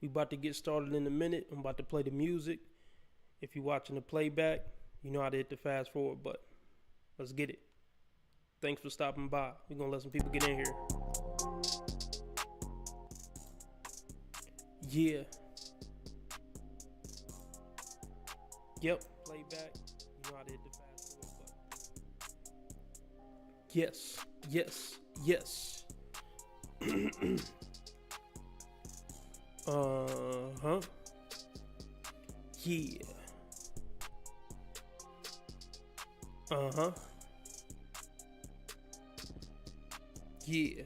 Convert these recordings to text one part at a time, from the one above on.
We about to get started in a minute. I'm about to play the music. If you're watching the playback, you know how to hit the fast forward button. Let's get it. Thanks for stopping by. We're going to let some people get in here. Yeah. Yep. Playback. You know how to hit the fast forward button. Yes. Yes. Yes. Uh-huh. Yeah. Uh-huh. Yeah.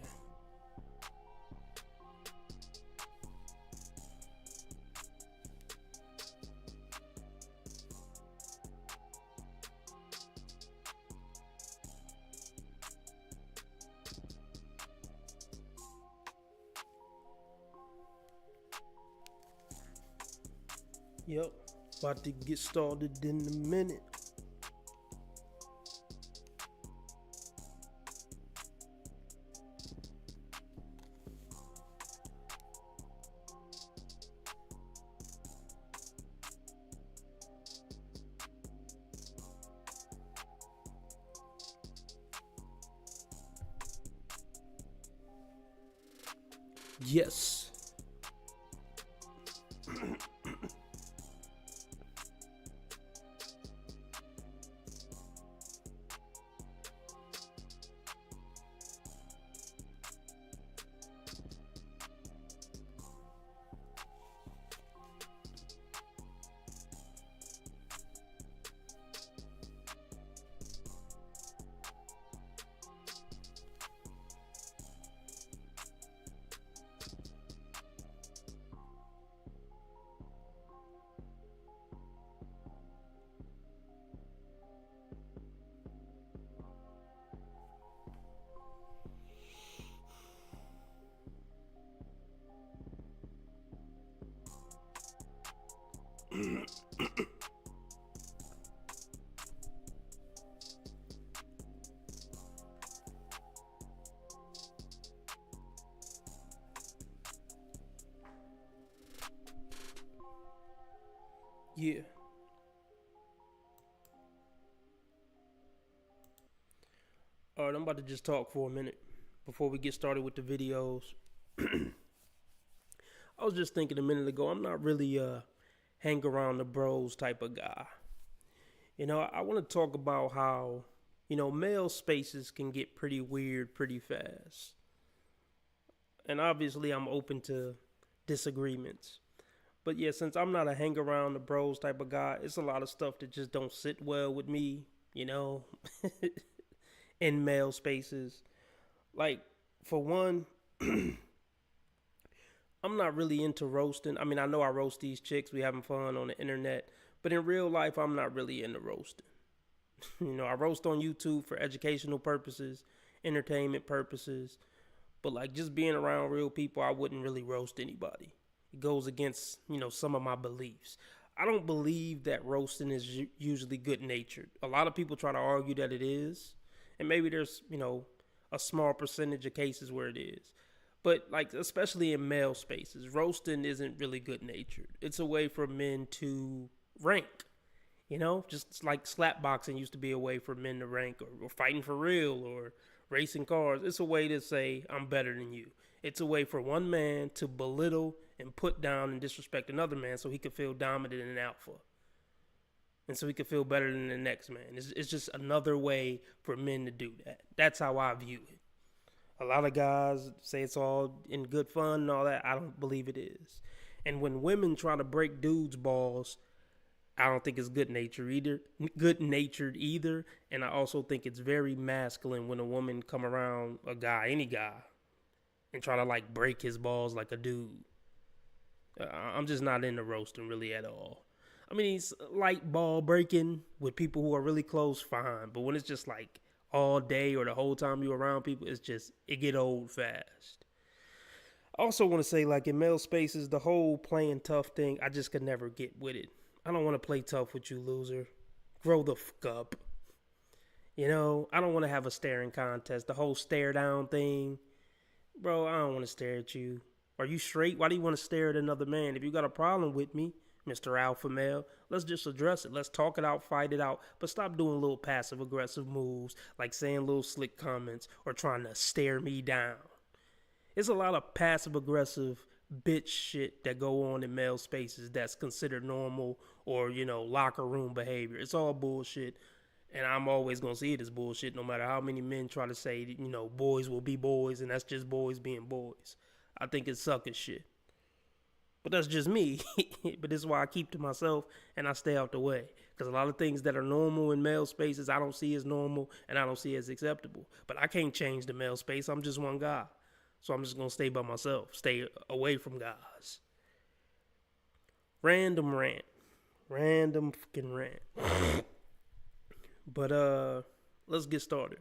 Yep. About to get started in a minute. Yes. Yeah. All right, I'm about to just talk for a minute before we get started with the videos. I was just thinking a minute ago, I'm not really a hang around the bros type of guy. I want to talk about how, male spaces can get pretty weird pretty fast. And obviously, I'm open to disagreements. But yeah, since I'm not a hang around the bros type of guy, it's a lot of stuff that just don't sit well with me, in male spaces. Like, for one, I'm not really into roasting. I mean, I know I roast these chicks. We having fun on the internet. But in real life, I'm not really into roasting. I roast on YouTube for educational purposes, entertainment purposes. But like just being around real people, I wouldn't really roast anybody. It goes against, some of my beliefs. I don't believe that roasting is usually good natured. A lot of people try to argue that it is. And maybe there's, a small percentage of cases where it is. But like especially in male spaces, roasting isn't really good natured. It's a way for men to rank. Just like slap boxing used to be a way for men to rank, or fighting for real, or racing cars. It's a way to say I'm better than you. It's a way for one man to belittle and put down and disrespect another man so he could feel dominant and alpha. And so he could feel better than the next man. It's just another way for men to do that. That's how I view it. A lot of guys say it's all in good fun and all that. I don't believe it is. And when women try to break dudes' balls, I don't think it's good natured either. And I also think it's very masculine when a woman come around a guy, any guy, and try to like break his balls like a dude. I'm just not into roasting really at all. I mean, it's light ball breaking with people who are really close, fine. But when it's just like all day or the whole time you're around people, it get old fast. I also want to say, like in male spaces, the whole playing tough thing, I just could never get with it. I don't want to play tough with you, loser. Grow the fuck up. I don't want to have a staring contest. The whole stare down thing. Bro, I don't want to stare at you. Are you straight? Why do you want to stare at another man? If you got a problem with me, Mr. Alpha Male, let's just address it. Let's talk it out, fight it out, but stop doing little passive aggressive moves like saying little slick comments or trying to stare me down. It's a lot of passive aggressive bitch shit that go on in male spaces that's considered normal or, locker room behavior. It's all bullshit. And I'm always going to see it as bullshit no matter how many men try to say, boys will be boys and that's just boys being boys. I think it's sucker shit. But that's just me. But this is why I keep to myself and I stay out the way. Because a lot of things that are normal in male spaces I don't see as normal and I don't see as acceptable. But I can't change the male space. I'm just one guy. So I'm just going to stay by myself. Stay away from guys. Random rant. Random fucking rant. But let's get started.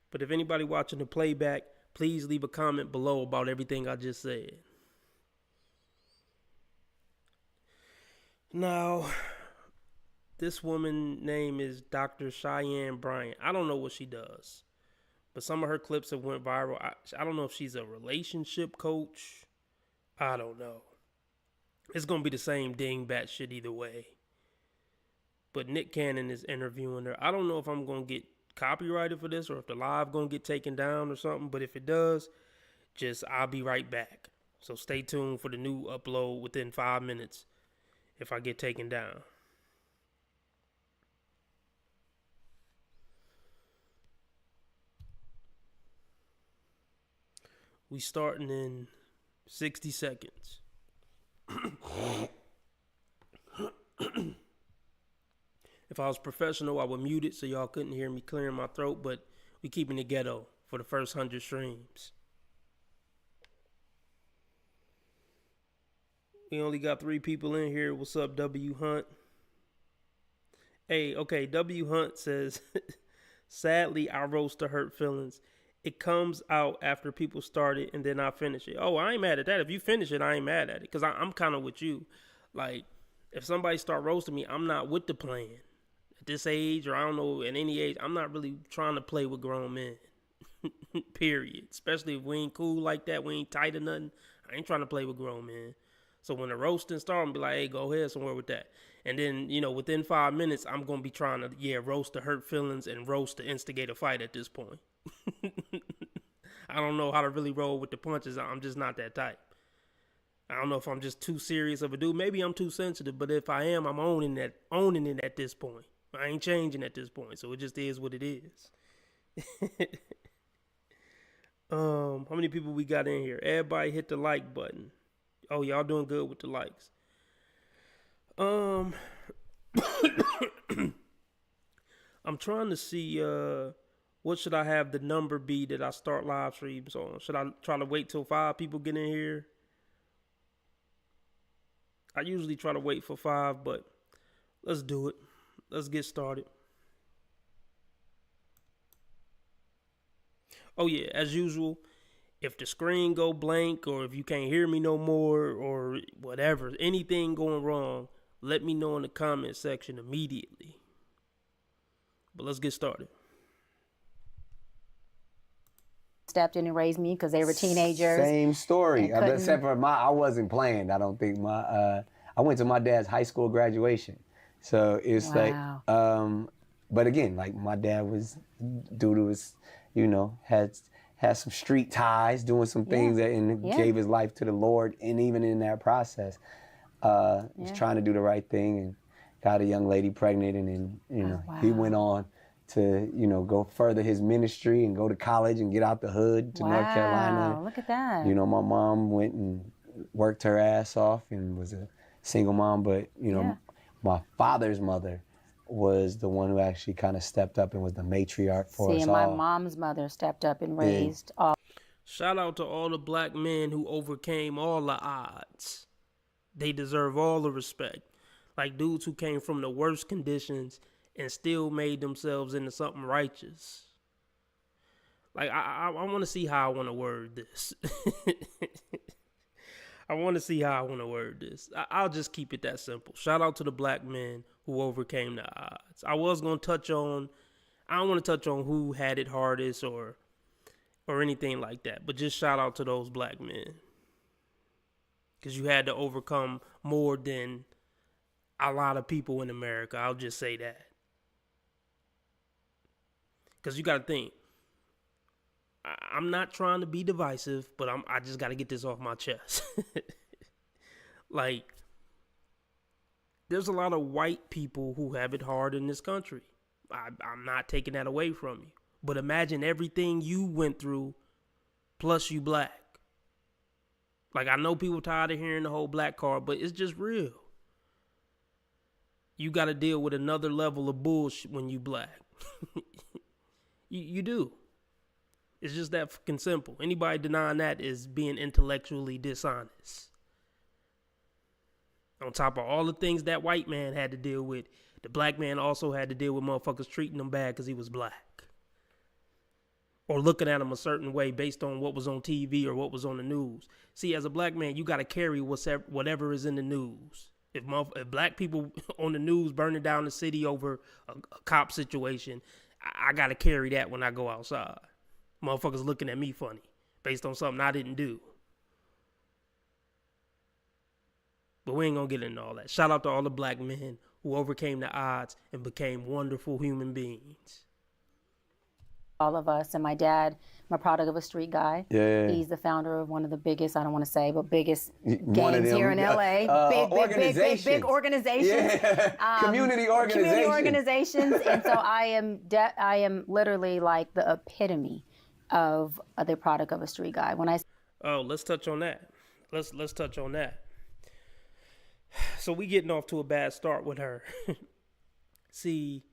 But if anybody watching the playback, please leave a comment below about everything I just said. Now, this woman's name is Dr. Cheyenne Bryant. I don't know what she does, but some of her clips have went viral. I don't know if she's a relationship coach. I don't know. It's going to be the same dingbat shit either way. But Nick Cannon is interviewing her. I don't know if I'm going to get copyrighted for this or if the live going to get taken down or something. But if it does, I'll be right back. So stay tuned for the new upload within 5 minutes if I get taken down. We starting in 60 seconds. If I was professional, I would mute it so y'all couldn't hear me clearing my throat, but we keeping it ghetto for the first 100 streams. We only got 3 people in here. What's up, W Hunt? Hey, okay, W Hunt says, sadly, I roast the hurt feelings. It comes out after people start it and then I finish it. Oh, I ain't mad at that. If you finish it, I ain't mad at it. Because I'm kind of with you. Like, if somebody start roasting me, I'm not with the plan. At this age, or I don't know, at any age, I'm not really trying to play with grown men. Period. Especially if we ain't cool like that, we ain't tight or nothing. I ain't trying to play with grown men. So when the roasting start, I'm be like, hey, go ahead somewhere with that. And then, within 5 minutes, I'm going to be trying to, roast the hurt feelings and roast to instigate a fight at this point. I don't know how to really roll with the punches. I'm just not that type. I don't know if I'm just too serious of a dude. Maybe I'm too sensitive, but if I am, I'm owning it at this point. I ain't changing at this point, so it just is what it is. How many people we got in here? Everybody hit the like button. Oh, y'all doing good with the likes. I'm trying to see what should I have the number be that I start live streams on? Should I try to wait till 5 people get in here? I usually try to wait for 5, but let's do it. Let's get started. Oh yeah, as usual, if the screen go blank or if you can't hear me no more or whatever, anything going wrong, let me know in the comment section immediately. But let's get started. Stepped in and raised me because they were teenagers. Same story, except for I wasn't playing. I don't think I went to my dad's high school graduation, so it's wow. like, but again, like my dad was, dude who was, had some street ties, doing some things and gave his life to the Lord, and even in that process, was trying to do the right thing and got a young lady pregnant, and then he went on to, go further his ministry and go to college and get out the hood to North Carolina. Look at that. My mom went and worked her ass off and was a single mom, but, my father's mother was the one who actually kind of stepped up and was the matriarch for us all. My mom's mother stepped up and raised all. Shout out to all the black men who overcame all the odds. They deserve all the respect. Like dudes who came from the worst conditions and still made themselves into something righteous. Like, I want to see how I want to word this. I'll just keep it that simple. Shout out to the black men who overcame the odds. I was going to I don't want to touch on who had it hardest or or anything like that. But just shout out to those black men. Because you had to overcome more than a lot of people in America. I'll just say that. Because you got to think. I'm not trying to be divisive, but I just got to get this off my chest. Like, there's a lot of white people who have it hard in this country. I'm not taking that away from you. But imagine everything you went through, plus you black. Like, I know people tired of hearing the whole black card, but it's just real. You got to deal with another level of bullshit when you black. You do. It's just that fucking simple. Anybody denying that is being intellectually dishonest. On top of all the things that white man had to deal with, the black man also had to deal with motherfuckers treating him bad because he was black. Or looking at him a certain way based on what was on TV or what was on the news. See, as a black man, you got to carry whatever is in the news. If black people on the news burning down the city over a cop situation, I got to carry that when I go outside. Motherfuckers looking at me funny based on something I didn't do. But we ain't going to get into all that. Shout out to all the black men who overcame the odds and became wonderful human beings. All of us, and my dad, my product of a street guy. Yeah. He's the founder of one of the biggest, I don't want to say, but biggest gangs here in LA. Big organizations. Yeah. Community organizations. And so I am literally like the epitome of the product of a street guy. Let's touch on that. Let's touch on that. So we getting off to a bad start with her. See,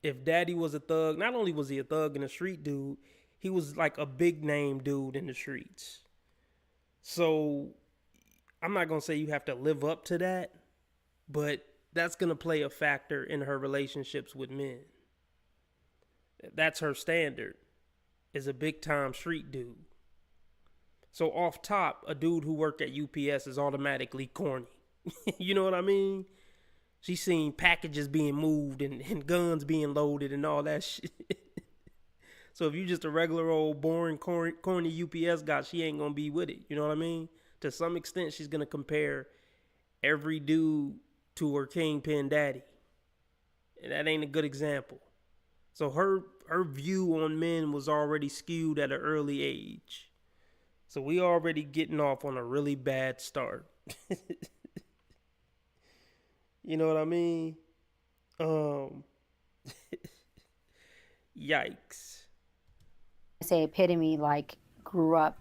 if daddy was a thug, not only was he a thug and a street dude, he was like a big name dude in the streets. So I'm not going to say you have to live up to that, but that's going to play a factor in her relationships with men. That's her standard, is a big time street dude. So off top, a dude who worked at UPS is automatically corny. You know what I mean? She's seen packages being moved and guns being loaded and all that shit. So if you just a regular old boring corny UPS guy, she ain't gonna be with it. You know what I mean? To some extent, she's gonna compare every dude to her kingpin daddy. And that ain't a good example. So her view on men was already skewed at an early age. So we already getting off on a really bad start. You know what I mean? Yikes. I say epitome, like grew up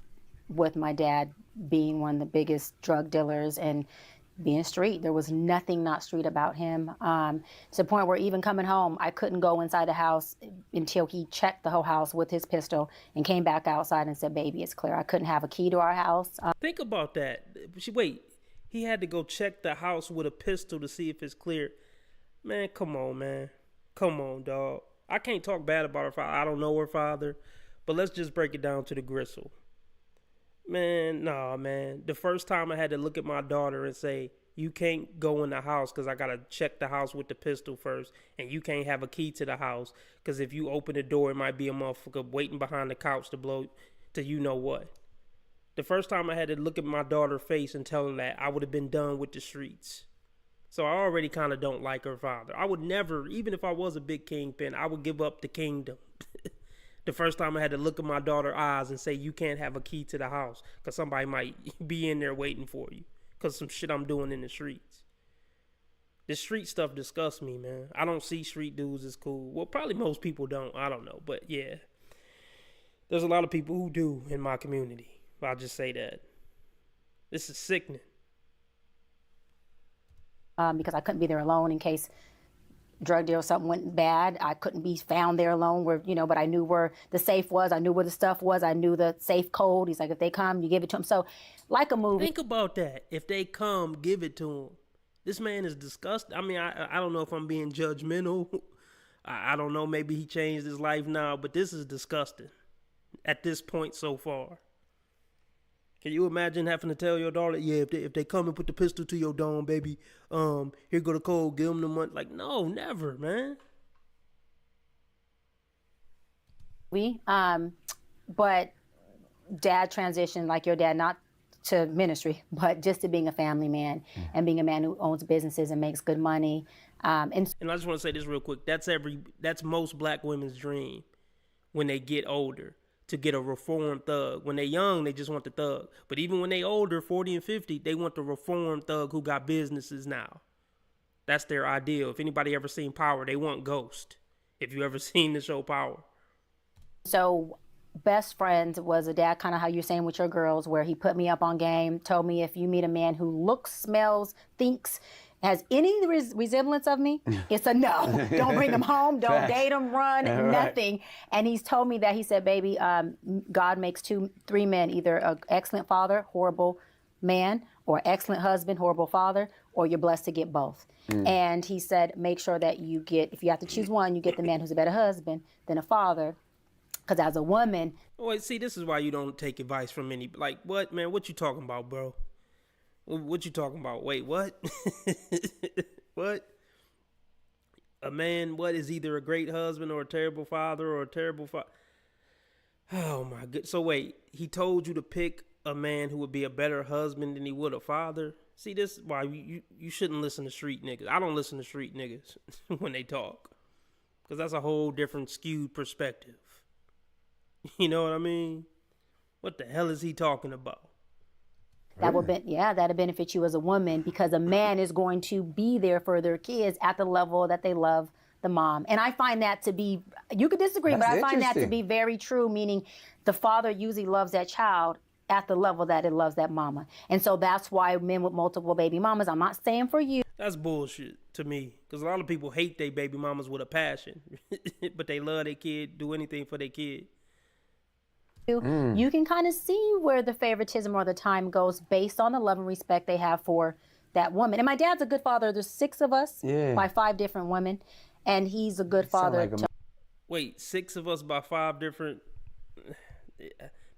with my dad being one of the biggest drug dealers and being street. There was nothing not street about him. To the point where even coming home, I couldn't go inside the house until he checked the whole house with his pistol and came back outside and said, "Baby, it's clear." I couldn't have a key to our house. Think about that. Wait. He had to go check the house with a pistol to see if it's clear. Man, come on, man. Come on, dog. I can't talk bad about her father. I don't know her father. But let's just break it down to the gristle. Man, nah, man. The first time I had to look at my daughter and say, you can't go in the house because I got to check the house with the pistol first. And you can't have a key to the house because if you open the door, it might be a motherfucker waiting behind the couch to blow to you know what. The first time I had to look at my daughter's face and tell her that, I would have been done with the streets. So I already kind of don't like her father. I would never, even if I was a big kingpin, I would give up the kingdom. The first time I had to look at my daughter's eyes and say, you can't have a key to the house because somebody might be in there waiting for you because some shit I'm doing in the streets. The street stuff disgusts me, man. I don't see street dudes as cool. Well, probably most people don't. I don't know. But yeah, there's a lot of people who do in my community. I'll just say that. This is sickening. Because I couldn't be there alone in case drug deal or something went bad. I couldn't be found there alone but I knew where the safe was. I knew where the stuff was. I knew the safe code. He's like, if they come, you give it to them. So like a movie. Think about that. If they come, give it to them. This man is disgusting. I mean, I don't know if I'm being judgmental. I don't know. Maybe he changed his life now, but this is disgusting at this point so far. Can you imagine having to tell your daughter, yeah, if they come and put the pistol to your dome, baby, here go the code, give them the money. Like, no, never, man. but dad transitioned like your dad, not to ministry, but just to being a family man and being a man who owns businesses and makes good money. And I just want to say this real quick. That's most black women's dream when they get older, to get a reformed thug. When they're young, they just want the thug. But even when they older, 40 and 50, they want the reformed thug who got businesses now. That's their ideal. If anybody ever seen Power, they want Ghost. If you ever seen the show Power. So best friends was a dad, kind of how you're saying with your girls, where he put me up on game, told me if you meet a man who looks, smells, thinks, has any resemblance of me, it's a no. Don't bring him home. Don't date him, run, nothing. And he's told me that, he said, baby, God makes 3 men, either an excellent father, horrible man, or excellent husband, horrible father, or you're blessed to get both. And he said, make sure that you get, if you have to choose one, you get the man who's a better husband than a father. Because as a woman... Wait, see, this is why you don't take advice from any... Like, what, man? What you talking about, bro? What you talking about? Wait, what? What? A man, what, is either a great husband or a terrible father or a terrible father? Oh, my God. So, wait, he told you to pick a man who would be a better husband than he would a father? See, this is why you shouldn't listen to street niggas. I don't listen to street niggas when they talk. Because that's a whole different skewed perspective. You know what I mean? What the hell is he talking about? That would that'd benefit you as a woman, because a man is going to be there for their kids at the level that they love the mom. And I find that to be, you could disagree, but I find that to be very true, meaning the father usually loves that child at the level that it loves that mama. And so that's why men with multiple baby mamas, I'm not saying for you. That's bullshit to me, because a lot of people hate their baby mamas with a passion, but they love their kid, do anything for their kid. You can kind of see where the favoritism or the time goes based on the love and respect they have for that woman. And my dad's a good father. There's 6 of us by 5 different women, and he's a good father. Wait, 6 of us by 5 different...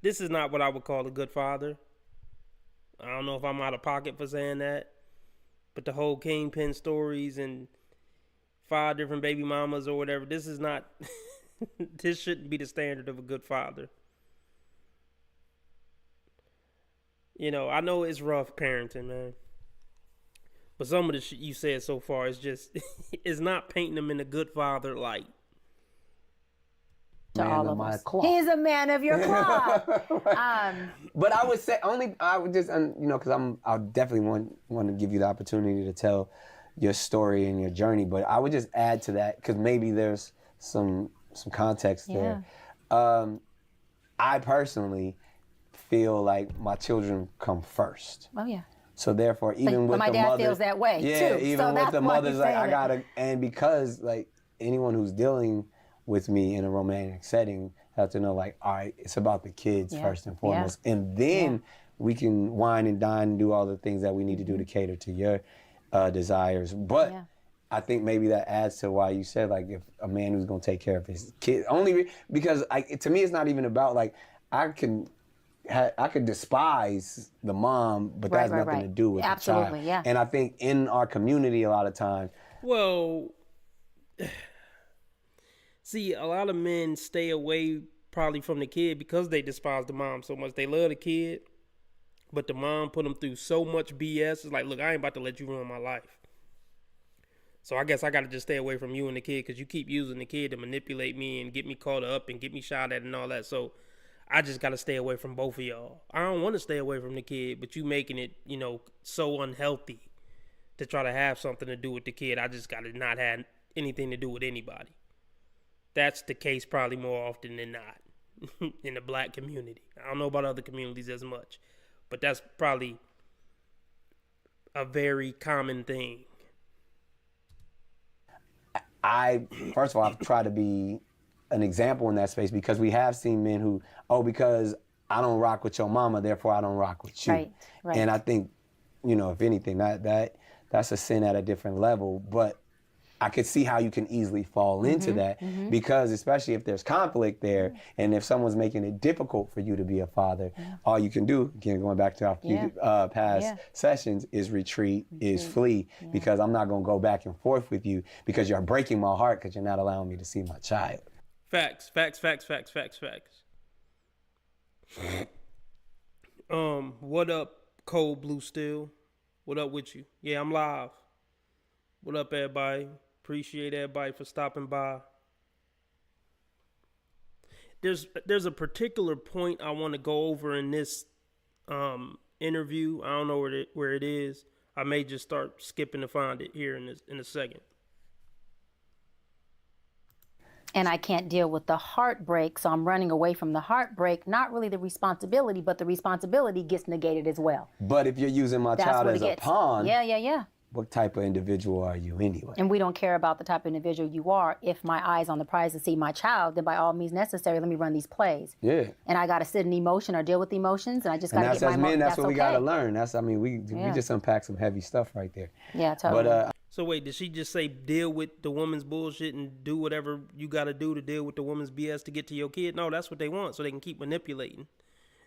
This is not what I would call a good father. I don't know if I'm out of pocket for saying that, but the whole Kingpin stories and 5 different baby mamas or whatever, this is not... This shouldn't be the standard of a good father. You know, I know it's rough parenting, man. But some of the shit you said so far is just, it's not painting him in a good father light. To all of us. He's a man of your cloth. But I would say I would just, you know, because I definitely want to give you the opportunity to tell your story and your journey. But I would just add to that, because maybe there's some context there. I personally feel like my children come first. Oh yeah. So therefore, even with my the dad mother, feels that way too. Even so with the mothers, like I that. gotta, and because like anyone who's dealing with me in a romantic setting have to know, like, all right, it's about the kids first and foremost, and then we can wine and dine and do all the things that we need to do to cater to your desires. But I think maybe that adds to why you said, like, if a man who's gonna take care of his kid, only because to me it's not even about, like, I could despise the mom, but that has nothing to do with the child. Yeah. And I think in our community a lot of times, well, see, a lot of men stay away probably from the kid because they despise the mom so much. They love the kid, but the mom put them through so much BS. It's like, look, I ain't about to let you ruin my life. So I guess I got to just stay away from you and the kid, because you keep using the kid to manipulate me and get me caught up and get me shot at and all that. So I just got to stay away from both of y'all. I don't want to stay away from the kid, but you making it, you know, so unhealthy to try to have something to do with the kid. I just got to not have anything to do with anybody. That's the case probably more often than not in the black community. I don't know about other communities as much, but that's probably a very common thing. First of all, I've tried to be an example in that space, because we have seen men who, because I don't rock with your mama, therefore I don't rock with you. Right. And I think, you know, if anything, that's a sin at a different level. But I could see how you can easily fall into that, because especially if there's conflict there, and if someone's making it difficult for you to be a father, all you can do, again, going back to our past sessions, is retreat, is flee, because I'm not going to go back and forth with you, because you're breaking my heart because you're not allowing me to see my child. Facts. What up, Cold Blue Steel? What up with you? Yeah, I'm live. What up, everybody? Appreciate everybody for stopping by. There's a particular point I want to go over in this interview. I don't know where it is. I may just start skipping to find it here in a second. And I can't deal with the heartbreak, so I'm running away from the heartbreak. Not really the responsibility, but the responsibility gets negated as well. But if you're using my child as a pawn, yeah. What type of individual are you anyway? And we don't care about the type of individual you are. If my eye's on the prize to see my child, then by all means necessary, let me run these plays. Yeah. And I got to sit in emotion or deal with emotions, and I just got to get my men. That's what we got to okay. learn. We just unpacked some heavy stuff right there. Yeah, totally. But so wait, did she just say deal with the woman's bullshit and do whatever you got to do to deal with the woman's BS to get to your kid? No, that's what they want, so they can keep manipulating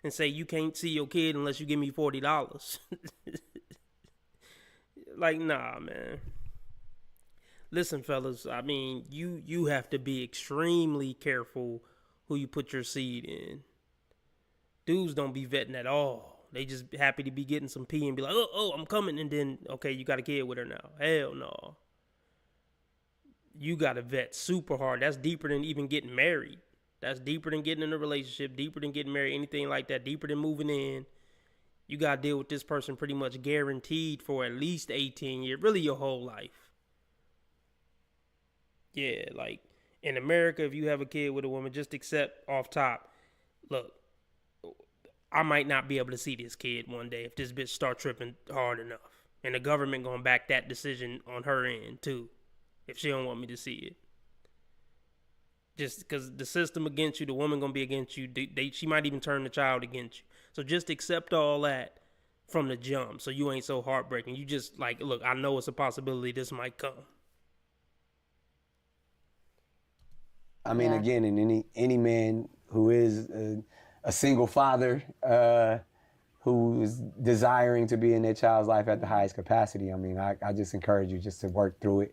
and say you can't see your kid unless you give me $40. Like, nah, man. Listen, fellas, I mean, you have to be extremely careful who you put your seed in. Dudes don't be vetting at all. They just happy to be getting some pee and be like, oh, I'm coming. And then, okay, you got a kid with her now. Hell no. You got to vet super hard. That's deeper than even getting married. That's deeper than getting in a relationship, deeper than getting married, anything like that, deeper than moving in. You got to deal with this person pretty much guaranteed for at least 18 years, really your whole life. Yeah, like in America, if you have a kid with a woman, just accept off top, look, I might not be able to see this kid one day if this bitch start tripping hard enough. And the government going to back that decision on her end too, if she don't want me to see it. Just because the system against you, the woman going to be against you. She might even turn the child against you. So just accept all that from the jump so you ain't so heartbreaking. You just like, look, I know it's a possibility this might come. I mean, again, in any man who is a single father who is desiring to be in their child's life at the highest capacity, I mean, I just encourage you just to work through it.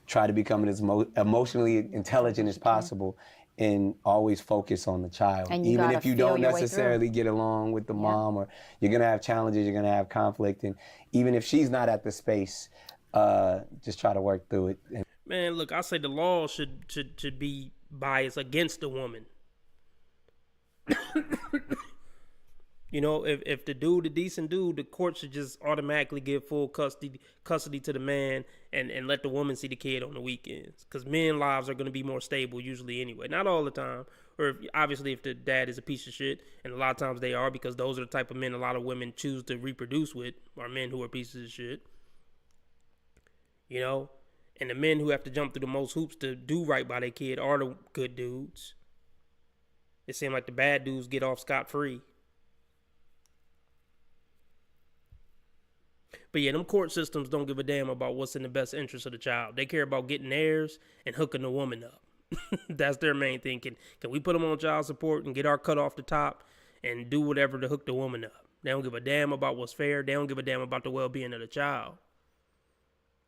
Try to become as emotionally intelligent as possible and always focus on the child. Even if you don't necessarily get along with the mom, or you're going to have challenges, you're going to have conflict. And even if she's not at the space, just try to work through it. Man, look, I say the law should be biased against the woman. You know, if the dude, a decent dude, the court should just automatically give full custody to the man and let the woman see the kid on the weekends. Because men lives are going to be more stable usually anyway. Not all the time. Or obviously if the dad is a piece of shit, and a lot of times they are, because those are the type of men a lot of women choose to reproduce with, are men who are pieces of shit. You know? And the men who have to jump through the most hoops to do right by their kid are the good dudes. It seems like the bad dudes get off scot-free. But yeah, them court systems don't give a damn about what's in the best interest of the child. They care about getting theirs and hooking the woman up. That's their main thing. Can we put them on child support and get our cut off the top and do whatever to hook the woman up? They don't give a damn about what's fair. They don't give a damn about the well-being of the child.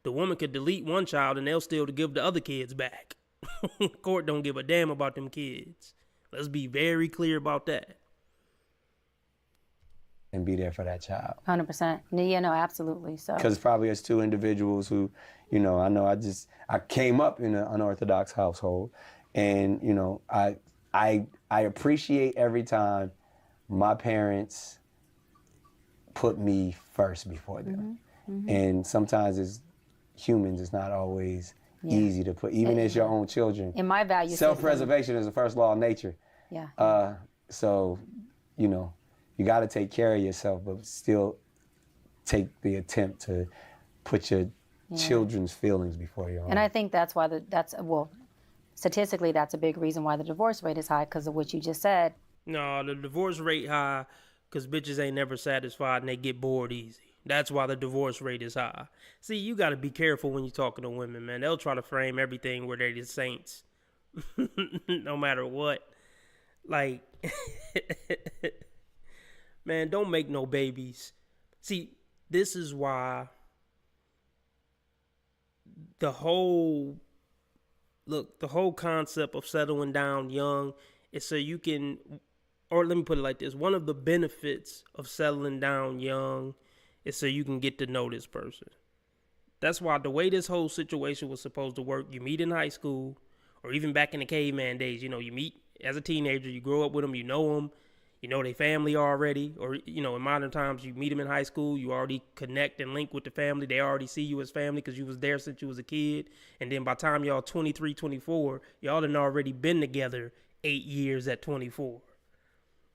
The woman could delete one child and they'll still give the other kids back. Court don't give a damn about them kids. Let's be very clear about that. And be there for that child. 100%. Yeah, no, absolutely. So. Because probably as two individuals who, you know I came up in an unorthodox household, and you know I appreciate every time my parents put me first before them. Mm-hmm. And sometimes as humans, it's not always easy to put, even as your own children. In my value self-preservation is the first law of nature. Yeah. So, you know, you got to take care of yourself, but still take the attempt to put your children's feelings before your own. And I think that's why statistically, that's a big reason why the divorce rate is high, because of what you just said. No, the divorce rate high because bitches ain't never satisfied and they get bored easy. That's why the divorce rate is high. See, you got to be careful when you're talking to women, man. They'll try to frame everything where they're the saints, no matter what. Like, man, don't make no babies. See, this is why the whole concept of settling down young is so you can or let me put it like this, one of the benefits of settling down young is so you can get to know this person. That's why the way this whole situation was supposed to work, you meet in high school, or even back in the caveman days, you meet as a teenager, you grow up with them, you know their family already, or, in modern times, you meet them in high school, you already connect and link with the family, they already see you as family because you was there since you was a kid, and then by the time y'all 23, 24, y'all done already been together 8 years at 24.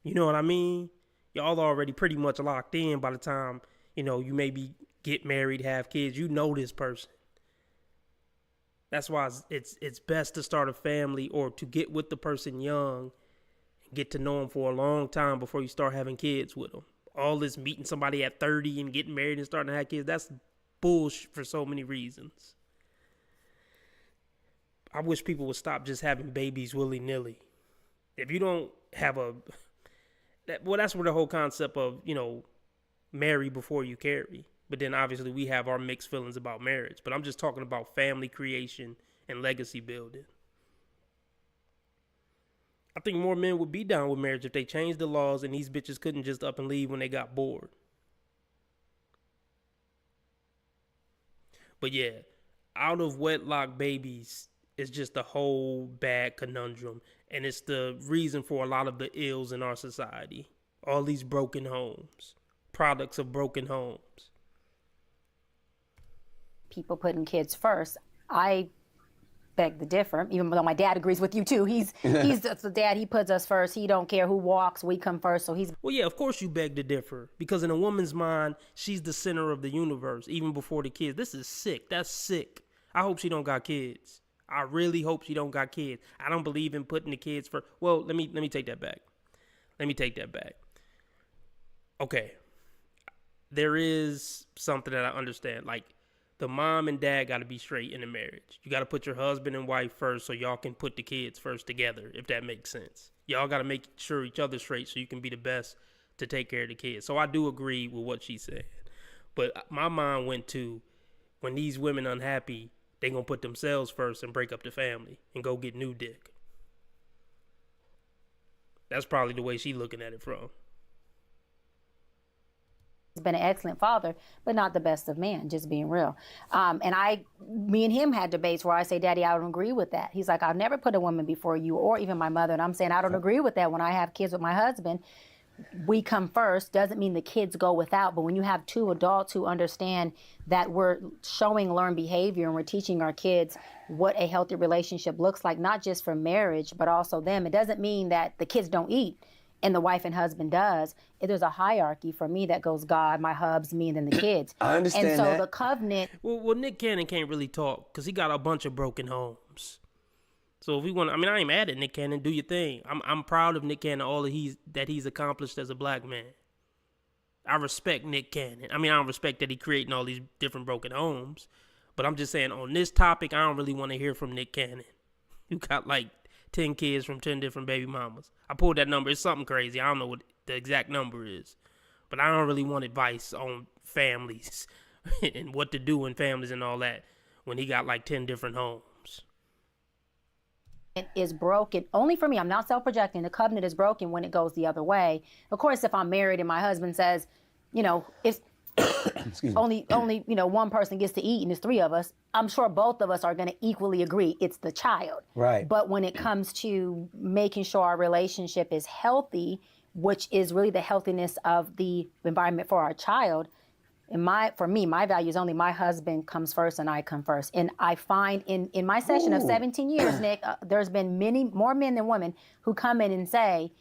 You know what I mean? Y'all already pretty much locked in by the time, you maybe get married, have kids, you know this person. That's why it's best to start a family or to get with the person young and get to know them for a long time before you start having kids with them. All this meeting somebody at 30 and getting married and starting to have kids, that's bullshit for so many reasons. I wish people would stop just having babies willy-nilly. If you don't have that's where the whole concept of, marry before you carry. But then obviously we have our mixed feelings about marriage. But I'm just talking about family creation and legacy building. I think more men would be down with marriage if they changed the laws and these bitches couldn't just up and leave when they got bored. But yeah, out of wedlock babies is just a whole bad conundrum. And it's the reason for a lot of the ills in our society. All these broken homes, products of broken homes. People putting kids first. I beg to differ, even though my dad agrees with you too. He's the dad, he puts us first. He don't care who walks, we come first. So he's... Well, yeah, of course you beg to differ. Because in a woman's mind, she's the center of the universe, even before the kids. This is sick. That's sick. I hope she don't got kids. I really hope she don't got kids. I don't believe in putting the kids first. Well, let me take that back. Okay. There is something that I understand. Like, the mom and dad got to be straight in the marriage. You got to put your husband and wife first so y'all can put the kids first together, if that makes sense. Y'all got to make sure each other's straight so you can be the best to take care of the kids. So I do agree with what she said. But my mind went to, when these women unhappy, they going to put themselves first and break up the family and go get new dick. That's probably the way she looking at it from. He's been an excellent father, but not the best of man, just being real. Me and him had debates where I say, Daddy, I don't agree with that. He's like, I'll never put a woman before you or even my mother. And I'm saying, I don't agree with that. When I have kids with my husband, we come first. Doesn't mean the kids go without. But when you have two adults who understand that we're showing learned behavior and we're teaching our kids what a healthy relationship looks like, not just for marriage, but also them. It doesn't mean that the kids don't eat and the wife and husband does. There's a hierarchy for me that goes God, my hubs, me, and then the kids. I understand and so that. The covenant... Well, Nick Cannon can't really talk because he got a bunch of broken homes. So if we want, I ain't mad at Nick Cannon. Do your thing. I'm proud of Nick Cannon, all that he's accomplished as a black man. I respect Nick Cannon. I don't respect that he creating all these different broken homes, but I'm just saying on this topic, I don't really want to hear from Nick Cannon. You got like 10 kids from 10 different baby mamas. I pulled that number. It's something crazy. I don't know what the exact number is, but I don't really want advice on families and what to do in families and all that when he got like 10 different homes. It is broken only for me. I'm not self-projecting. The covenant is broken when it goes the other way. Of course, if I'm married and my husband says, it's only one person gets to eat and there's three of us, I'm sure both of us are going to equally agree it's the child. Right. But when it comes to making sure our relationship is healthy, which is really the healthiness of the environment for our child, for me, my value is only my husband comes first and I come first. And I find in my session of 17 years, Nick, there's been many more men than women who come in and say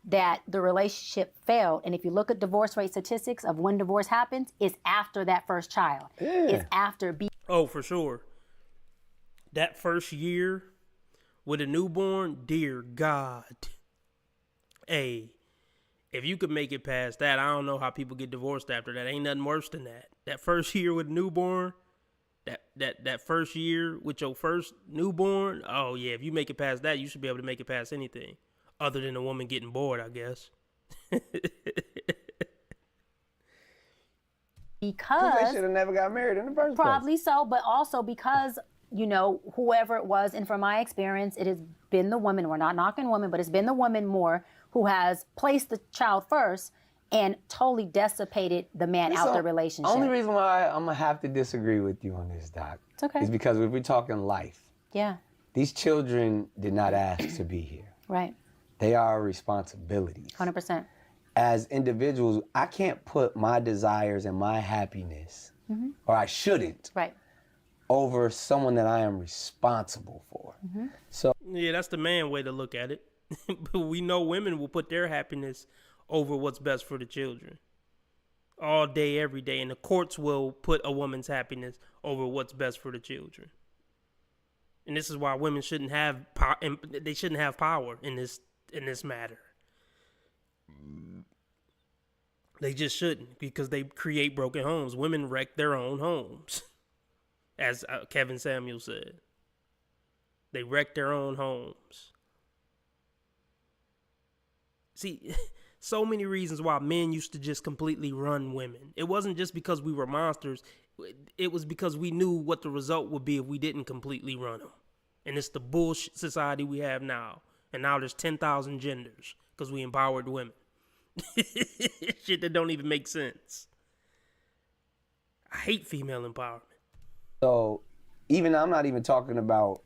that the relationship failed. And if you look at divorce rate statistics of when divorce happens, it's after that first child. Yeah. It's after Oh, for sure. That first year with a newborn, dear God. Hey, if you could make it past that, I don't know how people get divorced after that. Ain't nothing worse than that. That first year with a newborn, that first year with your first newborn, oh yeah, if you make it past that, you should be able to make it past anything. Other than a woman getting bored, I guess. Because they should have never got married in the first place. Probably so, but also because, whoever it was, and from my experience, it has been the woman, we're not knocking women, but it's been the woman more who has placed the child first and totally dissipated the man out the relationship. Only reason why I'm going to have to disagree with you on this, Doc, it's okay. is because if we're talking life, yeah, these children did not ask to be here. right. They are responsibilities. 100%. As individuals, I can't put my desires and my happiness, or I shouldn't, Right. over someone that I am responsible for. So Yeah, that's the man way to look at it. But we know women will put their happiness over what's best for the children all day, every day. And the courts will put a woman's happiness over what's best for the children. And this is why women shouldn't have they shouldn't have power in this matter. They just shouldn't, because they create broken homes. Women wreck their own homes, as Kevin Samuel said. They wreck their own homes. See, so many reasons why men used to just completely run women. It wasn't just because we were monsters. It was because we knew what the result would be if we didn't completely run them. And it's the bullshit society we have now. And now there's 10,000 genders because we empowered women. Shit that don't even make sense. I hate female empowerment. So I'm not even talking about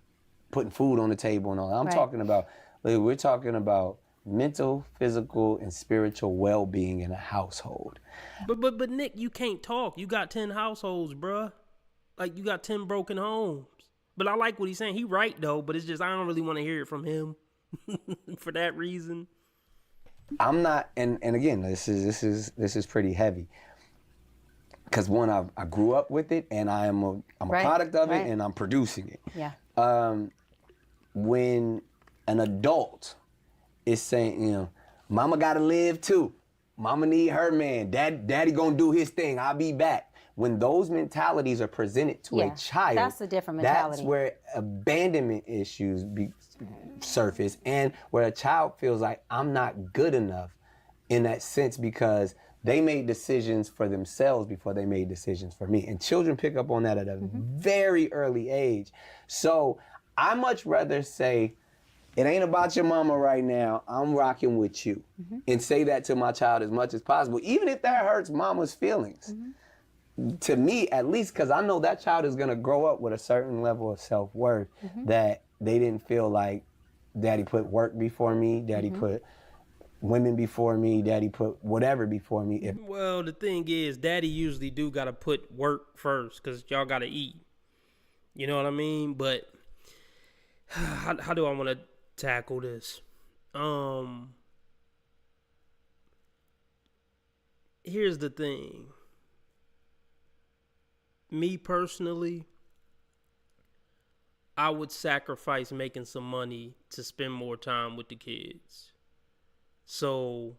putting food on the table and all that. I'm talking about, we're talking about mental, physical, and spiritual well-being in a household. But Nick, you can't talk. You got 10 households, bruh. Like, you got 10 broken homes. But I like what he's saying. He right, though, but it's just I don't really want to hear it from him for that reason. I'm not, and again, this is pretty heavy. Because one, I grew up with it, and I'm a product of it, and I'm producing it. Yeah. When an adult is saying, mama gotta live too. Mama need her man. Daddy gonna do his thing. I'll be back. When those mentalities are presented to a child, that's a different mentality. That's where abandonment issues surface, and where a child feels like I'm not good enough in that sense because they made decisions for themselves before they made decisions for me. And children pick up on that at a very early age. So I much rather say, it ain't about your mama right now. I'm rocking with you. And say that to my child as much as possible, even if that hurts mama's feelings. To me, at least, because I know that child is going to grow up with a certain level of self-worth that they didn't feel like daddy put work before me, daddy put women before me, daddy put whatever before me. Well, the thing is, daddy usually do got to put work first because y'all got to eat. You know what I mean? But how do I want to tackle this? Here's the thing. Me personally, I would sacrifice making some money to spend more time with the kids. So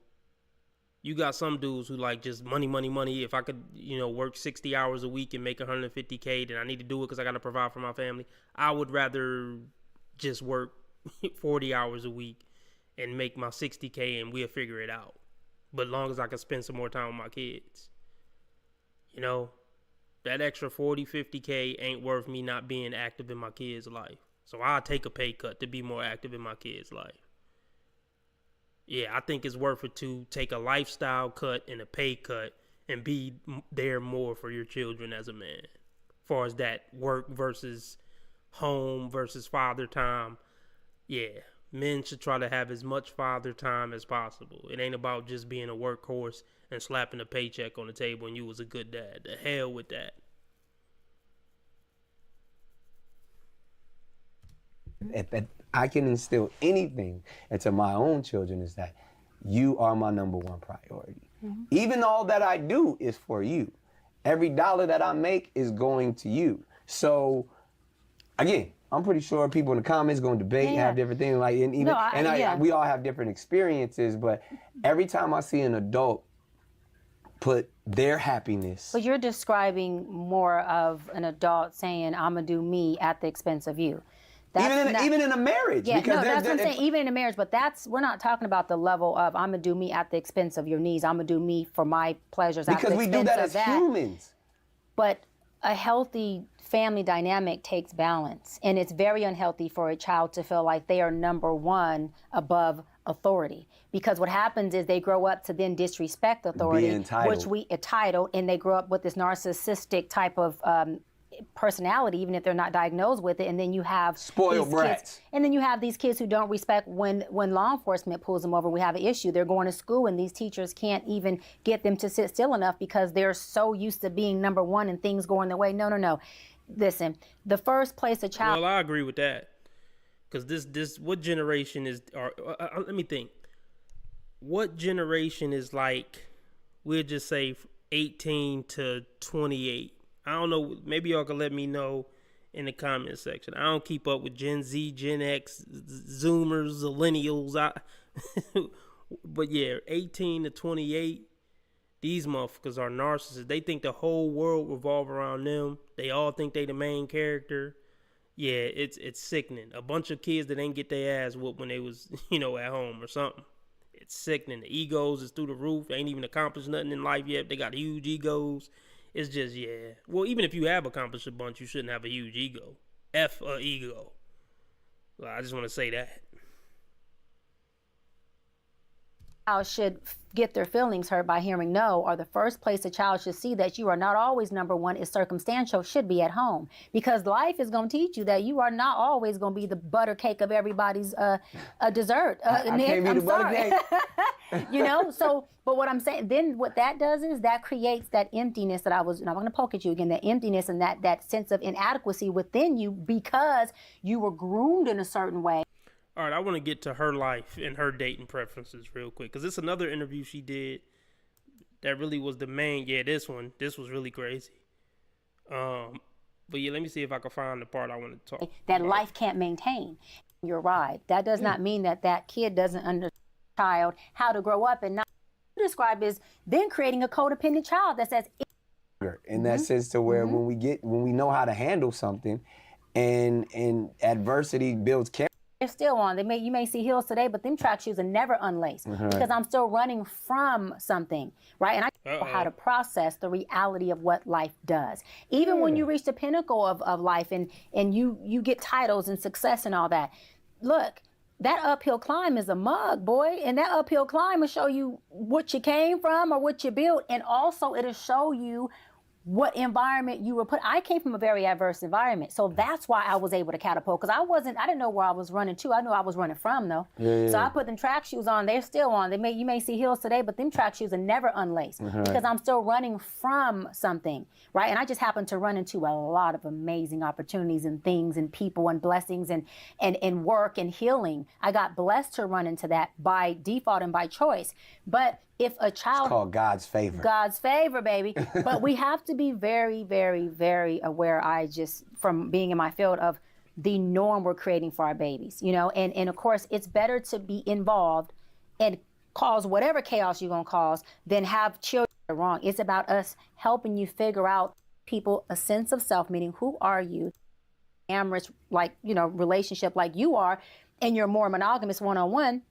you got some dudes who like just money. If I could, work 60 hours a week and make $150K, then I need to do it because I got to provide for my family. I would rather just work 40 hours a week and make my 60K and we'll figure it out. But as long as I can spend some more time with my kids. That extra 40, 50K ain't worth me not being active in my kids' life. So I'll take a pay cut to be more active in my kids' life. Yeah, I think it's worth it to take a lifestyle cut and a pay cut and be there more for your children as a man. As far as that work versus home versus father time, yeah, men should try to have as much father time as possible. It ain't about just being a workhorse and slapping a paycheck on the table and you was a good dad. The hell with that. If I can instill anything into my own children, is that you are my number one priority. Even all that I do is for you. Every dollar that I make is going to you. So, again, I'm pretty sure people in the comments going to debate, have different things, we all have different experiences. But every time I see an adult put their happiness, but you're describing more of an adult saying, "I'm gonna do me at the expense of you." Even in a marriage. Yeah, that's what I'm saying. Even in a marriage, but we're not talking about the level of I'm gonna do me at the expense of your needs. I'm gonna do me for my pleasures. Because we do that as humans. But a healthy family dynamic takes balance, and it's very unhealthy for a child to feel like they are number one above authority, because what happens is they grow up to then disrespect authority, which we entitled, and they grow up with this narcissistic type of personality, even if they're not diagnosed with it. And then you have spoiled brats. Kids, and then you have these kids who don't respect when law enforcement pulls them over. We have an issue. They're going to school, and these teachers can't even get them to sit still enough because they're so used to being number one and things going their way. No. Listen, the first place a child. Well, I agree with that. Because this what generation is, let me think. What generation is like, we'll just say 18 to 28? I don't know. Maybe y'all can let me know in the comment section. I don't keep up with Gen Z, Gen X, Zoomers, Millennials. But yeah, 18 to 28, these motherfuckers are narcissists. They think the whole world revolves around them. They all think they the main character. Yeah, it's sickening. A bunch of kids that ain't get their ass whooped when they was, at home or something. It's sickening. The egos is through the roof. They ain't even accomplished nothing in life yet. They got huge egos. It's just, yeah. Well, even if you have accomplished a bunch, you shouldn't have a huge ego. F a ego. Well, I just want to say that. Should get their feelings hurt by hearing no, or the first place a child should see that you are not always number one is circumstantial, should be at home, because life is going to teach you that you are not always going to be the butter cake of everybody's dessert. Nick, I'm sorry. So, but what I'm saying, then what that does is that creates that emptiness that and I'm going to poke at you again, that emptiness and that sense of inadequacy within you because you were groomed in a certain way. All right, I want to get to her life and her dating preferences real quick, because it's another interview she did that really was the main. Yeah, this was really crazy. But yeah, let me see if I can find the part I want to talk that about. Life can't maintain. You're right. That does not mean that kid doesn't understand child how to grow up, and not describe as then creating a codependent child that says. In that sense, to where when we know how to handle something, and adversity builds character. They're still on. You may see heels today, but them track shoes are never unlaced because I'm still running from something, right? And I know how to process the reality of what life does. Even when you reach the pinnacle of life and you get titles and success and all that. Look, that uphill climb is a mug, boy. And that uphill climb will show you what you came from or what you built. And also it'll show you what environment you were put. I came from a very adverse environment. So that's why I was able to catapult, because I didn't know where I was running to. I knew I was running from, though. Yeah. So I put them track shoes on. They're still on. You may see heels today, but them track shoes are never unlaced because I'm still running from something, right? And I just happened to run into a lot of amazing opportunities and things and people and blessings and work and healing. I got blessed to run into that by default and by choice. But if a child... It's called God's favor. God's favor, baby. But we have to be very, very, very aware, from being in my field, of the norm we're creating for our babies, And of course, it's better to be involved and cause whatever chaos you're going to cause than have children that are wrong. It's about us helping you figure out people a sense of self, meaning who are you? Amorous, relationship like you are, and you're more monogamous one-on-one.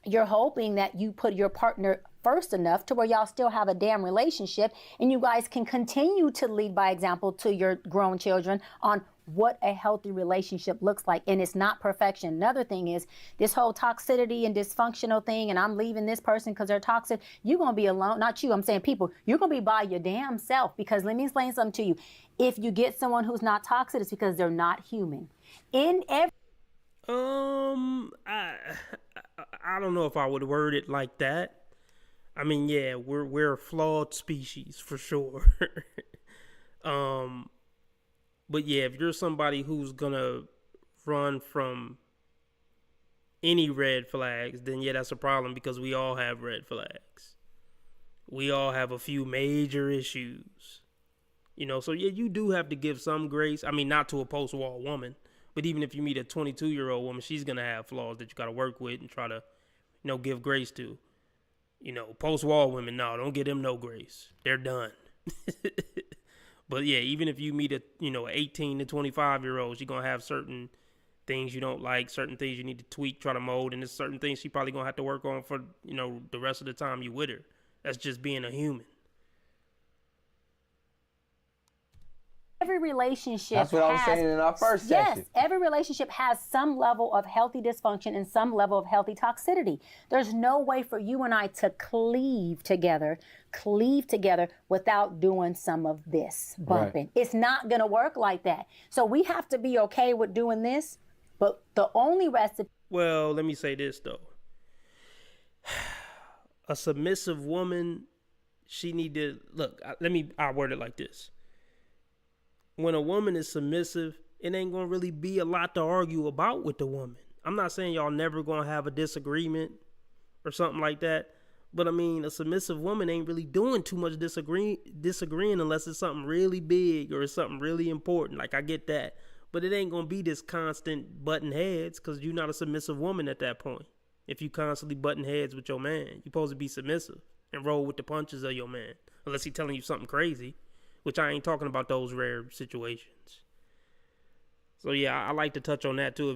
You're hoping that you put your partner first enough to where y'all still have a damn relationship and you guys can continue to lead by example to your grown children on what a healthy relationship looks like. And it's not perfection. Another thing is this whole toxicity and dysfunctional thing, and I'm leaving this person because they're toxic. You're going to be alone. Not you, I'm saying people. You're going to be by your damn self, because let me explain something to you. If you get someone who's not toxic, it's because they're not human. I don't know if I would word it like that. I mean, yeah, we're a flawed species for sure. But yeah, if you're somebody who's gonna run from any red flags, then yeah, that's a problem, because we all have red flags. We all have a few major issues, so yeah, you do have to give some grace. I mean, not to a post-war woman, but even if you meet a 22-year-old woman, she's gonna have flaws that you gotta work with and try to, give grace to. Post-war women, no, don't give them no grace. They're done. But yeah, even if you meet a 18 to 25-year-old, she's gonna have certain things you don't like, certain things you need to tweak, try to mold, and there's certain things she probably gonna have to work on for the rest of the time you with her. That's just being a human. Every relationship That's what I was saying in our first session. Yes, every relationship has some level of healthy dysfunction and some level of healthy toxicity. There's no way for you and I to cleave together without doing some of this bumping. Right. It's not going to work like that. So we have to be okay with doing this, but the only recipe... Well, let me say this, though. A submissive woman, she need to... Look, I'll word it like this. When a woman is submissive, it ain't going to really be a lot to argue about with the woman. I'm not saying y'all never going to have a disagreement or something like that. But I mean, a submissive woman ain't really doing too much disagreeing unless it's something really big or it's something really important. Like, I get that. But it ain't going to be this constant butting heads because you're not a submissive woman at that point. If you constantly butting heads with your man, you're supposed to be submissive and roll with the punches of your man. Unless he's telling you something crazy. Which I ain't talking about those rare situations. So yeah, I like to touch on that too.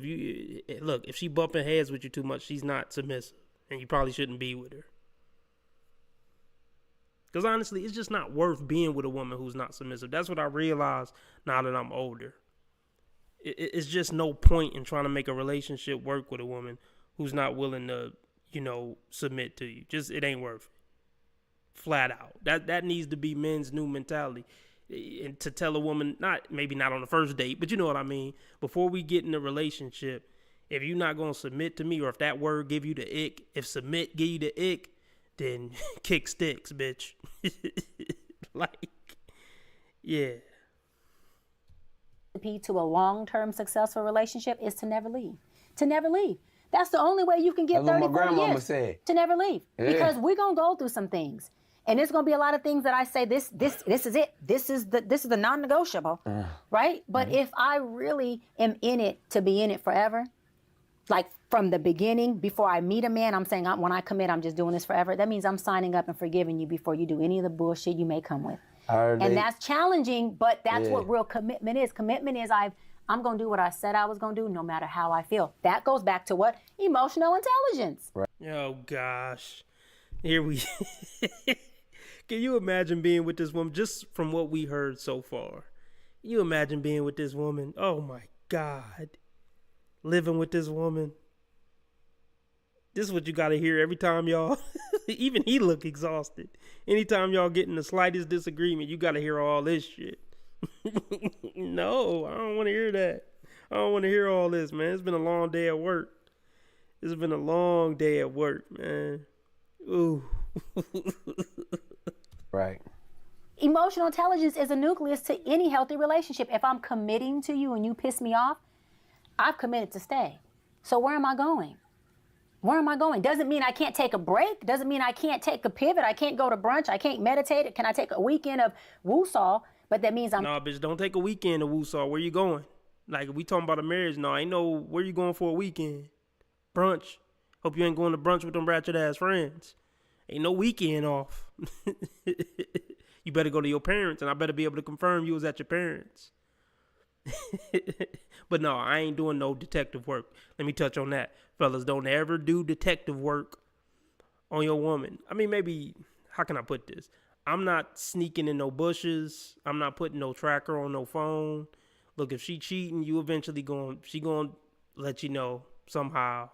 If she bumping heads with you too much, she's not submissive. And you probably shouldn't be with her. Because honestly, it's just not worth being with a woman who's not submissive. That's what I realized now that I'm older. It's just no point in trying to make a relationship work with a woman who's not willing to, submit to you. Just, it ain't worth it. Flat out. That needs to be men's new mentality. And to tell a woman, maybe not on the first date, but you know what I mean. Before we get in a relationship, if you're not going to submit to me, or if that word give you the ick, if submit give you the ick, then kick sticks, bitch. Yeah. To a long-term successful relationship is to never leave. To never leave. That's the only way you can get 30, 40 years. Said. To never leave. Yeah. Because we're going to go through some things. And there's going to be a lot of things that I say, this is it. This is the non-negotiable, right? But if I really am in it to be in it forever, like from the beginning, before I meet a man, I'm saying when I commit, I'm just doing this forever. That means I'm signing up and forgiving you before you do any of the bullshit you may come with. And that's challenging, but that's what real commitment is. Commitment is I'm going to do what I said I was going to do no matter how I feel. That goes back to what? Emotional intelligence. Right. Oh, gosh. Here we... Can you imagine being with this woman, just from what we heard so far? Can you imagine being with this woman? Oh, my God. Living with this woman. This is what you got to hear every time y'all... Even he look exhausted. Anytime y'all get in the slightest disagreement, you got to hear all this shit. No, I don't want to hear that. I don't want to hear all this, man. It's been a long day at work. It's been a long day at work, man. Ooh. Right. Emotional intelligence is a nucleus to any healthy relationship. If I'm committing to you and you piss me off, I've committed to stay. So where am I going? Where am I going? Doesn't mean I can't take a break. Doesn't mean I can't take a pivot. I can't go to brunch. I can't meditate. Can I take a weekend of woosah? But that means Nah, bitch, don't take a weekend of woosah. Where you going? Like, if we talking about a marriage, no, I ain't know where you going for a weekend. Brunch. Hope you ain't going to brunch with them ratchet-ass friends. Ain't no weekend off. You better go to your parents, and I better be able to confirm you was at your parents'. But no, I ain't doing no detective work. Let me touch on that. Fellas, don't ever do detective work on your woman. I mean, maybe, how can I put this? I'm not sneaking in no bushes. I'm not putting no tracker on no phone. Look, if she cheating, you eventually she gonna let you know somehow.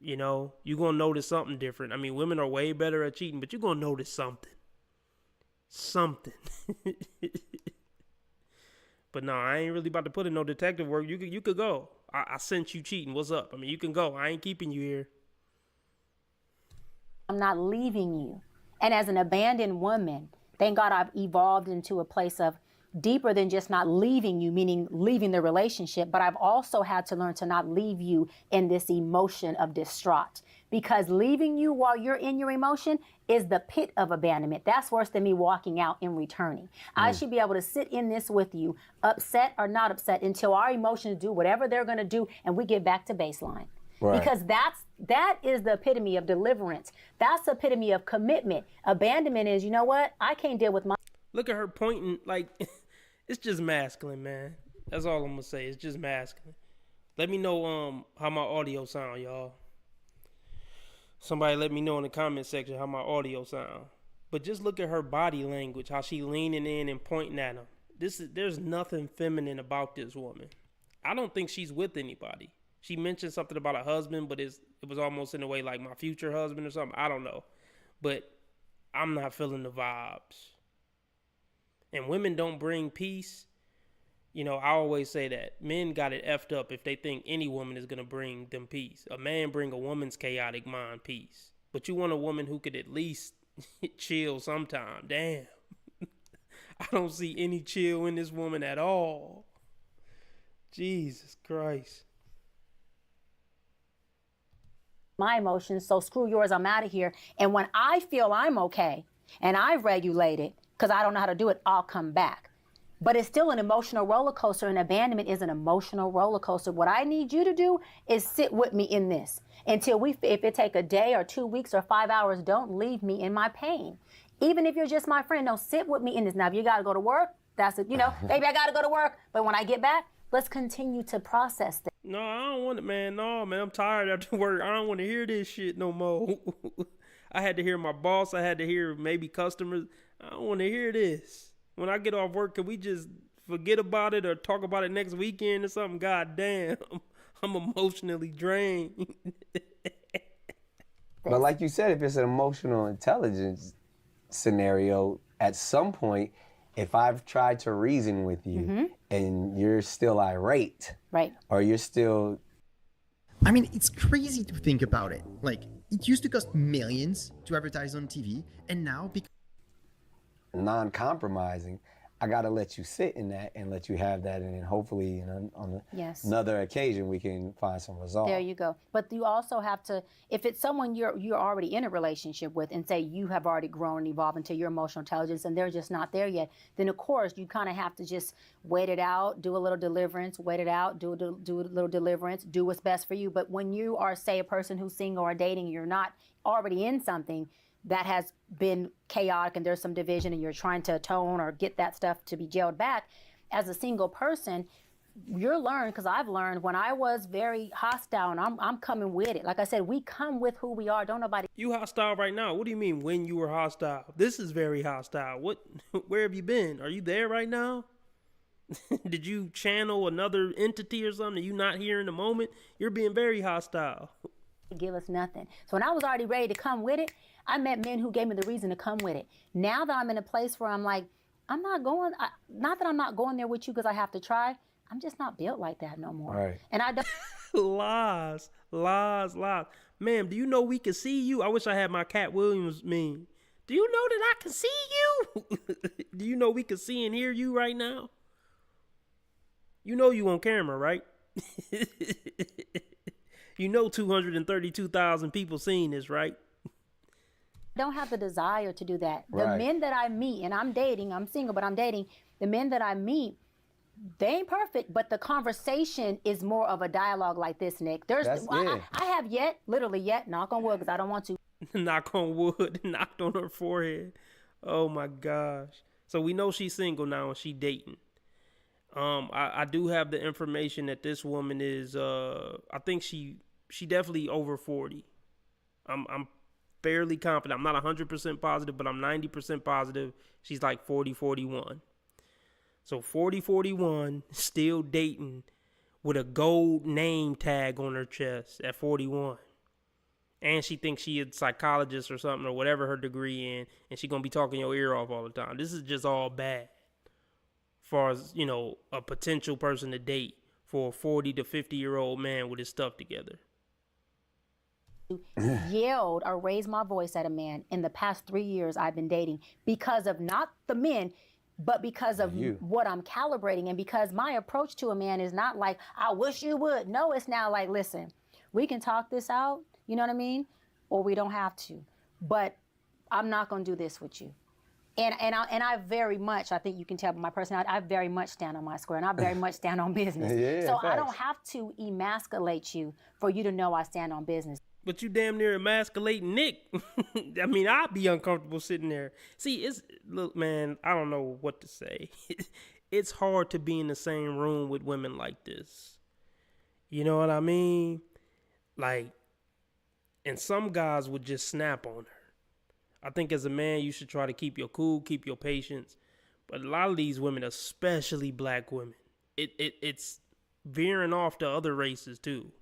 You know, you gonna notice something different. I mean, women are way better at cheating, but you're gonna notice something. Something. But no, I ain't really about to put in no detective work. You could go. I sent you cheating. What's up? I mean, you can go. I ain't keeping you here. I'm not leaving you. And as an abandoned woman, thank God I've evolved into a place of deeper than just not leaving you, meaning leaving the relationship, but I've also had to learn to not leave you in this emotion of distraught. Because leaving you while you're in your emotion is the pit of abandonment. That's worse than me walking out and returning. I should be able to sit in this with you, upset or not upset, until our emotions do whatever they're going to do and we get back to baseline. Right. Because that is the epitome of deliverance. That's the epitome of commitment. Abandonment is, you know what? I can't deal with my... Look at her pointing, like, it's just masculine, man. That's all I'm going to say. It's just masculine. Let me know how my audio sound, y'all. Somebody let me know in the comment section how my audio sound. But just look at her body language, how she leaning in and pointing at him. There's nothing feminine about this woman. I don't think she's with anybody. She mentioned something about a husband, but it was almost in a way like my future husband or something. I don't know. But I'm not feeling the vibes. And women don't bring peace. You know, I always say that men got it effed up if they think any woman is going to bring them peace. A man bring a woman's chaotic mind peace. But you want a woman who could at least chill sometime. Damn. I don't see any chill in this woman at all. Jesus Christ. My emotions, so screw yours, I'm out of here. And when I feel I'm okay and I've regulated, because I don't know how to do it, I'll come back. But it's still an emotional roller coaster, and abandonment is an emotional roller coaster. What I need you to do is sit with me in this until if it take a day or 2 weeks or 5 hours, don't leave me in my pain. Even if you're just my friend, don't sit with me in this. Now, if you got to go to work, that's it. You know, baby, I got to go to work. But when I get back, let's continue to process this. No, I don't want it, man. No, man, I'm tired after work. I don't want to hear this shit no more. I had to hear my boss. I had to hear maybe customers. I don't want to hear this. When I get off work, can we just forget about it or talk about it next weekend or something? God damn, I'm emotionally drained. But like you said, if it's an emotional intelligence scenario, at some point, if I've tried to reason with you and you're still irate, right, or you're still... I mean, it's crazy to think about it. Like, it used to cost millions to advertise on TV, and now because non-compromising, I got to let you sit in that and let you have that, and then hopefully, you know, on another occasion we can find some resolve. There you go. But you also have to, if it's someone you're already in a relationship with, and say you have already grown and evolved into your emotional intelligence and they're just not there yet, then of course you kind of have to just wait it out, do a little deliverance, wait it out, do a little deliverance, do what's best for you. But when you are, say, a person who's single or dating, you're not already in something that has been chaotic and there's some division and you're trying to atone or get that stuff to be jailed back, as a single person, you're learned, because I've learned when I was very hostile, and I'm coming with it. Like I said, we come with who we are. Don't nobody... You hostile right now? What do you mean when you were hostile? This is very hostile. Where have you been? Are you there right now? Did you channel another entity or something you not here in the moment? You're being very hostile. Give us nothing. So when I was already ready to come with it, I met men who gave me the reason to come with it. Now that I'm in a place where I'm like, I'm not going, not that I'm not going there with you because I have to try. I'm just not built like that no more. Right. And I don't... Lies. Ma'am, do you know we can see you? I wish I had my Cat Williams meme. Do you know that I can see you? Do you know we can see and hear you right now? You know you on camera, right? You know 232,000 people seeing this, right? Don't have the desire to do that. Right. The men that I meet, and I'm dating, I'm single, but I'm dating, the men that I meet, they ain't perfect, but the conversation is more of a dialogue like this, Nick. I have literally yet, knock on wood, because I don't want to. Knock on wood, knocked on her forehead. Oh my gosh. So we know she's single now and she dating. I do have the information that this woman is, I think she definitely over 40. I'm fairly confident. I'm not 100% positive, but I'm 90% positive she's like 40, 41. So 40, 41, still dating with a gold name tag on her chest at 41. And she thinks she a psychologist or something or whatever her degree in, and she gonna be talking your ear off all the time. This is just all bad. As far as, you know, a potential person to date for a 40 to 50-year-old man with his stuff together. Yelled or raised my voice at a man in the past 3 years I've been dating because of not the men, but because of what I'm calibrating, and because my approach to a man is not like, I wish you would. No, it's now like, listen, we can talk this out, you know what I mean? Or we don't have to. But I'm not going to do this with you. And I very much, I think you can tell by my personality, I very much stand on my square, and I very much stand on business. So facts. I don't have to emasculate you for you to know I stand on business. But you damn near emasculating Nick. I mean, I'd be uncomfortable sitting there. See, look, man, I don't know what to say. It's hard to be in the same room with women like this. You know what I mean? Like, and some guys would just snap on her. I think as a man, you should try to keep your cool, keep your patience. But a lot of these women, especially black women, it's veering off to other races too.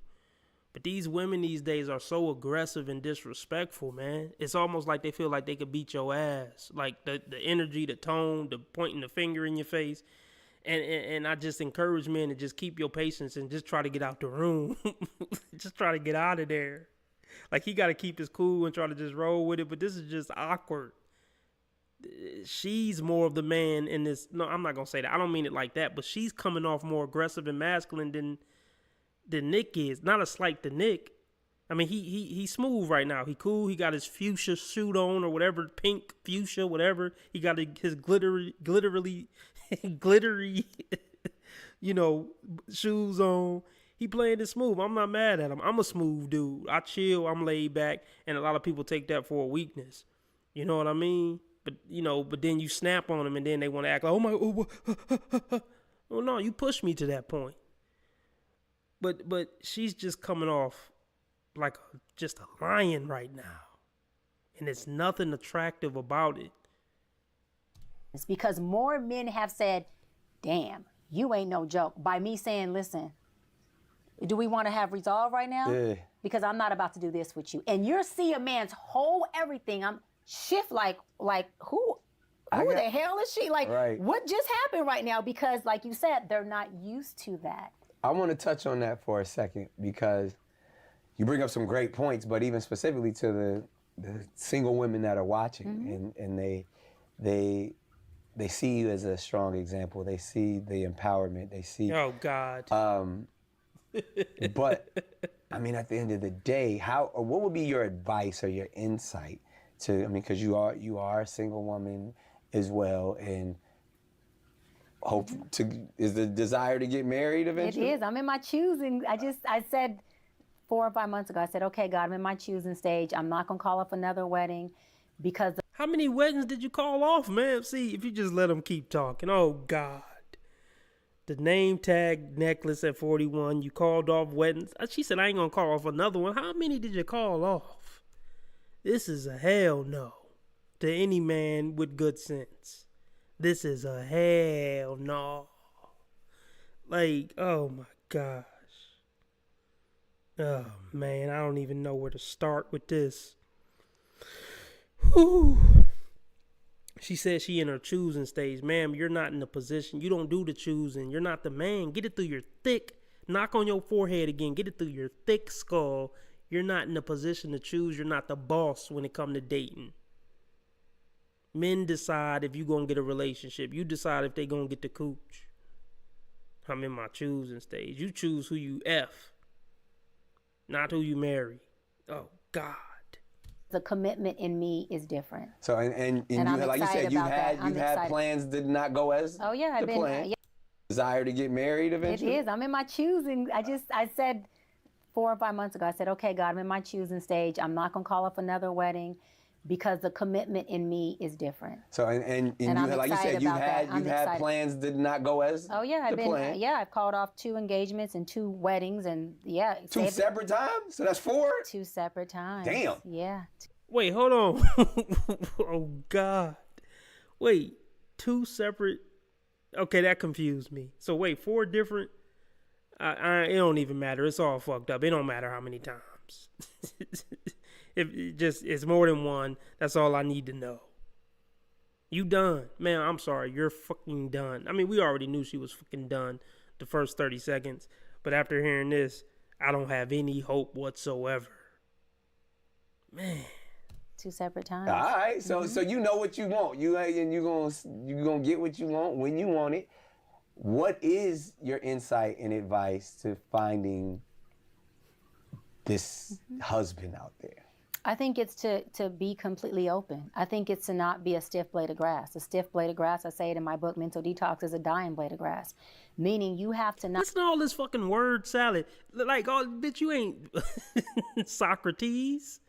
But these women these days are so aggressive and disrespectful, man. It's almost like they feel like they could beat your ass. Like the energy, the tone, the pointing the finger in your face. And I just encourage men to just keep your patience and just try to get out the room. Just try to get out of there. Like, he got to keep his cool and try to just roll with it. But this is just awkward. She's more of the man in this. No, I'm not going to say that. I don't mean it like that. But she's coming off more aggressive and masculine than Nick is. Not a slight to Nick. I mean, he's smooth right now. He cool. He got his fuchsia suit on or whatever, pink fuchsia, whatever. He got his glittery, shoes on. He playing it smooth. I'm not mad at him. I'm a smooth dude. I chill. I'm laid back, and a lot of people take that for a weakness. You know what I mean? But then you snap on them, and then they want to act like, oh my, well, no, you pushed me to that point. But she's just coming off like just a lion right now. And there's nothing attractive about it. It's because more men have said, damn, you ain't no joke. By me saying, listen, do we want to have resolve right now? Yeah. Because I'm not about to do this with you. And you'll see a man's whole everything. I'm shift like who the hell is she? Like, right. What just happened right now? Because like you said, they're not used to that. I want to touch on that for a second because you bring up some great points, but even specifically to the single women that are watching, and they see you as a strong example. They see the empowerment. They see. Oh God. But I mean, at the end of the day, what would be your advice or your insight to? I mean, because you are a single woman as well, and is the desire to get married eventually? It is. I'm in my choosing. I said 4 or 5 months ago, I said, okay, God, I'm in my choosing stage. I'm not going to call off another wedding because. How many weddings did you call off, man? See, if you just let them keep talking. Oh, God. The name tag necklace at 41, you called off weddings. She said, I ain't going to call off another one. How many did you call off? This is a hell no to any man with good sense. This is a hell no. Like, oh my gosh. Oh man, I don't even know where to start with this. Whew. She said she in her choosing stage. Ma'am, you're not in the position. You don't do the choosing. You're not the man. Get it through your thick. Knock on your forehead again. Get it through your thick skull. You're not in the position to choose. You're not the boss when it comes to dating. Men decide if you're going to get a relationship. You decide if they're going to get the cooch. I'm in my choosing stage. You choose who you F, not who you marry. Oh, God. The commitment in me is different. So, and you, like you said, you've had plans that did not go as oh, yeah, I've been, plan. Yeah. Desire to get married eventually? It is. I'm in my choosing. I said 4 or 5 months ago, I said, okay, God, I'm in my choosing stage. I'm not going to call off another wedding because the commitment in me is different. So, and you, like you said, you've had plans that did not go as plan? I've called off 2 engagements and 2 weddings and yeah. 2 separate times? So that's 4? 2 separate times. Damn. Yeah. Wait, hold on. Oh, God. Wait, 2 separate? Okay, that confused me. So wait, 4 different? It don't even matter. It's all fucked up. It don't matter how many times. It's more than 1. That's all I need to know. You done. Man, I'm sorry. You're fucking done. I mean, we already knew she was fucking done the first 30 seconds. But after hearing this, I don't have any hope whatsoever. Man. 2 separate times. All right. So you know what you want. You gonna get what you want when you want it. What is your insight and advice to finding this husband out there? I think it's to be completely open. I think it's to not be a stiff blade of grass. A stiff blade of grass, I say it in my book, Mental Detox, is a dying blade of grass. Meaning you have to not... Listen to all this fucking word salad. Like, oh, bitch, you ain't Socrates.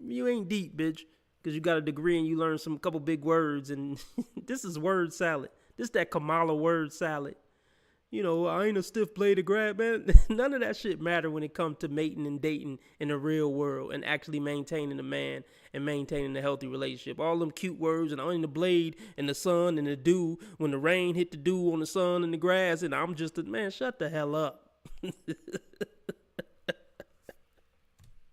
You ain't deep, bitch. Because you got a degree and you learned some couple big words. And this is word salad. This that Kamala word salad. I ain't a stiff bladed grab, man. None of that shit matter when it comes to mating and dating in the real world and actually maintaining a man and maintaining a healthy relationship. All them cute words and on the blade and the sun and the dew, when the rain hit the dew on the sun and the grass, and I'm just man, shut the hell up.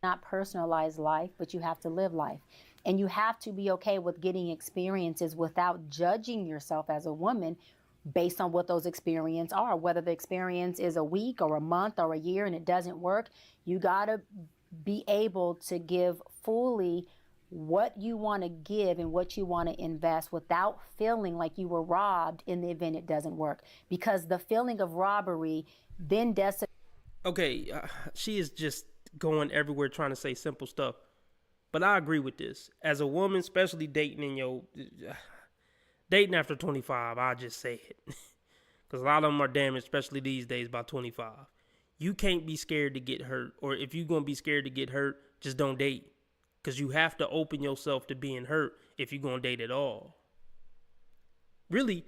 Not personalize life, but you have to live life. And you have to be okay with getting experiences without judging yourself as a woman based on what those experiences are. Whether the experience is a week or a month or a year and it doesn't work, you got to be able to give fully what you want to give and what you want to invest without feeling like you were robbed in the event it doesn't work. Because the feeling of robbery then does. Okay, she is just going everywhere trying to say simple stuff. But I agree with this. As a woman, especially dating after 25, I'll just say it. Because a lot of them are damaged, especially these days, by 25. You can't be scared to get hurt. Or if you're going to be scared to get hurt, just don't date. Because you have to open yourself to being hurt if you're going to date at all. Really,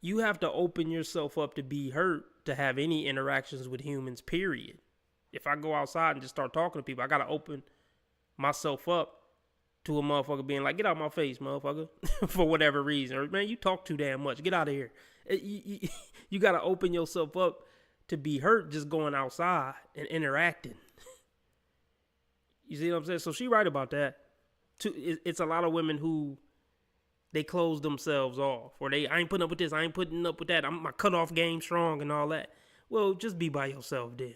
you have to open yourself up to be hurt to have any interactions with humans, period. If I go outside and just start talking to people, I got to open myself up to a motherfucker being like, get out my face, motherfucker, for whatever reason. Or, man, you talk too damn much. Get out of here. You got to open yourself up to be hurt just going outside and interacting. You see what I'm saying? So she right about that. It's a lot of women who they close themselves off. Or I ain't putting up with this. I ain't putting up with that. My cutoff game strong and all that. Well, just be by yourself then.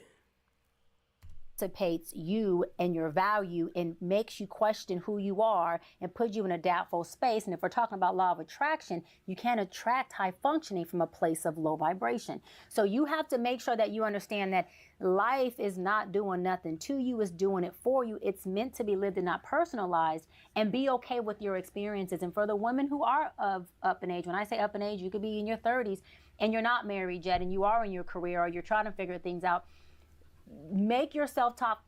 Anticipates you and your value and makes you question who you are and puts you in a doubtful space. And if we're talking about law of attraction, you can't attract high functioning from a place of low vibration. So you have to make sure that you understand that life is not doing nothing to you, it's doing it for you. It's meant to be lived and not personalized, and be okay with your experiences. And for the women who are up in age, when I say up in age, you could be in your 30s and you're not married yet and you are in your career or you're trying to figure things out. Make your self-talk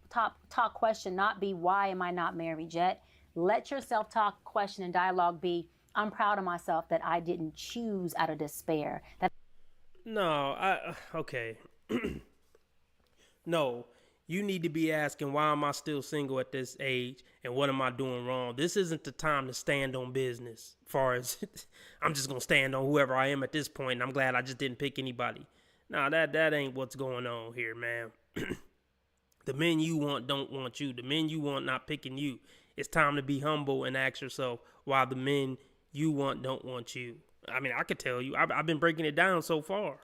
question not be, why am I not married yet? Let your self-talk question and dialogue be, I'm proud of myself that I didn't choose out of despair. Okay. No, you need to be asking, why am I still single at this age? And what am I doing wrong? This isn't the time to stand on business. As far as I'm just going to stand on whoever I am at this point. And I'm glad I just didn't pick anybody. Nah, that ain't what's going on here, man. The men you want don't want you. The men you want not picking you. It's time to be humble and ask yourself why the men you want don't want you. I mean, I could tell you. I've been breaking it down so far.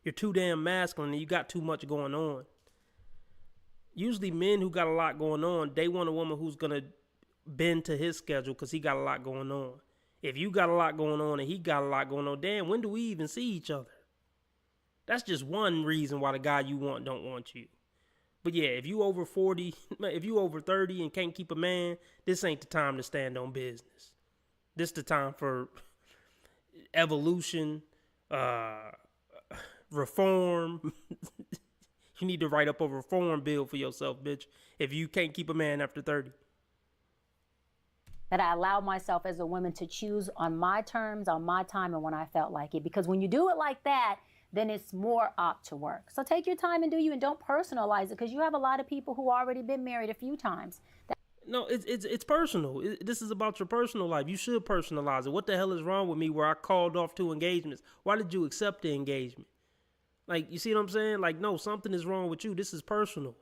You're too damn masculine and you got too much going on. Usually men who got a lot going on, they want a woman who's going to bend to his schedule because he got a lot going on. If you got a lot going on and he got a lot going on, damn, when do we even see each other? That's just one reason why the guy you want don't want you. But yeah, if you over 40, if you over 30 and can't keep a man, this ain't the time to stand on business. This the time for evolution, reform. You need to write up a reform bill for yourself, bitch, if you can't keep a man after 30. That I allow myself as a woman to choose on my terms, on my time, and when I felt like it. Because when you do it like that, then it's more apt to work. So take your time and do you, and don't personalize it, because you have a lot of people who already been married a few times. No, it's personal. This is about your personal life. You should personalize it. What the hell is wrong with me where I called off 2 engagements? Why did you accept the engagement? Like, you see what I'm saying? Like, no, something is wrong with you. This is personal.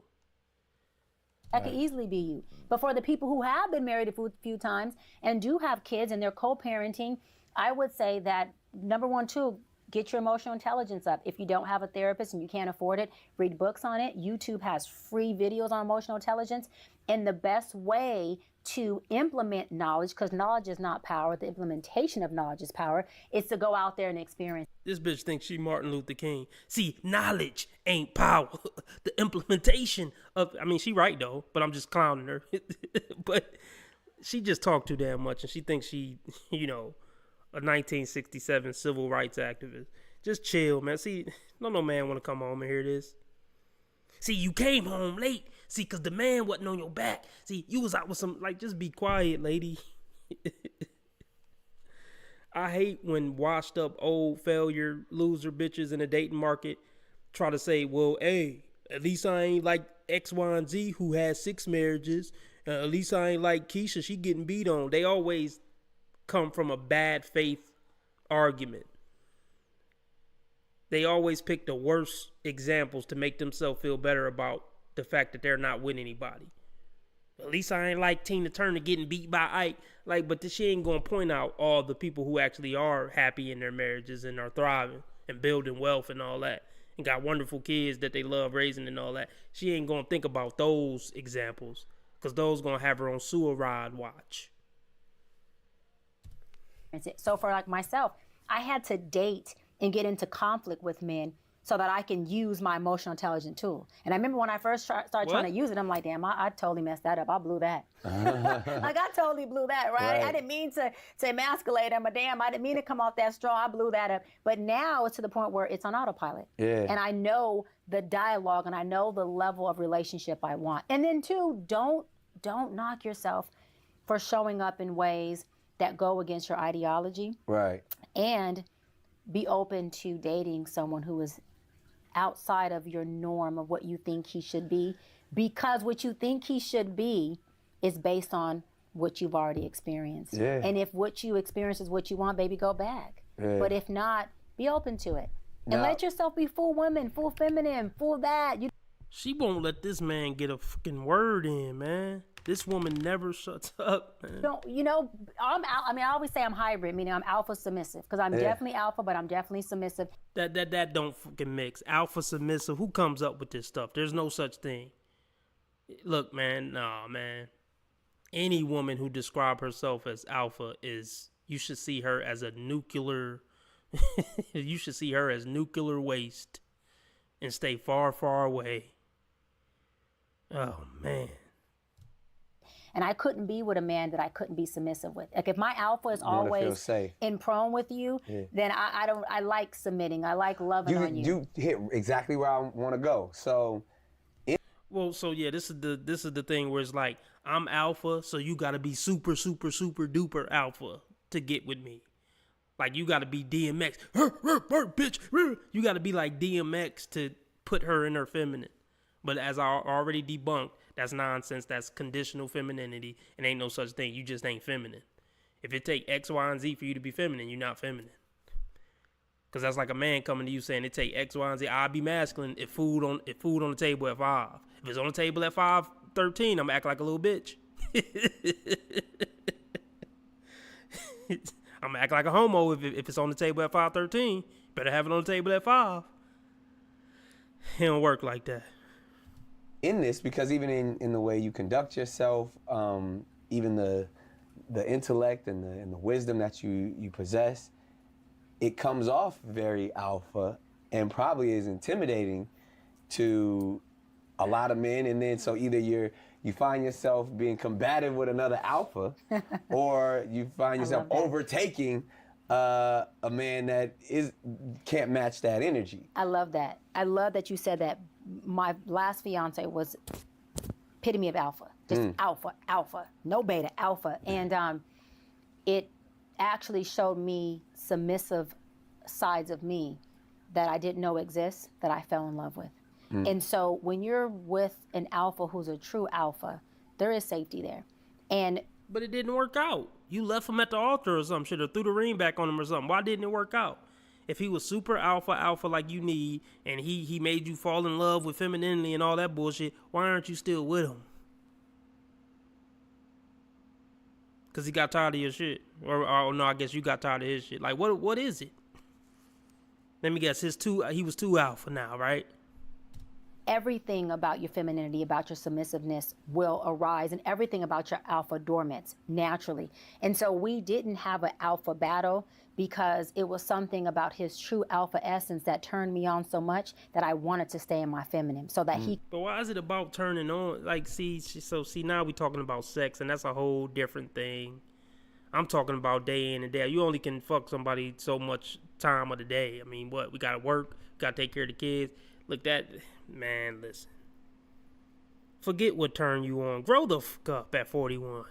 That could easily be you. But for the people who have been married a few times and do have kids and they're co-parenting, I would say that number one, too, get your emotional intelligence up. If you don't have a therapist and you can't afford it, read books on it. YouTube has free videos on emotional intelligence. And the best way to implement knowledge, because knowledge is not power, the implementation of knowledge is power, is to go out there and experience. This bitch thinks she Martin Luther King. See, knowledge ain't power. The implementation of, I mean, she right though, but I'm just clowning her. But she just talked too damn much and she thinks she, a 1967 civil rights activist. Just chill, man. See, no man want to come home and hear this. See, you came home late. See, because the man wasn't on your back. See, you was out with some, just be quiet, lady. I hate when washed up old failure loser bitches in the dating market try to say, well, hey, at least I ain't like X, Y, and Z who had 6 marriages. At least I ain't like Keisha, she getting beat on. They always come from a bad faith argument. They always pick the worst examples to make themselves feel better about the fact that they're not with anybody. At least I ain't like Tina Turner getting beat by Ike. Like, but she ain't gonna point out all the people who actually are happy in their marriages and are thriving and building wealth and all that, and got wonderful kids that they love raising and all that. She ain't gonna think about those examples, because those gonna have her on sewer ride watch. So for like myself, I had to date and get into conflict with men so that I can use my emotional intelligence tool. And I remember when I first started trying to use it, I'm like, damn, I totally messed that up. I blew that. Like, I totally blew that, right? I didn't mean to emasculate him, but damn, I didn't mean to come off that strong. I blew that up. But now it's to the point where it's on autopilot. Yeah. And I know the dialogue and I know the level of relationship I want. And then two, don't knock yourself for showing up in ways that go against your ideology. Right. And be open to dating someone who is outside of your norm of what you think he should be, because what you think he should be is based on what you've already experienced. Yeah. And if what you experience is what you want, baby, go back. Yeah. But if not, be open to it. And let yourself be full woman, full feminine, full that. She won't let this man get a fucking word in, man. This woman never shuts up, man. I always say I'm hybrid, meaning I'm alpha submissive, because I'm definitely alpha, but I'm definitely submissive. That don't fucking mix. Alpha submissive. Who comes up with this stuff? There's no such thing. Look, man, nah, man. Any woman who describes herself as alpha you should see her as a nuclear. You should see her as nuclear waste, and stay far, far away. Oh man. And I couldn't be with a man that I couldn't be submissive with. Like, if my alpha is always in prone with you, then I like submitting. I like loving on you. You hit exactly where I want to go. So, this is the thing where it's like, I'm alpha, so you got to be super, super, super duper alpha to get with me. Like, you got to be DMX, bitch. You got to be like DMX to put her in her feminine. But as I already debunked, that's nonsense. That's conditional femininity. And ain't no such thing. You just ain't feminine. If it take X, Y, and Z for you to be feminine, you're not feminine. Because that's like a man coming to you saying it take X, Y, and Z. I'll be masculine if food on the table at 5. If it's on the table at 5:13, I'm act like a little bitch. I'm gonna act like a homo if it's on the table at 5:13. Better have it on the table at 5. It don't work like that. In this, because even in the way you conduct yourself, even the intellect and the wisdom that you possess, it comes off very alpha and probably is intimidating to a lot of men. And then so either you find yourself being combative with another alpha, or you find yourself overtaking a man that can't match that energy. I love that. I love that you said that. My last fiance was epitome of alpha, just alpha, no beta, alpha. And it actually showed me submissive sides of me that I didn't know exist, that I fell in love with. And so when you're with an alpha who's a true alpha, there is safety there. But it didn't work out. You left him at the altar or some shit, or threw the ring back on him or something. Why didn't it work out? If he was super alpha like you need, and he made you fall in love with femininity and all that bullshit, why aren't you still with him? Because he got tired of your shit. Or no, I guess you got tired of his shit. Like, what is it? Let me guess, he was too alpha now, right? Everything about your femininity, about your submissiveness will arise, and everything about your alpha dormants naturally. And so we didn't have an alpha battle because it was something about his true alpha essence that turned me on so much that I wanted to stay in my feminine so that he... But why is it about turning on? Like, see, now we talking about sex, and that's a whole different thing. I'm talking about day in and day out. You only can fuck somebody so much time of the day. I mean, we got to work, got to take care of the kids. Look, man, listen. Forget what turned you on. Grow the fuck up at 41.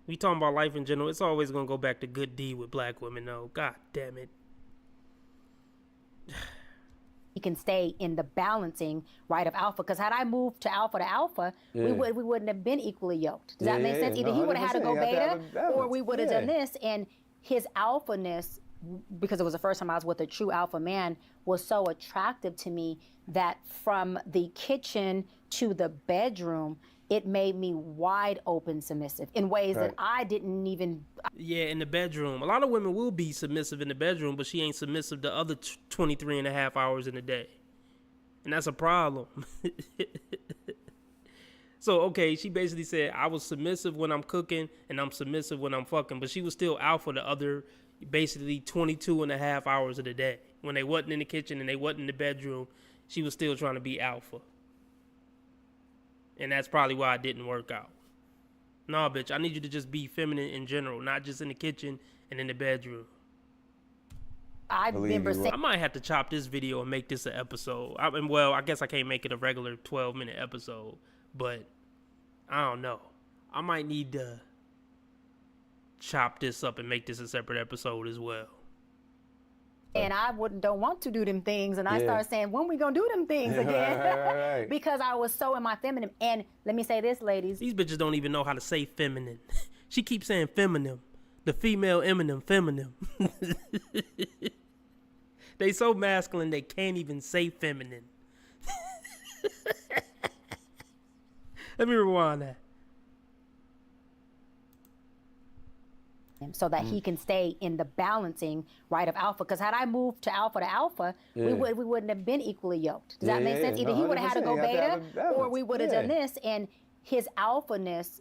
We talking about life in general. It's always gonna go back to good D with black women, though. God damn it. He can stay in the balancing, right, of alpha. Because had I moved to alpha, we wouldn't have been equally yoked. Does that make sense? Either he would have had to go beta, or we would have done this. And his alphaness, because it was the first time I was with a true alpha man, was so attractive to me that from the kitchen to the bedroom, it made me wide open submissive in ways that I didn't even. Yeah, in the bedroom. A lot of women will be submissive in the bedroom, but she ain't submissive the other 23 and a half hours in the day. And that's a problem. So, okay, she basically said, I was submissive when I'm cooking and I'm submissive when I'm fucking, but she was still alpha the other basically 22 and a half hours of the day. When they wasn't in the kitchen and they wasn't in the bedroom, she was still trying to be alpha. And that's probably why it didn't work out. Nah, bitch, I need you to just be feminine in general, not just in the kitchen and in the bedroom. I remember saying, I might have to chop this video and make this an episode. I guess I can't make it a regular 12-minute episode, but I don't know. I might need to chop this up and make this a separate episode as well. And I don't want to do them things. And I started saying, when we gonna do them things again? Right. Because I was so in my feminine. And let me say this, ladies. These bitches don't even know how to say feminine. She keeps saying feminine. The female Eminem, feminine. They so masculine they can't even say feminine. Let me rewind that. So that he can stay in the balancing, right, of alpha. Because had I moved to alpha, we wouldn't have been equally yoked. Does that make sense? Either he would have had to go beta, or we would have done this. And his alphaness,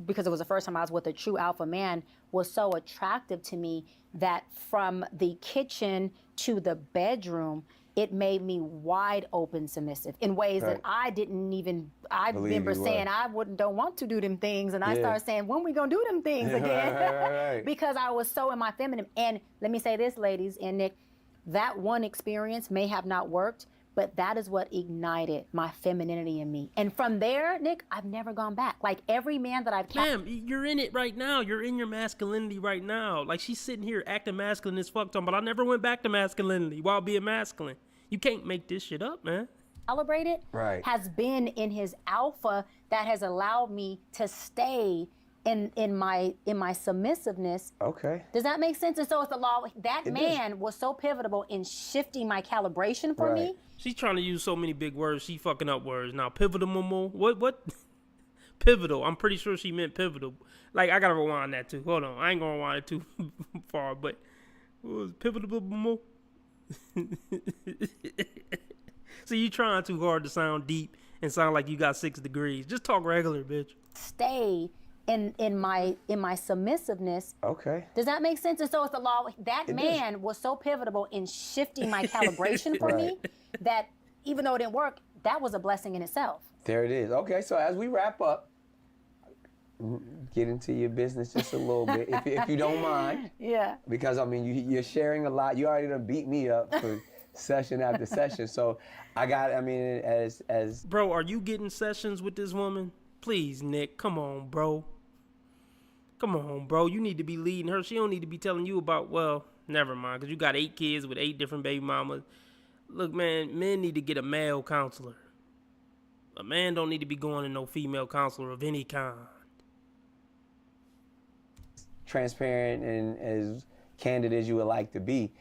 because it was the first time I was with a true alpha man, was so attractive to me that from the kitchen to the bedroom, it made me wide open submissive in ways that I didn't even. I remember saying, I don't want to do them things. And I started saying, when we gonna do them things again? Because I was so in my feminine. And let me say this, ladies and Nick, that one experience may have not worked, but that is what ignited my femininity in me. And from there, Nick, I've never gone back. Like every man that I've Ma'am, you're in it right now. You're in your masculinity right now. Like she's sitting here acting masculine as fuck, but I never went back to masculinity while being masculine. You can't make this shit up, man. Celebrated has been in his alpha that has allowed me to stay in my submissiveness. Okay. Does that make sense? And so it's the law. That man was so pivotal in shifting my calibration for me. She's trying to use so many big words. She fucking up words. Now, pivotal, momo. What? Pivotal. I'm pretty sure she meant pivotal. Like, I gotta rewind that too. Hold on. I ain't gonna rewind it too far, but what was pivotal, momo? So you trying too hard to sound deep and sound like you got 6 degrees. Just talk regular, bitch. Stay in my submissiveness. Okay. Does that make sense? And so it's the law. That man was so pivotal in shifting my calibration for me that even though it didn't work, that was a blessing in itself. There it is. Okay, so as we wrap up, get into your business just a little bit, if you don't mind. Yeah. Because, I mean, you're sharing a lot. You already done beat me up for session after session. So as... Bro, are you getting sessions with this woman? Please, Nick, come on, bro. Come on, bro. You need to be leading her. She don't need to be telling you about, well, never mind, because you got 8 kids with 8 different baby mamas. Look, man, men need to get a male counselor. A man don't need to be going to no female counselor of any kind. Transparent and as candid as you would like to be,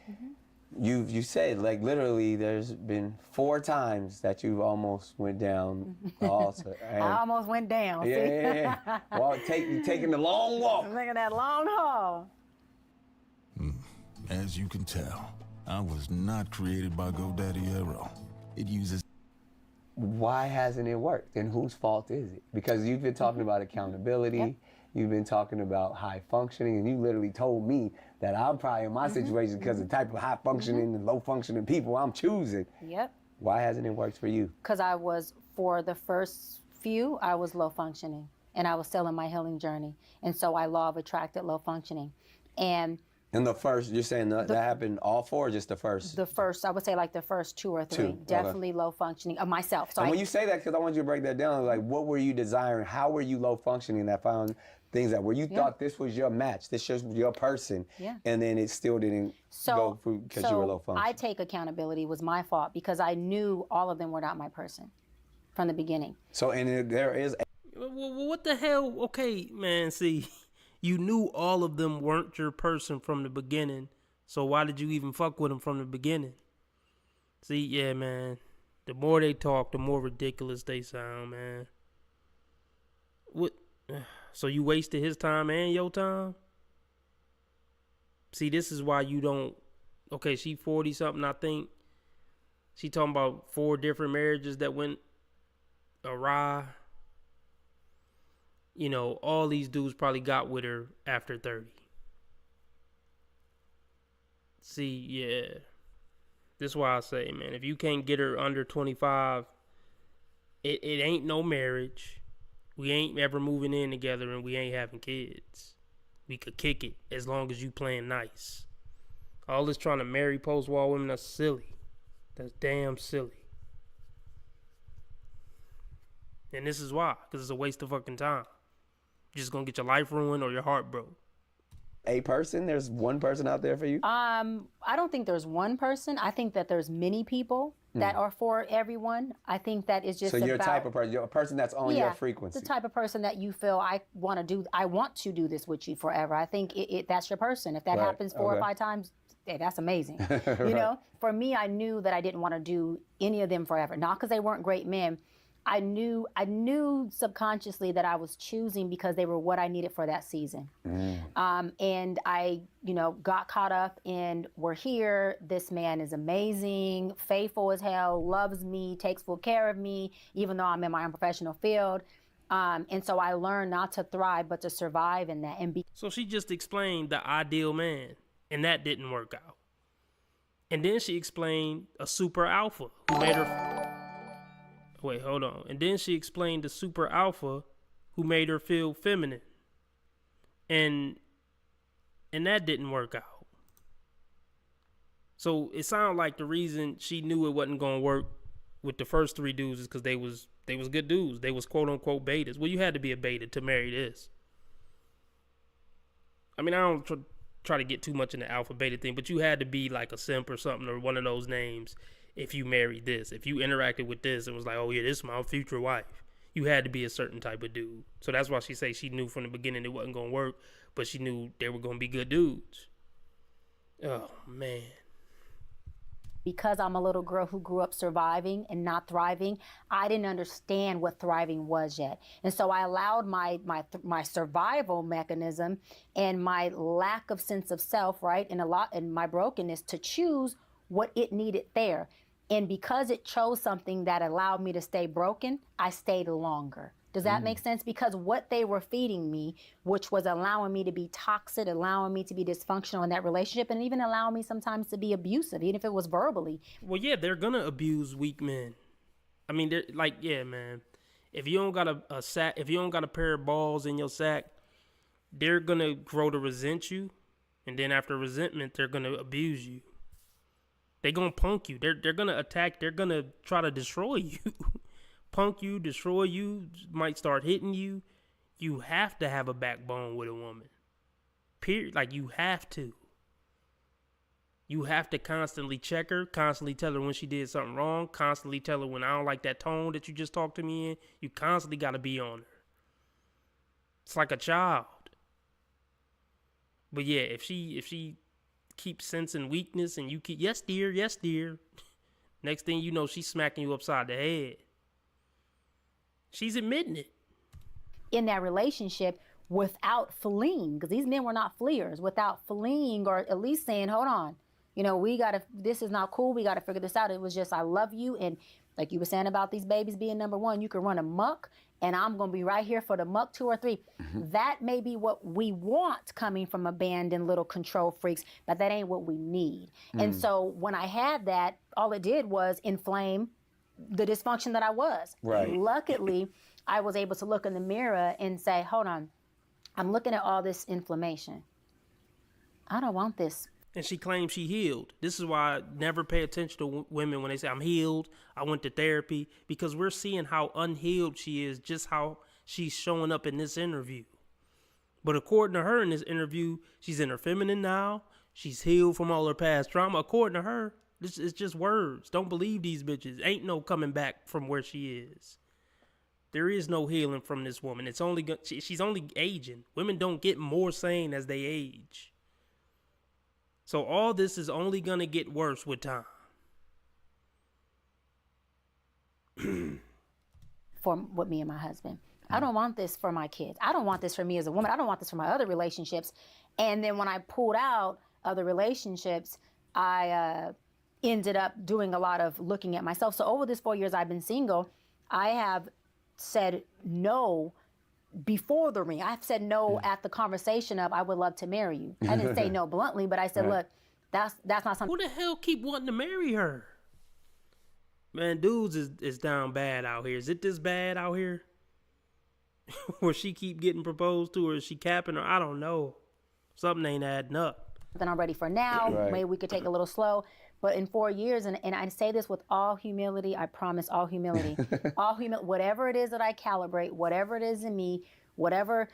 you said, like, literally there's been 4 times that you've almost went down the altar. I almost went down. Yeah. Well, taking the long walk. I'm taking that long haul. As you can tell, I was not created by GoDaddy Arrow. It uses... Why hasn't it worked? And whose fault is it? Because you've been talking about accountability. Yep. You've been talking about high functioning, and you literally told me that I'm probably in my situation because of the type of high functioning and low functioning people I'm choosing. Yep. Why hasn't it worked for you? Because for the first few, I was low functioning, and I was still in my healing journey. And so I law of attracted low functioning. And And the first, you're saying that happened all 4 or just the first? The first, I would say like the first 2 or 3. 2, okay. Definitely low functioning of myself. So and when you say that, because I want you to break that down, like what were you desiring? How were you low functioning that found things that where you thought this was your match, this was your person, and then it still didn't go through because you were low functioning? I take accountability. It was my fault because I knew all of them were not my person from the beginning. So, and there is... Well, what the hell? Okay, man, see, you knew all of them weren't your person from the beginning, so why did you even fuck with them from the beginning? See, yeah, man, the more they talk, the more ridiculous they sound, man. What? So you wasted his time and your time? See, this is why you don't... Okay, she 40-something, I think. She talking about 4 different marriages that went awry. You know, all these dudes probably got with her after 30. See, yeah. This is why I say, man, if you can't get her under 25, it ain't no marriage. We ain't ever moving in together and we ain't having kids. We could kick it as long as you playing nice. All this trying to marry post-war women, that's silly. That's damn silly. And this is why, because it's a waste of fucking time. You're just gonna get your life ruined or your heart broke. A person? There's one person out there for you? I don't think there's one person. I think that there's many people that are for everyone. I think that is just so you're a type of person, you're a person that's on your frequency. The type of person that you feel I want to do this with you forever. I think that's your person. If that happens 4 or 5 times, hey, that's amazing. You know, for me, I knew that I didn't want to do any of them forever. Not because they weren't great men. I knew subconsciously that I was choosing because they were what I needed for that season. And I, got caught up in, we're here, this man is amazing, faithful as hell, loves me, takes full care of me, even though I'm in my unprofessional field. And so I learned not to thrive, but to survive in that. So she just explained the ideal man, and that didn't work out. And then she explained a super alpha who made her... Wait, hold on. And then she explained the super alpha who made her feel feminine. And that didn't work out. So it sounded like the reason she knew it wasn't going to work with the first 3 dudes is because they was good dudes. They was quote unquote betas. Well, you had to be a beta to marry this. I mean, I don't try to get too much in the alpha beta thing, but you had to be like a simp or something, or one of those names. If you married this, if you interacted with this and was like, oh yeah, this is my future wife, you had to be a certain type of dude. So that's why she say she knew from the beginning it wasn't going to work, but she knew they were going to be good dudes. Oh, man. Because I'm a little girl who grew up surviving and not thriving, I didn't understand what thriving was yet. And so I allowed my survival mechanism and my lack of sense of self, right, and my brokenness to choose what it needed there. And because it chose something that allowed me to stay broken, I stayed longer. Does that make sense? Because what they were feeding me, which was allowing me to be toxic, allowing me to be dysfunctional in that relationship, and even allowing me sometimes to be abusive, even if it was verbally. Well, yeah, they're gonna abuse weak men. I mean, they're like, yeah, man. If you don't got a sack, if you don't got a pair of balls in your sack, they're gonna grow to resent you, and then after resentment, they're gonna abuse you. They're gonna punk you. They're gonna attack. They're gonna try to destroy you. Punk you, destroy you, might start hitting you. You have to have a backbone with a woman. Period. Like, you have to. You have to constantly check her, constantly tell her when she did something wrong, constantly tell her when I don't like that tone that you just talked to me in. You constantly got to be on her. It's like a child. But yeah, if she keeps sensing weakness and you keep, yes dear, next thing you know, she's smacking you upside the head. She's admitting it. In that relationship without fleeing, because these men were not fleers, without fleeing or at least saying, hold on, this is not cool, we got to figure this out. It was just, I love you, and like you were saying about these babies being number 1, you can run amok, and I'm going to be right here for the muck 2 or 3. That may be what we want coming from abandoned little control freaks, but that ain't what we need. And so when I had that, all it did was inflame the dysfunction that I was. Right. Luckily, I was able to look in the mirror and say, hold on, I'm looking at all this inflammation. I don't want this. And she claims she healed. This is why I never pay attention to women when they say, I'm healed, I went to therapy, because we're seeing how unhealed she is, just how she's showing up in this interview. But according to her in this interview, she's in her feminine now. She's healed from all her past trauma. According to her, this is just words. Don't believe these bitches. Ain't no coming back from where she is. There is no healing from this woman. It's only she's only aging. Women don't get more sane as they age. So all this is only going to get worse with time. With me and my husband. I don't want this for my kids. I don't want this for me as a woman. I don't want this for my other relationships. And then when I pulled out of the relationships, I ended up doing a lot of looking at myself. So over this 4 years I've been single, I have said no before the ring. I've said no at the conversation of, I would love to marry you. I didn't say no bluntly, but I said, look, that's not something. Who the hell keep wanting to marry her? Man, dudes is down bad out here. Is it this bad out here? Where she keep getting proposed to, or is she capping her? I don't know. Something ain't adding up. That I'm ready for now. Right. Maybe we could take a little slow. But in 4 years, and I say this with all humility, I promise all humility, whatever it is that I calibrate, whatever it is in me, whatever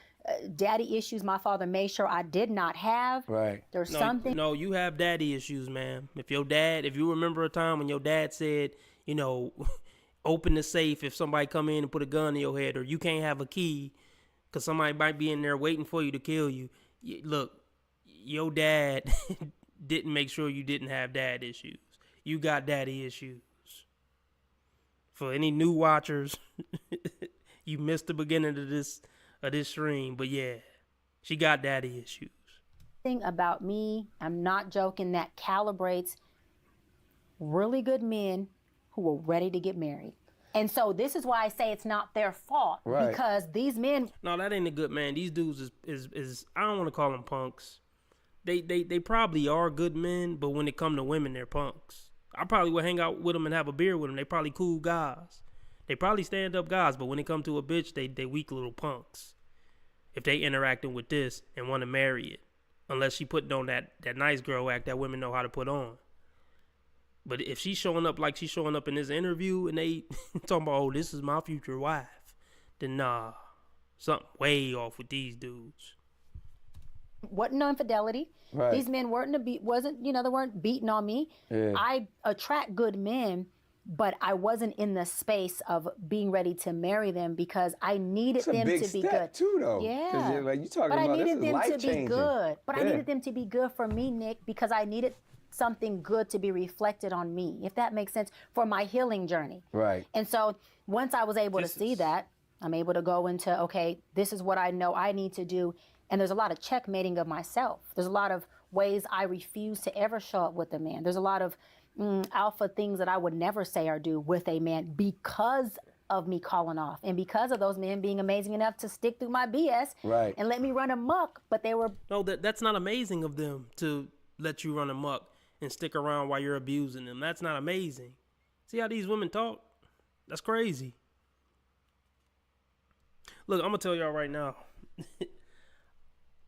daddy issues my father made sure I did not have. Right. There's No, something. No, you have daddy issues, man. If you remember a time when your dad said, open the safe if somebody come in and put a gun in your head, or you can't have a key because somebody might be in there waiting for you to kill you. Look, your dad didn't make sure you didn't have dad issues. You got daddy issues. For any new watchers, you missed the beginning of this stream, but yeah, she got daddy issues. Thing about me, I'm not joking, that calibrates really good men who are ready to get married. And so this is why I say it's not their fault, right? Because these men. No, that ain't a good man. These dudes is I don't want to call them punks. They probably are good men, but when it come to women, they're punks. I probably would hang out with them and have a beer with them. They probably cool guys. They probably stand up guys, but when it come to a bitch, they weak little punks. If they interacting with this and want to marry it, unless she putting on that nice girl act that women know how to put on. But if she's showing up like she's showing up in this interview and they talking about, oh, this is my future wife, then nah, something way off with these dudes. Wasn't no infidelity. Right. These men they weren't beating on me. Yeah. I attract good men, but I wasn't in the space of being ready to marry them because I needed It's a them big to be step good. too, though. Yeah. 'Cause you talking but about I this needed is them to be life-changing. good. But I Yeah. needed them to be good for me, Nick, because I needed something good to be reflected on me, if that makes sense, for my healing journey. Right. And so once I was able to see that, I'm able to go into, okay, this is what I know I need to do. And there's a lot of checkmating of myself. There's a lot of ways I refuse to ever show up with a man. There's a lot of alpha things that I would never say or do with a man because of me calling off and because of those men being amazing enough to stick through my BS Right. and let me run amok. But they were... No, that's not amazing of them to let you run amok and stick around while you're abusing them. That's not amazing. See how these women talk? That's crazy. Look, I'm going to tell y'all right now.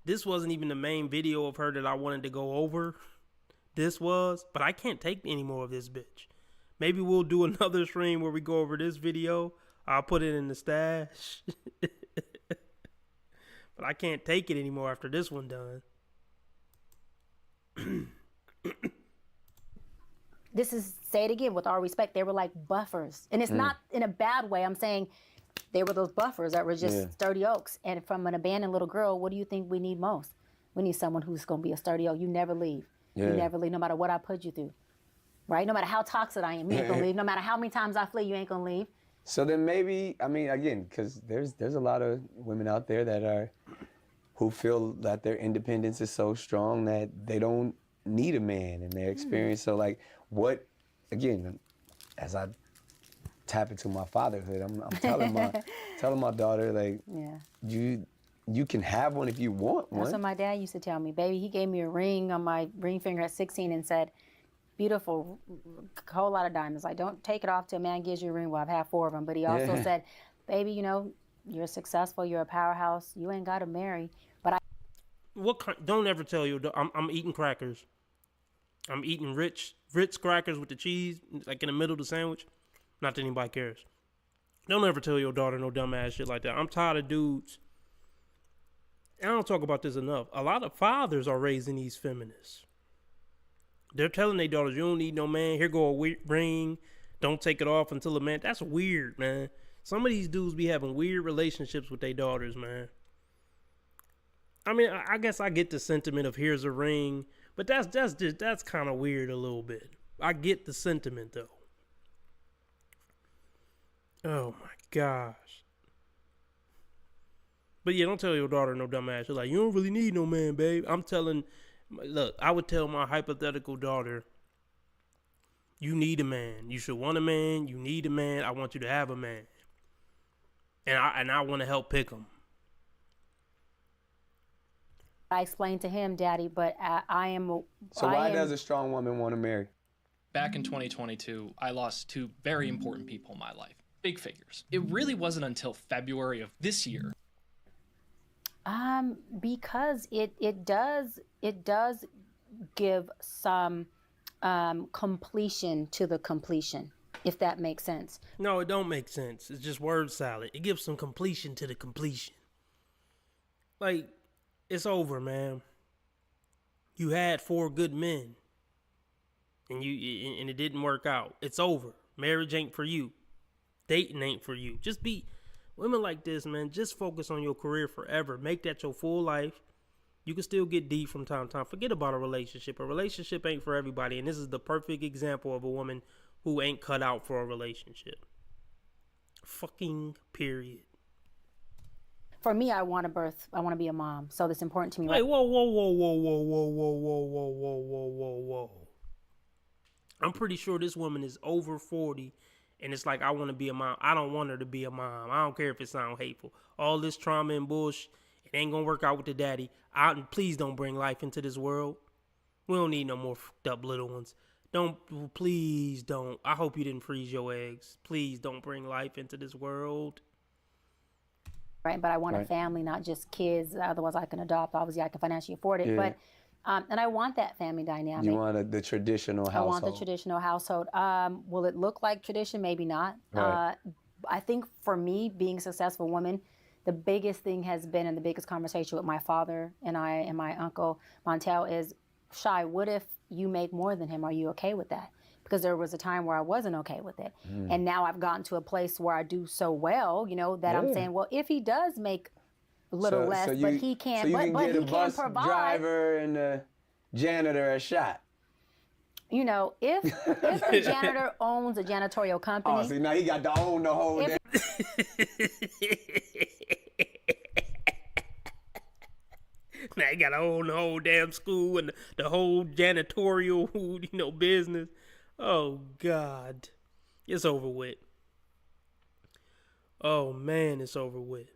This wasn't even the main video of her that I wanted to go over. This was, but I can't take any more of this bitch. Maybe we'll do another stream where we go over this video. I'll put it in the stash. But I can't take it anymore after this one done. This is, say it again, with all respect, they were like buffers. And it's not in a bad way. I'm saying they were those buffers that were just sturdy oaks. And from an abandoned little girl, what do you think we need most? We need someone who's going to be a sturdy oak. You never leave. You never leave, no matter what I put you through. Right? No matter how toxic I am, you ain't going to leave. No matter how many times I flee, you ain't going to leave. So then maybe, I mean, again, because there's a lot of women out there that who feel that their independence is so strong that they don't need a man in their experience. So like, what, again, as I tap into my fatherhood, I'm telling my daughter, like, you can have one if you want one. That's what my dad used to tell me. Baby, he gave me a ring on my ring finger at 16 and said, beautiful, whole lot of diamonds. Like, don't take it off till a man gives you a ring. Well, I've had 4 of them. But he also said, baby, you're successful. You're a powerhouse. You ain't got to marry. Don't ever tell your daughter, I'm eating crackers. I'm eating Ritz crackers with the cheese, like in the middle of the sandwich. Not that anybody cares. Don't ever tell your daughter no dumbass shit like that. I'm tired of dudes. And I don't talk about this enough. A lot of fathers are raising these feminists. They're telling their daughters, you don't need no man. Here go a ring. Don't take it off until a man. That's weird, man. Some of these dudes be having weird relationships with their daughters, man. I mean, I guess I get the sentiment of here's a ring. But that's kind of weird a little bit. I get the sentiment though. Oh my gosh. But yeah, don't tell your daughter no dumbass. You're like, you don't really need no man, babe. Look, I would tell my hypothetical daughter, you need a man. You should want a man. You need a man. I want you to have a man. And I want to help pick him. I explained to him, Daddy, but I am. So why does a strong woman want to marry? Back in 2022, I lost two very important people in my life. Big figures. It really wasn't until February of this year. Because it does give some completion to the completion, if that makes sense. No, it don't make sense. It's just word salad. It gives some completion to the completion. Like, it's over, man. You had 4 good men, and it didn't work out. It's over. Marriage ain't for you. Dating ain't for you. Just be women like this, man. Just focus on your career forever. Make that your full life. You can still get deep from time to time. Forget about a relationship. A relationship ain't for everybody, and this is the perfect example of a woman who ain't cut out for a relationship. Fucking period. For me, I want to be a mom, so that's important to me. Wait, whoa. I'm pretty sure this woman is over 40, and it's like, I want to be a mom. I don't want her to be a mom. I don't care if it sounds hateful. All this trauma and bullshit, it ain't going to work out with the daddy. Please don't bring life into this world. We don't need no more fucked up little ones. Please don't. I hope you didn't freeze your eggs. Please don't bring life into this world. Right, but I want a family, not just kids. Otherwise, I can adopt. Obviously, I can financially afford it. Yeah. But and I want that family dynamic. You want the traditional household. I want the traditional household. Will it look like tradition? Maybe not. Right. I think for me, being a successful woman, the biggest thing has been, and the biggest conversation with my father and I and my uncle Montel is, Shy, what if you make more than him? Are you okay with that? Because there was a time where I wasn't okay with it. And now I've gotten to a place where I do so well, that I'm saying, well, if he does make a little less, but he can't, so you can but get he a can bus provide. Driver and a janitor a shot. If the janitor owns a janitorial company. Oh, see, now he got to own the whole damn. Now you got to own the whole damn school and the whole janitorial, business. Oh, God. It's over with. Oh, man, it's over with.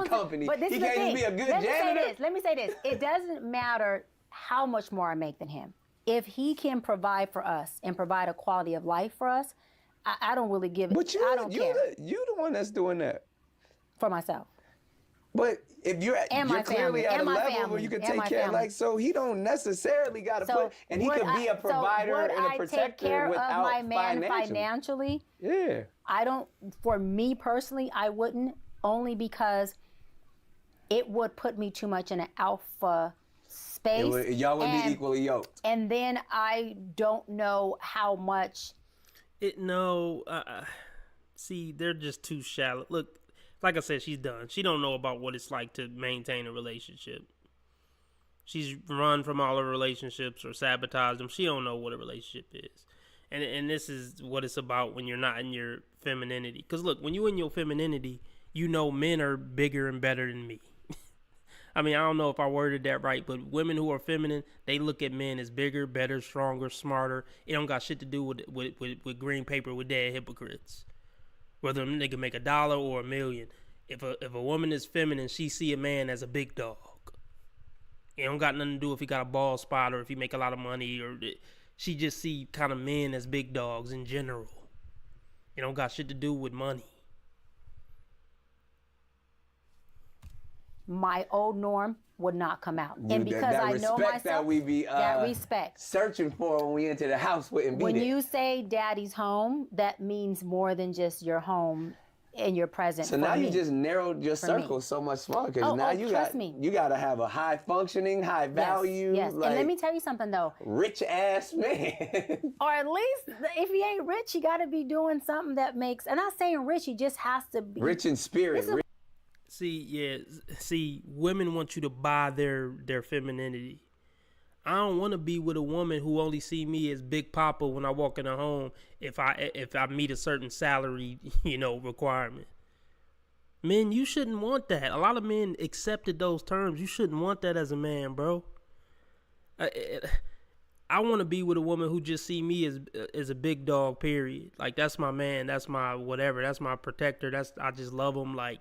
Company. But this he is the can't thing. Be a good janitor. Let me say this. It doesn't matter how much more I make than him. If he can provide for us and provide a quality of life for us, I don't really give it. But I don't care. You the one that's doing that. For myself. But if you're clearly at a level where you can take care, so he don't necessarily got to put, and he could be a provider and a protector without my man financially. Yeah. For me personally, I wouldn't, only because it would put me too much in an alpha space. Y'all would be equally yoked. And then I don't know how much. See, they're just too shallow. Look, like I said, she's done. She don't know about what it's like to maintain a relationship. She's run from all her relationships or sabotaged them. She don't know what a relationship is. And this is what it's about when you're not in your femininity. Because look, when you're in your femininity, men are bigger and better than me. I mean, I don't know if I worded that right, but women who are feminine, they look at men as bigger, better, stronger, smarter. It don't got shit to do with green paper with dead hypocrites. Whether a nigga make $1 or $1 million. If a woman is feminine, she see a man as a big dog. It don't got nothing to do if he got a bald spot or if he make a lot of money, or she just see kind of men as big dogs in general. It don't got shit to do with money. my old norm would not come out. And because that I know respect myself, that we be that respect. searching for when we enter the house wouldn't be When there. you say daddy's home, that means more than just your home and your present. So now you just narrowed your circle so much smaller, because now you got to have a high functioning, high value, yes. like, and let me tell you something though, rich ass man. or at least if he ain't rich, he got to be doing something that makes. I'm not saying rich, he just has to be rich in spirit. See, women want you to buy their femininity. I don't want to be with a woman who only see me as Big Papa when I walk in her home if I meet a certain salary, requirement. Men, you shouldn't want that. A lot of men accepted those terms. You shouldn't want that as a man, bro. I want to be with a woman who just see me as a big dog, period. Like, that's my man. That's my whatever. That's my protector. I just love him. Like,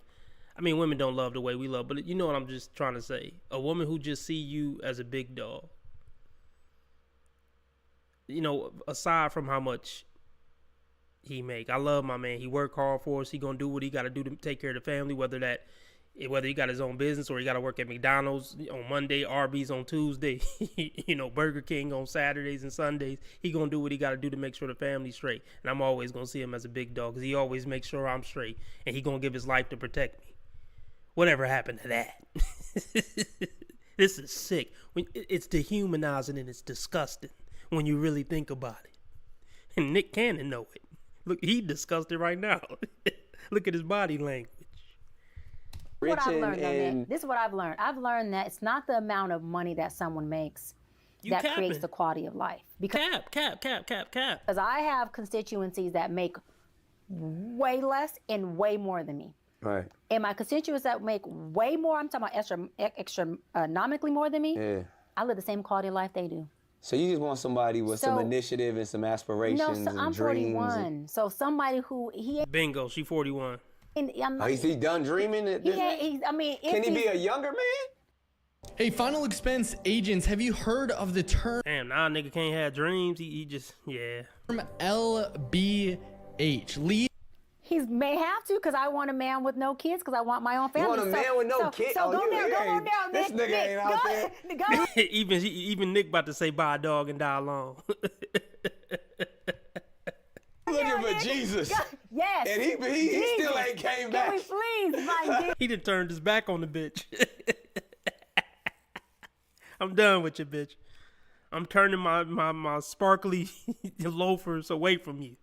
I mean, women don't love the way we love, but you know what I'm just trying to say. A woman who just see you as a big dog. Aside from how much he make, I love my man. He work hard for us. He gonna do what he got to do to take care of the family, whether he got his own business or he got to work at McDonald's on Monday, Arby's on Tuesday, Burger King on Saturdays and Sundays. He gonna do what he got to do to make sure the family's straight. And I'm always gonna see him as a big dog because he always makes sure I'm straight, and he gonna give his life to protect me. Whatever happened to that? This is sick. It's dehumanizing and it's disgusting when you really think about it. And Nick Cannon know it. Look, he disgusted right now. Look at his body language. What I've learned, Nick. This is what I've learned. I've learned that it's not the amount of money that someone makes that creates the quality of life. Cap. Because I have constituencies that make way less and way more than me. Right. And my constituents that make way more, I'm talking about astronomically more than me, I live the same quality of life they do. So you just want somebody with some initiative and some aspirations and I'm dreams. 41. So somebody who Bingo, she 41. Is he done dreaming? Can he be a younger man? Hey, Final Expense agents, have you heard of the term? Damn, nah, nigga can't have dreams. He just, LBH. He may have to, because I want a man with no kids, because I want my own family. You want a man with no kids? So go down, This Nick. nigga ain't out there. even Nick about to say bye dog and die alone. Looking for Jesus. Yes. And he still ain't came back. Can we please find Jesus? He done turned his back on the bitch. I'm done with you, bitch. I'm turning my sparkly loafers away from you.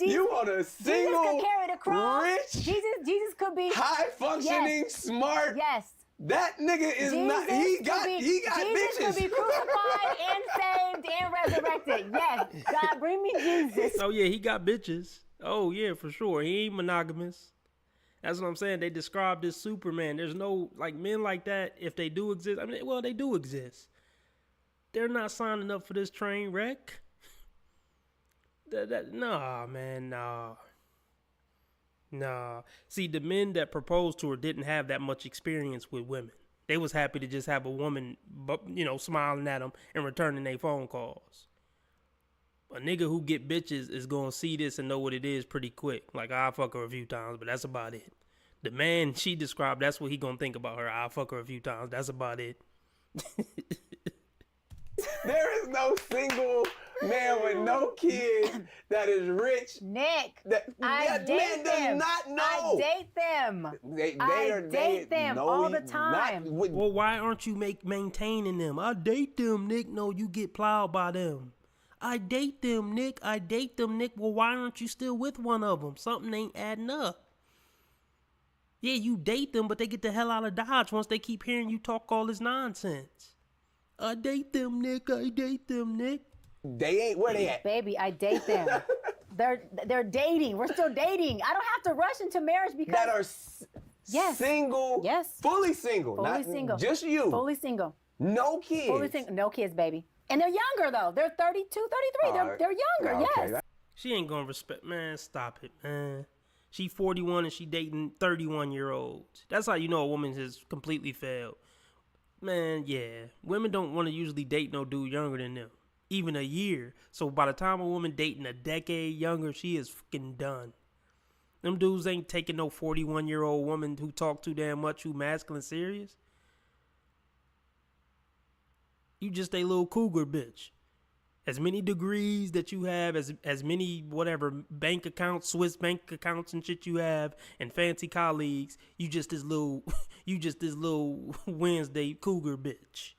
You want a single, Jesus could carry the cross. rich, Jesus could be high functioning, smart. Yes. That nigga is not. He got Jesus bitches. could be crucified and saved and resurrected. Yes. God, bring me Jesus. Oh yeah, he got bitches. Oh yeah, for sure. He ain't monogamous. That's what I'm saying. They describe this Superman. There's no men like that. If they do exist, they do exist. They're not signing up for this train wreck. Nah, man, nah. See, the men that proposed to her didn't have that much experience with women. They was happy to just have a woman, smiling at them and returning their phone calls. A nigga who get bitches is gonna see this and know what it is pretty quick. Like, I'll fuck her a few times, but that's about it. The man she described, that's what he gonna think about her. I'll fuck her a few times. That's about it. There is no single man with no kids that is rich. Nick, I date them. Not know. I date them. I date them all the time. Well, why aren't you maintaining them? I date them, Nick. No, you get plowed by them. I date them, Nick. I date them, Nick. Well, why aren't you still with one of them? Something ain't adding up. Yeah, you date them, but they get the hell out of Dodge once they keep hearing you talk all this nonsense. I date them, Nick. I date them, Nick. They ain't where they at. Baby, I date them. They're dating. We're still dating. I don't have to rush into marriage because that are single. Yes. Fully single. Fully not single. Just you. Fully single. No kids. Fully single. No kids, baby. And they're younger though. They're 32, 33. They're younger. Okay. Yes. She ain't gonna respect. Man, stop it, man. She 41 and she dating 31-year-olds. That's how you know a woman has completely failed. Man, yeah. Women don't want to usually date no dude younger than them. Even a year. So by the time a woman dating a decade younger, she is fucking done. Them dudes ain't taking no 41-year-old woman who talk too damn much, who masculine serious. You just a little cougar bitch. As many degrees that you have, as many whatever bank accounts, Swiss bank accounts and shit you have, and fancy colleagues, you just this little Wednesday cougar bitch.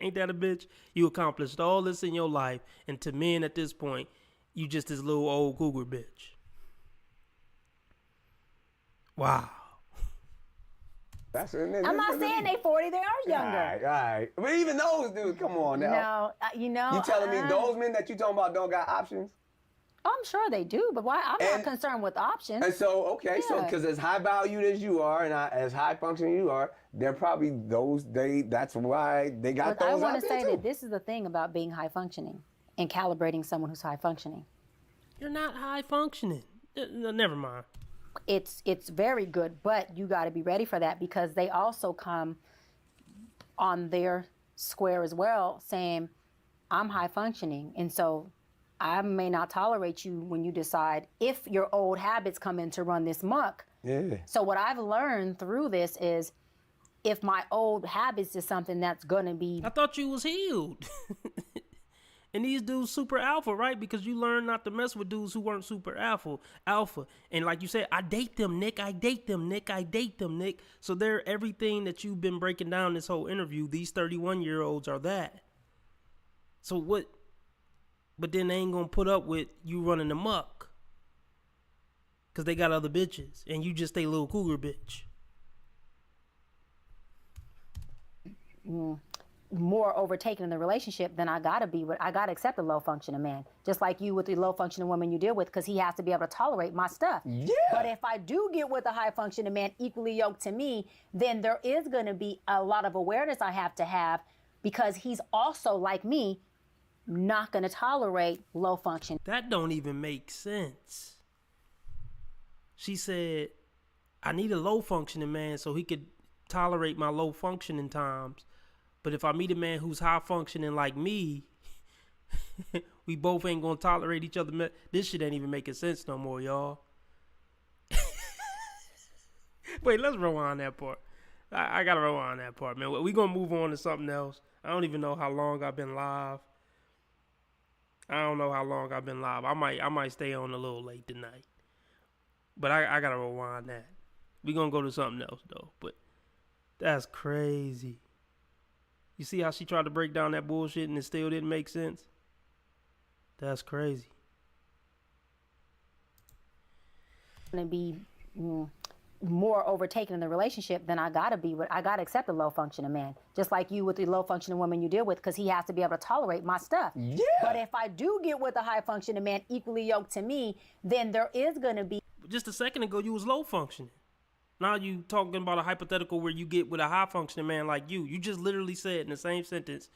Ain't that a bitch? You accomplished all this in your life, and to men at this point, you just this little old cougar bitch. Wow. I'm not saying they 40, they are younger. All right. But even those dudes, come on now. No, You telling me those men that you talking about don't got options? I'm sure they do, but why? I'm not concerned with options. And so, okay, so because as high valued as you are and as high functioning you are, they're probably that's why they got but those I want to say too. that this is the thing about being high functioning and calibrating someone who's high functioning. You're not high functioning. Never mind. It's very good, but you got to be ready for that because they also come on their square as well saying, I'm high functioning. And so I may not tolerate you when you decide if your old habits come in to run this muck. Yeah. So what I've learned through this is if my old habits is something that's going to be... I thought you was healed. And these dudes super alpha, right? Because you learn not to mess with dudes who weren't super alpha. And like you said, I date them, Nick. So they're everything that you've been breaking down this whole interview. These 31-year-olds are that. So what? But then they ain't gonna put up with you running amok. Because they got other bitches. And you just a little cougar bitch. More overtaken in the relationship, then I gotta accept a low functioning man. Just like you with the low functioning woman you deal with, because he has to be able to tolerate my stuff. Yeah. But if I do get with a high functioning man equally yoked to me, then there is gonna be a lot of awareness I have to have because he's also like me, not gonna tolerate low function. That don't even make sense. She said, I need a low functioning man so he could tolerate my low functioning times. But if I meet a man who's high functioning like me, we both ain't gonna tolerate each other. This shit ain't even making sense no more, y'all. Wait, let's rewind that part. I gotta rewind that part, man. We gonna move on to something else. I don't even know how long I've been live. I might stay on a little late tonight. But I gotta rewind that. We gonna go to something else though. But that's crazy. You see how she tried to break down that bullshit and it still didn't make sense? That's crazy. Gonna be more overtaken in the relationship, then I gotta accept a low functioning man. Just like you with the low functioning woman you deal with, because he has to be able to tolerate my stuff. Yeah. But if I do get with a high functioning man equally yoked to me, then there is gonna be... Just a second ago, you was low functioning. Now you talking about a hypothetical where you get with a high functioning man like you. You just literally said in the same sentence,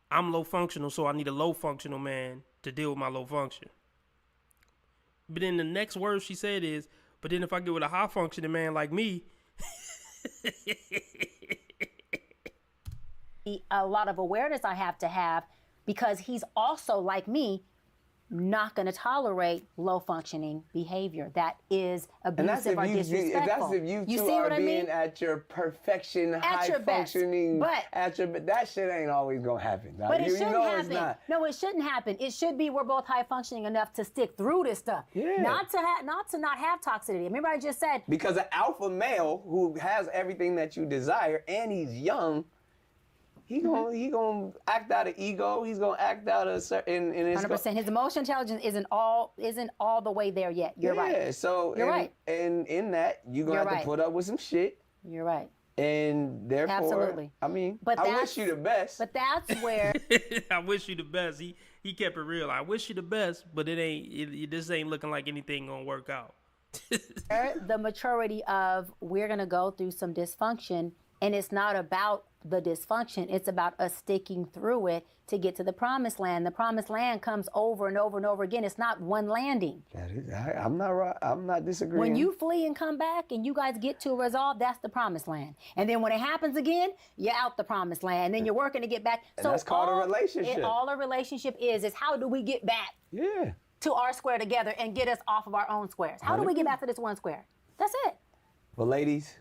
I'm low functional, so I need a low functional man to deal with my low function. But then the next word she said is, but then if I get with a high functioning man like me, a lot of awareness I have to have because he's also like me, not going to tolerate low functioning behavior that is abusive or disrespectful. That's if you two are being at your perfection, high functioning. But that shit ain't always gonna happen. But it shouldn't happen. No, it shouldn't happen. It should be we're both high functioning enough to stick through this stuff. Yeah. Not to not have toxicity. Remember I just said because an alpha male who has everything that you desire and he's young. He gonna act out of ego. He's gonna act out of certain. 100%. His emotional intelligence isn't all the way there yet. You're right. Yeah. So right. And in that you're gonna have to put up with some shit. You're right. And therefore, absolutely. I mean, I wish you the best. But that's where I wish you the best. He kept it real. I wish you the best, but this ain't looking like anything gonna work out. The maturity of we're gonna go through some dysfunction, and it's not about the dysfunction. It's about us sticking through it to get to the promised land. The promised land comes over and over and over again. It's not one landing. I'm not disagreeing. When you flee and come back and you guys get to a resolve, that's the promised land. And then when it happens again, you're out the promised land. And then you're working to get back. And so that's called a relationship. All a relationship is how do we get back? Yeah. to our square together and get us off of our own squares? How do we get back to this one square? That's it. Well, ladies,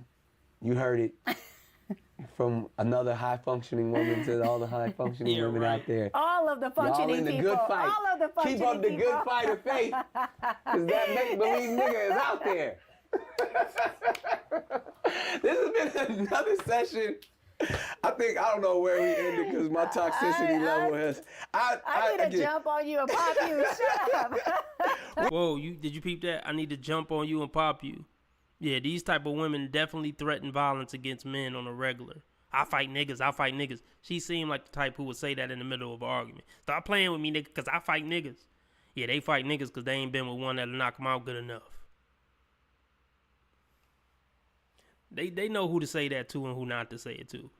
you heard it from another high-functioning woman to all the high-functioning women out there. All of the functioning Y'all in the people. good fight. All of the functioning people. Keep up the people. good fight of faith, because that make-believe nigga is out there. This has been another session. I don't know where we ended because my toxicity level has. I need to jump on you and pop you. Shut up. Whoa, did you peep that? I need to jump on you and pop you. Yeah, these type of women definitely threaten violence against men on a regular. I fight niggas. She seemed like the type who would say that in the middle of an argument. Stop playing with me, nigga, because I fight niggas. Yeah, they fight niggas because they ain't been with one that'll knock them out good enough. They know who to say that to and who not to say it to.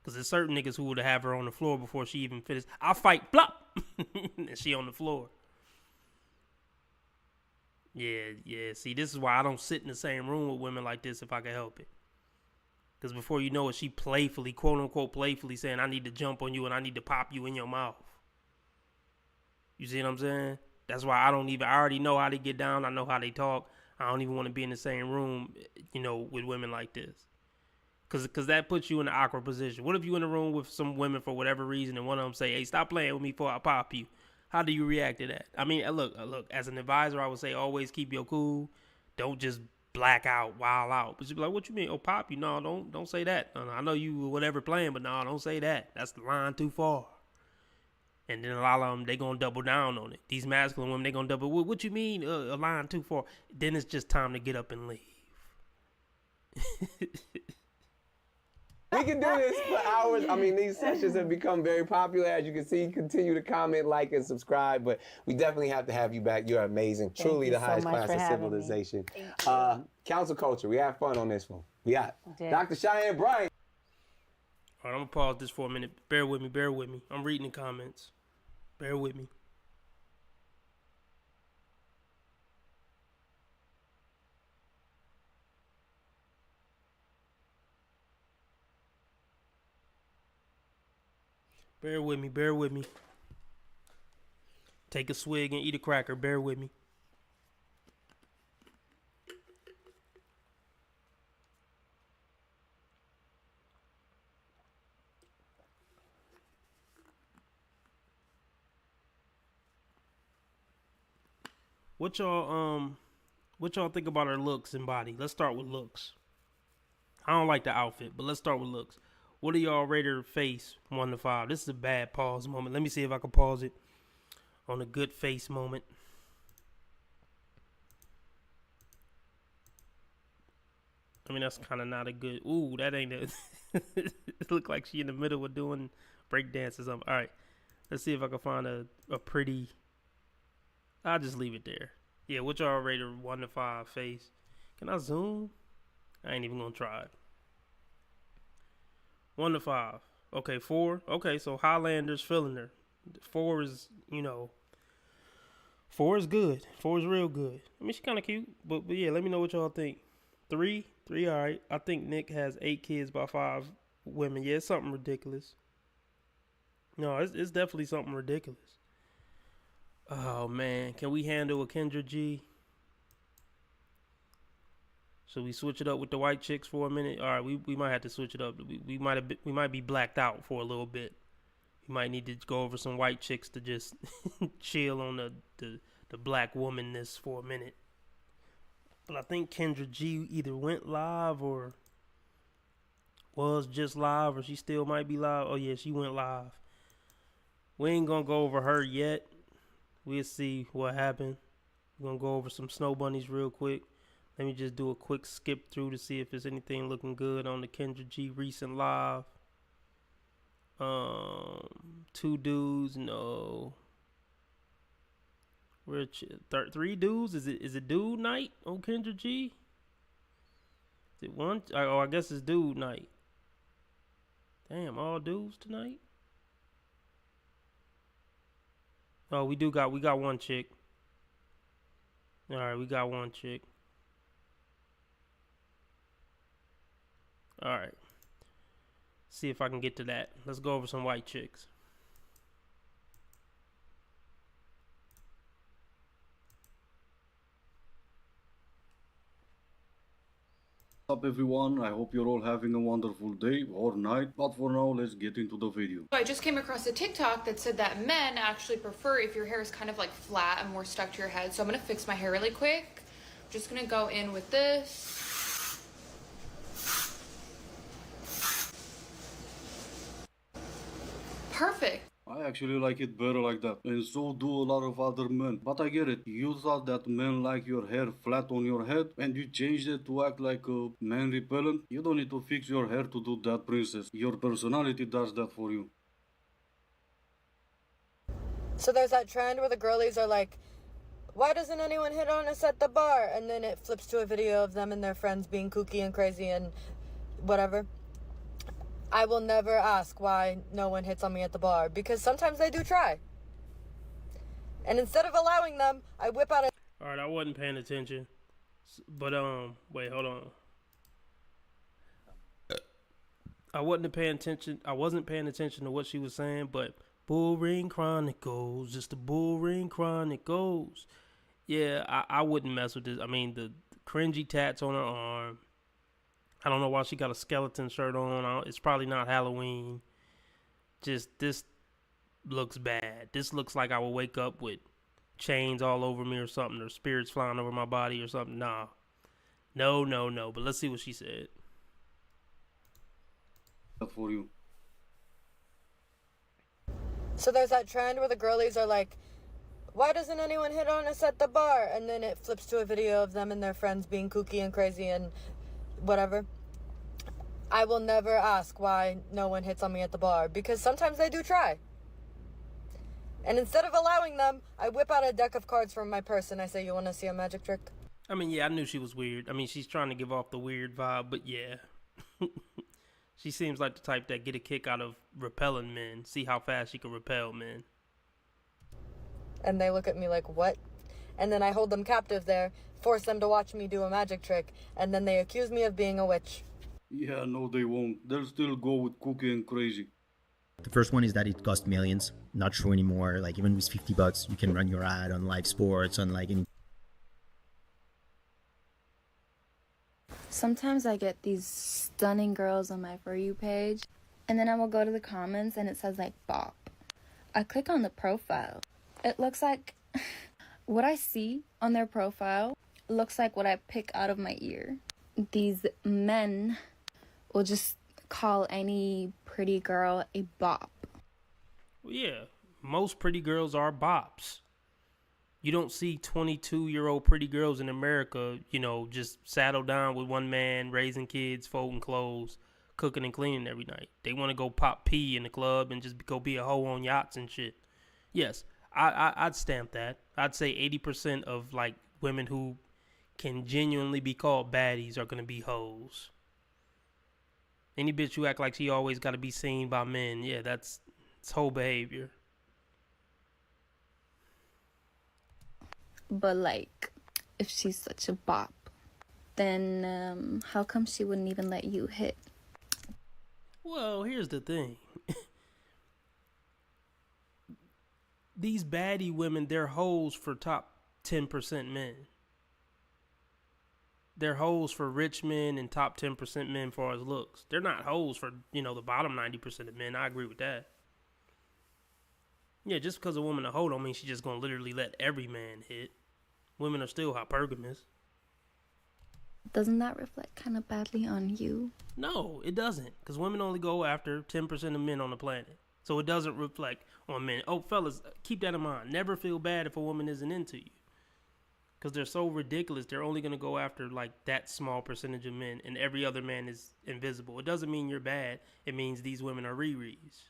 Because there's certain niggas who would have her on the floor before she even finished. I'll fight, blop, and she on the floor. Yeah. See, this is why I don't sit in the same room with women like this if I can help it. Because before you know it, she playfully, quote unquote, playfully saying, I need to jump on you and I need to pop you in your mouth. You see what I'm saying? That's why I already know how they get down. I know how they talk. I don't even want to be in the same room, with women like this. Because that puts you in an awkward position. What if you in a room with some women for whatever reason and one of them say, hey, stop playing with me before I pop you? How do you react to that? I mean, look, as an advisor, I would say always keep your cool. Don't just black out, wild out. But you'd be like, what you mean? Oh, pop you? No, don't say that. No, I know you whatever playing, but no, don't say that. That's the line too far. And then a lot of them, they going to double down on it. These masculine women, they going to double, what you mean a line too far? Then it's just time to get up and leave. We can do this for hours. I mean, these sessions have become very popular. As you can see, continue to comment, like, and subscribe. But we definitely have to have you back. You're amazing. Truly the highest class of civilization. Council culture. We have fun on this one. We got Dr. Cheyenne Bryant. All right, I'm going to pause this for a minute. Bear with me. I'm reading the comments. Bear with me. Bear with me. Take a swig and eat a cracker. Bear with me. What y'all think about her looks and body? Let's start with looks. I don't like the outfit, but let's start with looks. What do y'all rate her face 1 to 5? This is a bad pause moment. Let me see if I can pause it on a good face moment. I mean, that's kind of not a good. Ooh, that ain't it. It looked like she in the middle of doing break dance or something. All right, let's see if I can find a pretty. I'll just leave it there. Yeah, what y'all rate her 1 to 5 face? Can I zoom? I ain't even gonna try it. 1 to 5. Okay, 4. Okay, so Highlander's feeling her. 4 is, 4 is good. 4 is real good. I mean, she's kind of cute, but yeah, let me know what y'all think. 3, all right. I think Nick has 8 kids by 5 women. Yeah, it's something ridiculous. No, it's definitely something ridiculous. Oh man, can we handle a Kendra G? Should we switch it up with the white chicks for a minute? All right, we might have to switch it up. We might be blacked out for a little bit. We might need to go over some white chicks to just chill on the black womanness for a minute. But I think Kendra G either went live or was just live, or she still might be live. Oh yeah, she went live. We ain't gonna go over her yet. We'll see what happened. We're gonna go over some snow bunnies real quick. Let me just do a quick skip through to see if there's anything looking good on the Kendra G recent live. 2 dudes, no. We're 3 dudes. Is it dude night on Kendra G? Is it one? Oh, I guess it's dude night. Damn, all dudes tonight. Oh, we got 1 chick. All right, we got 1 chick. All right. See if I can get to that. Let's go over some white chicks. What's up everyone, I hope you're all having a wonderful day or night, but for now let's get into the video. I just came across a TikTok that said that men actually prefer if your hair is kind of like flat and more stuck to your head. So I'm gonna fix my hair really quick. I'm just gonna go in with this. Perfect. I actually like it better like that, and so do a lot of other men. But I get it, you thought that men like your hair flat on your head, and you changed it to act like a man repellent? You don't need to fix your hair to do that, princess. Your personality does that for you. So there's that trend where the girlies are like, why doesn't anyone hit on us at the bar? And then it flips to a video of them and their friends being kooky and crazy and whatever. I will never ask why no one hits on me at the bar, because sometimes they do try. And instead of allowing them, I whip out a... Alright, I wasn't paying attention. But, wait, hold on. I wasn't paying attention to what she was saying, but Bull Ring Chronicles, just the Bull Ring Chronicles. Yeah, I wouldn't mess with this. I mean, the cringy tats on her arm. I don't know why she got a skeleton shirt on. It's probably not Halloween. Just, this looks bad. This looks like I would wake up with chains all over me or something, or spirits flying over my body or something. Nah. No. But let's see what she said. For you. So there's that trend where the girlies are like, why doesn't anyone hit on us at the bar? And then it flips to a video of them and their friends being kooky and crazy and whatever. I will never ask why no one hits on me at the bar, because sometimes they do try. And instead of allowing them, I whip out a deck of cards from my purse and I say, you want to see a magic trick? I mean, yeah, I knew she was weird. I mean, she's trying to give off the weird vibe, but yeah. She seems like the type that get a kick out of repelling men. See how fast she can repel men. And they look at me like, what? And then I hold them captive there, force them to watch me do a magic trick, and then they accuse me of being a witch. Yeah, no they won't. They'll still go with cookie and crazy. The first one is that it costs millions. Not true anymore. Like even with $50, you can run your ad on live sports, on like any. Sometimes I get these stunning girls on my For You page, and then I will go to the comments and it says like bop. I click on the profile. It looks like what I see on their profile looks like what I pick out of my ear. These men will just call any pretty girl a bop. Well, yeah, most pretty girls are bops. You don't see 22-year-old pretty girls in America, you know, just saddled down with one man, raising kids, folding clothes, cooking and cleaning every night. They want to go pop pee in the club and just go be a hoe on yachts and shit. Yes, I'd stamp that. I'd say 80% of, like, women who can genuinely be called baddies are going to be hoes. Any bitch who act like she always got to be seen by men, yeah, that's hoe behavior. But like, if she's such a bop, then how come she wouldn't even let you hit? Well, here's the thing. These baddie women, they're hoes for top 10% men. They're hoes for rich men and top 10% men for as looks. They're not hoes for, you know, the bottom 90% of men. I agree with that. Yeah, just because a woman a hoe don't mean she's just going to literally let every man hit. Women are still hypergamous. Doesn't that reflect kind of badly on you? No, it doesn't. Because women only go after 10% of men on the planet. So it doesn't reflect on men. Oh, fellas, keep that in mind. Never feel bad if a woman isn't into you. Because they're so ridiculous, they're only going to go after like that small percentage of men, and every other man is invisible. It doesn't mean you're bad. It means these women are Riris.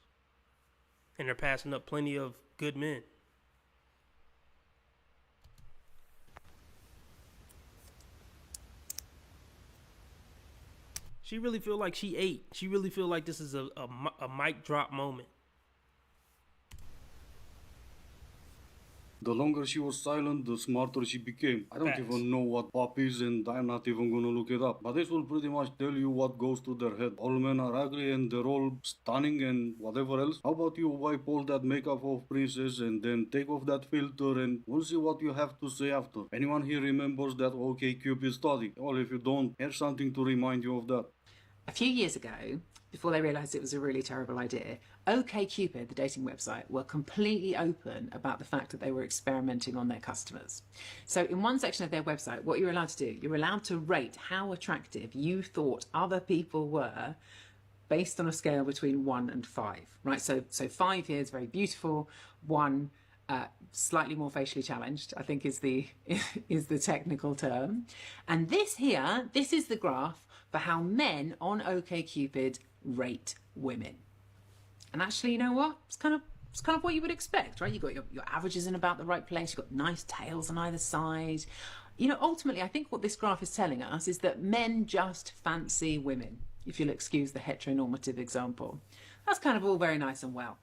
And they're passing up plenty of good men. She really feel like she ate. She really feel like this is a mic drop moment. The longer she was silent, the smarter she became. I don't Facts. even know what pop is, and I'm not even gonna look it up. But this will pretty much tell you what goes through their head. All men are ugly and they're all stunning and whatever else. How about you wipe all that makeup off, princess, and then take off that filter, and we'll see what you have to say after. Anyone here remembers that OkCupid study? Well, if you don't, here's something to remind you of that. A few years ago, before they realised it was a really terrible idea, OkCupid, the dating website, were completely open about the fact that they were experimenting on their customers. So in one section of their website, what you're allowed to do, you're allowed to rate how attractive you thought other people were based on a scale between 1 and 5, right? So 5 here is very beautiful, 1 slightly more facially challenged, I think is the technical term. And this here, this is the graph for how men on OkCupid rate women. And actually, you know what? It's kind of what you would expect, right? You've got your averages in about the right place. You've got nice tails on either side. You know, ultimately, I think what this graph is telling us is that men just fancy women, if you'll excuse the heteronormative example. That's kind of all very nice and well.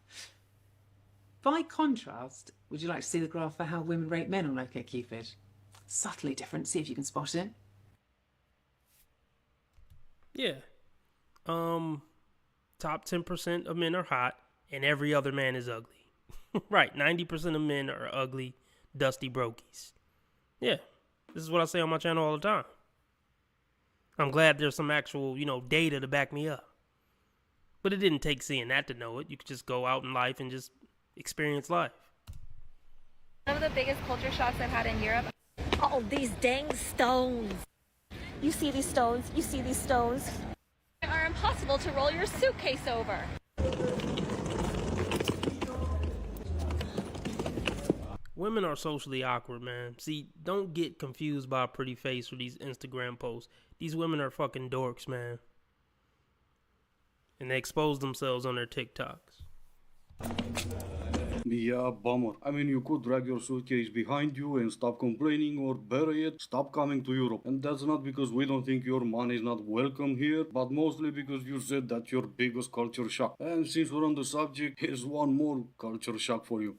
By contrast, would you like to see the graph for how women rate men on OkCupid? Subtly different. See if you can spot it. Yeah. Top 10% of men are hot, and every other man is ugly. Right, 90% of men are ugly, dusty brokies. Yeah, this is what I say on my channel all the time. I'm glad there's some actual, data to back me up. But it didn't take seeing that to know it. You could just go out in life and just experience life. One of the biggest culture shocks I've had in Europe. Oh, these dang stones. You see these stones? You see these stones? They are impossible to roll your suitcase over. Women are socially awkward, man. See, don't get confused by a pretty face or these Instagram posts. These women are fucking dorks, man. And they expose themselves on their TikToks. Yeah, bummer. I mean, you could drag your suitcase behind you and stop complaining, or better yet, stop coming to Europe. And that's not because we don't think your money is not welcome here, but mostly because you said that's your biggest culture shock. And since we're on the subject, here's one more culture shock for you.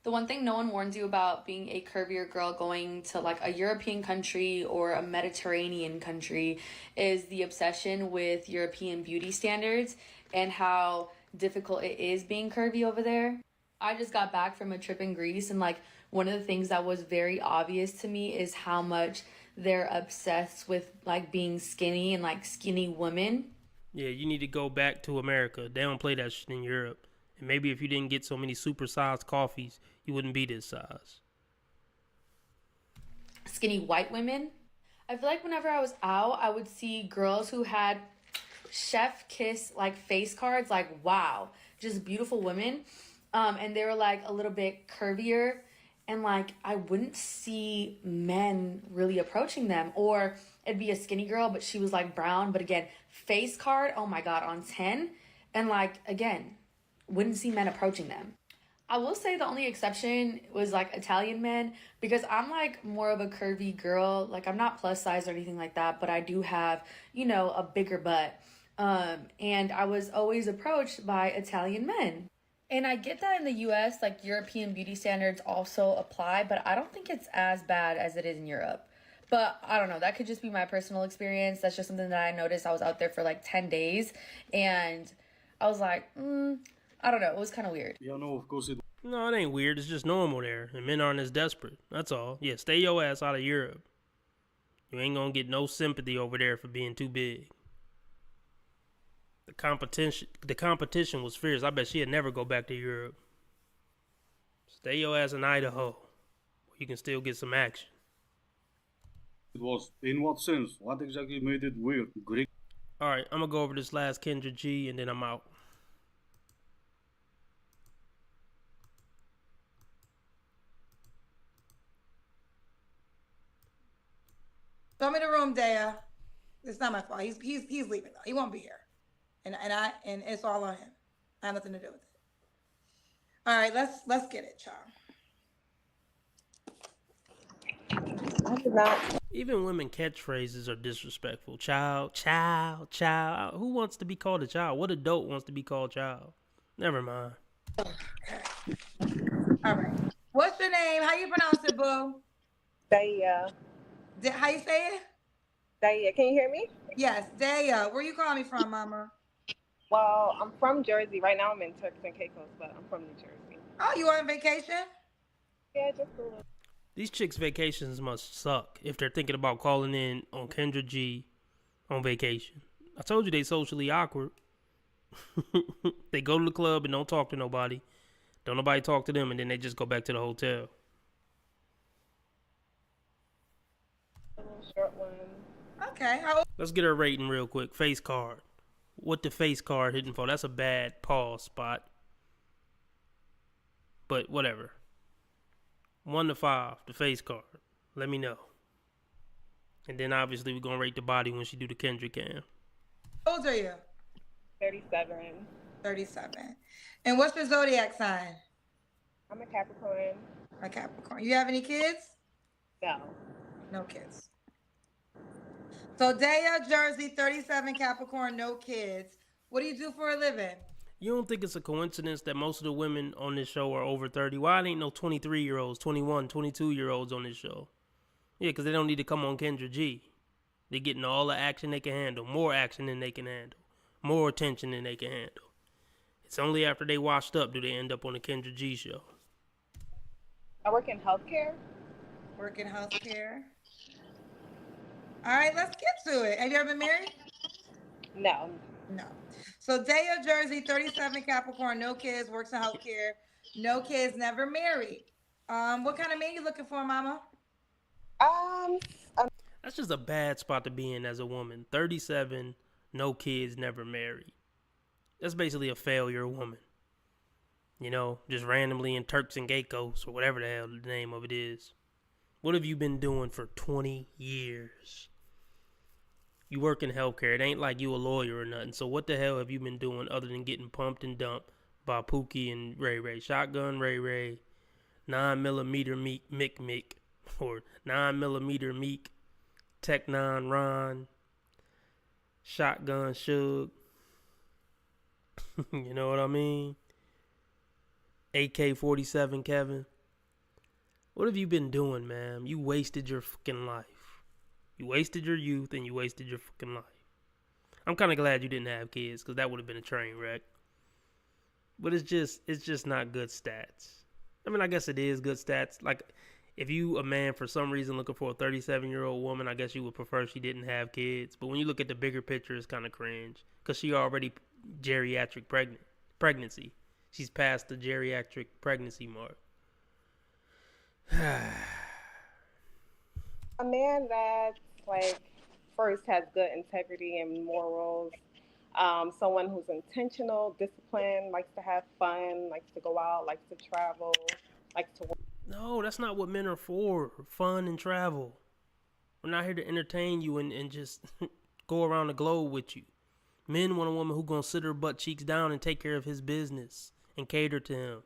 The one thing no one warns you about being a curvier girl going to like a European country or a Mediterranean country is the obsession with European beauty standards and how difficult it is being curvy over there. I just got back from a trip in Greece, and like one of the things that was very obvious to me is how much they're obsessed with like being skinny and like skinny women. Yeah, you need to go back to America. They don't play that shit in Europe. And maybe if you didn't get so many supersized coffees, you wouldn't be this size. Skinny white women. I feel like whenever I was out, I would see girls who had chef kiss like face cards, like wow, just beautiful women. And they were like a little bit curvier, and like I wouldn't see men really approaching them. Or it'd be a skinny girl, but she was like brown, but again, face card, oh my God, on 10. And like, again, wouldn't see men approaching them. I will say the only exception was like Italian men, because I'm like more of a curvy girl. Like I'm not plus size or anything like that, but I do have, a bigger butt. And I was always approached by Italian men. And I get that in the US, like European beauty standards also apply, but I don't think it's as bad as it is in Europe. But I don't know, that could just be my personal experience. That's just something that I noticed. I was out there for like 10 days and I was like, I don't know, it was kind of weird. Yeah, no, of course it. No, it ain't weird. It's just normal there. And men aren't as desperate. That's all. Yeah, stay your ass out of Europe. You ain't gonna get no sympathy over there for being too big. The competition was fierce. I bet she'd never go back to Europe. Stay your ass in Idaho, where you can still get some action. It was. In what sense? What exactly made it weird? Greek. Alright, I'm gonna go over this last Kendra G and then I'm out. Show me the room, Dea. It's not my fault. He's leaving though. He won't be here. And it's all on him. I have nothing to do with it. All right, let's get it, y'all. Even women catchphrases are disrespectful. Child, child, child. Who wants to be called a child? What adult wants to be called child? Never mind. Okay. All right. What's your name? How you pronounce it, boo? Daya. How you say it? Daya. Can you hear me? Yes, Daya. Where you calling me from, mama? Well, I'm from Jersey. Right now I'm in Turks and Caicos, but I'm from New Jersey. Oh, you on vacation? Yeah, just a little. These chicks' vacations must suck if they're thinking about calling in on Kendra G on vacation. I told you they socially awkward. They go to the club and don't talk to nobody. Don't nobody talk to them, and then they just go back to the hotel. A little short one. Okay. Let's get her rating real quick. Face card. What the face card hitting for? That's a bad pause spot. But whatever. 1 to 5, the face card. Let me know. And then obviously we're going to rate the body when she do the Kendra cam. How old are you? 37. 37. And what's your zodiac sign? I'm a Capricorn. A Capricorn. You have any kids? No. No kids. So Daya, Jersey, 37, Capricorn, no kids. What do you do for a living? You don't think it's a coincidence that most of the women on this show are over 30? Why ain't no 23-year-olds, 21, 22-year-olds on this show? Yeah, because they don't need to come on Kendra G. They're getting all the action they can handle, more action than they can handle, more attention than they can handle. It's only after they washed up do they end up on the Kendra G show. I work in healthcare. Work in healthcare. All right, let's get to it. Have you ever been married? No. No. So Daya, Jersey, 37, Capricorn, no kids, works in healthcare, no kids, never married. What kind of man you looking for, mama? That's just a bad spot to be in as a woman. 37, no kids, never married. That's basically a failure woman. You know, just randomly in Turks and Caicos or whatever the hell the name of it is. What have you been doing for 20 years? You work in healthcare. It ain't like you a lawyer or nothing. So what the hell have you been doing other than getting pumped and dumped by Pookie and Ray Ray? Shotgun Ray Ray, 9mm Mick Mick, or 9mm Meek, Tech 9 Ron, Shotgun Suge. You know what I mean? AK-47 Kevin. What have you been doing, man? You wasted your fucking life. You wasted your youth and you wasted your fucking life. I'm kind of glad you didn't have kids because that would have been a train wreck. But it's just not good stats. I mean, I guess it is good stats. Like, if you a man for some reason looking for a 37-year-old woman, I guess you would prefer she didn't have kids. But when you look at the bigger picture, it's kind of cringe because she already geriatric pregnancy. She's past the geriatric pregnancy mark. A man that, like, first has good integrity and morals. Someone who's intentional, disciplined, likes to have fun, likes to go out, likes to travel, likes to work. No, that's not what men are for. Fun and travel. We're not here to entertain you and just go around the globe with you. Men want a woman who's going to sit her butt cheeks down and take care of his business and cater to him.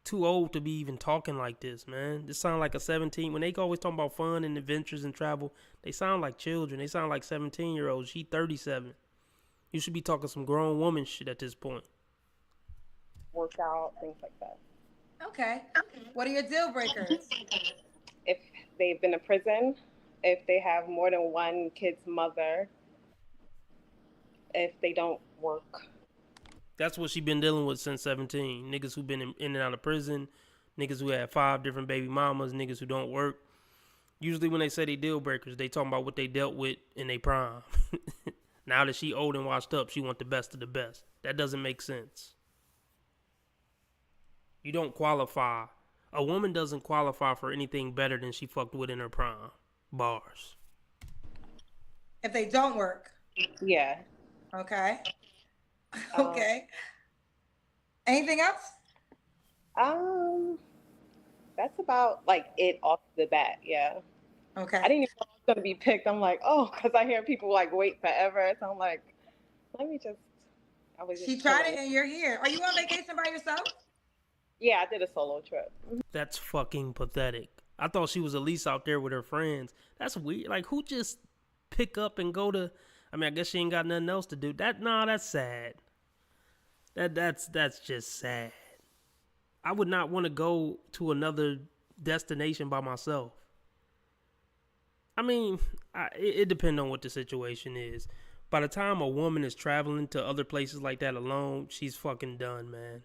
Too old to be even talking like this, man. This sound like a 17. When they always talking about fun and adventures and travel, they sound like children. They sound like 17-year-olds. She 37. You should be talking some grown woman shit at this point. Work out, things like that. Okay. What are your deal breakers? If they've been to prison, if they have more than one kid's mother, if they don't work. That's what she been dealing with since 17. Niggas who been in and out of prison, niggas who had 5 different baby mamas, niggas who don't work. Usually when they say they deal breakers, they talking about what they dealt with in their prime. Now that she old and washed up, she want the best of the best. That doesn't make sense. You don't qualify. A woman doesn't qualify for anything better than she fucked with in her prime. Bars. If they don't work. Yeah. Okay. Okay. Anything else? That's about like it off the bat. Yeah. Okay. I didn't even know I was gonna be picked. I'm like, oh, because I hear people like wait forever. So I'm like, let me just. I was. She tried it and you're here. Are you on vacation by yourself? Yeah, I did a solo trip. That's fucking pathetic. I thought she was at least out there with her friends. That's weird. Like, who just pick up and go to? I mean, I guess she ain't got nothing else to do. That's sad. That's just sad. I would not want to go to another destination by myself. I mean, it depends on what the situation is. By the time a woman is traveling to other places like that alone, she's fucking done, man.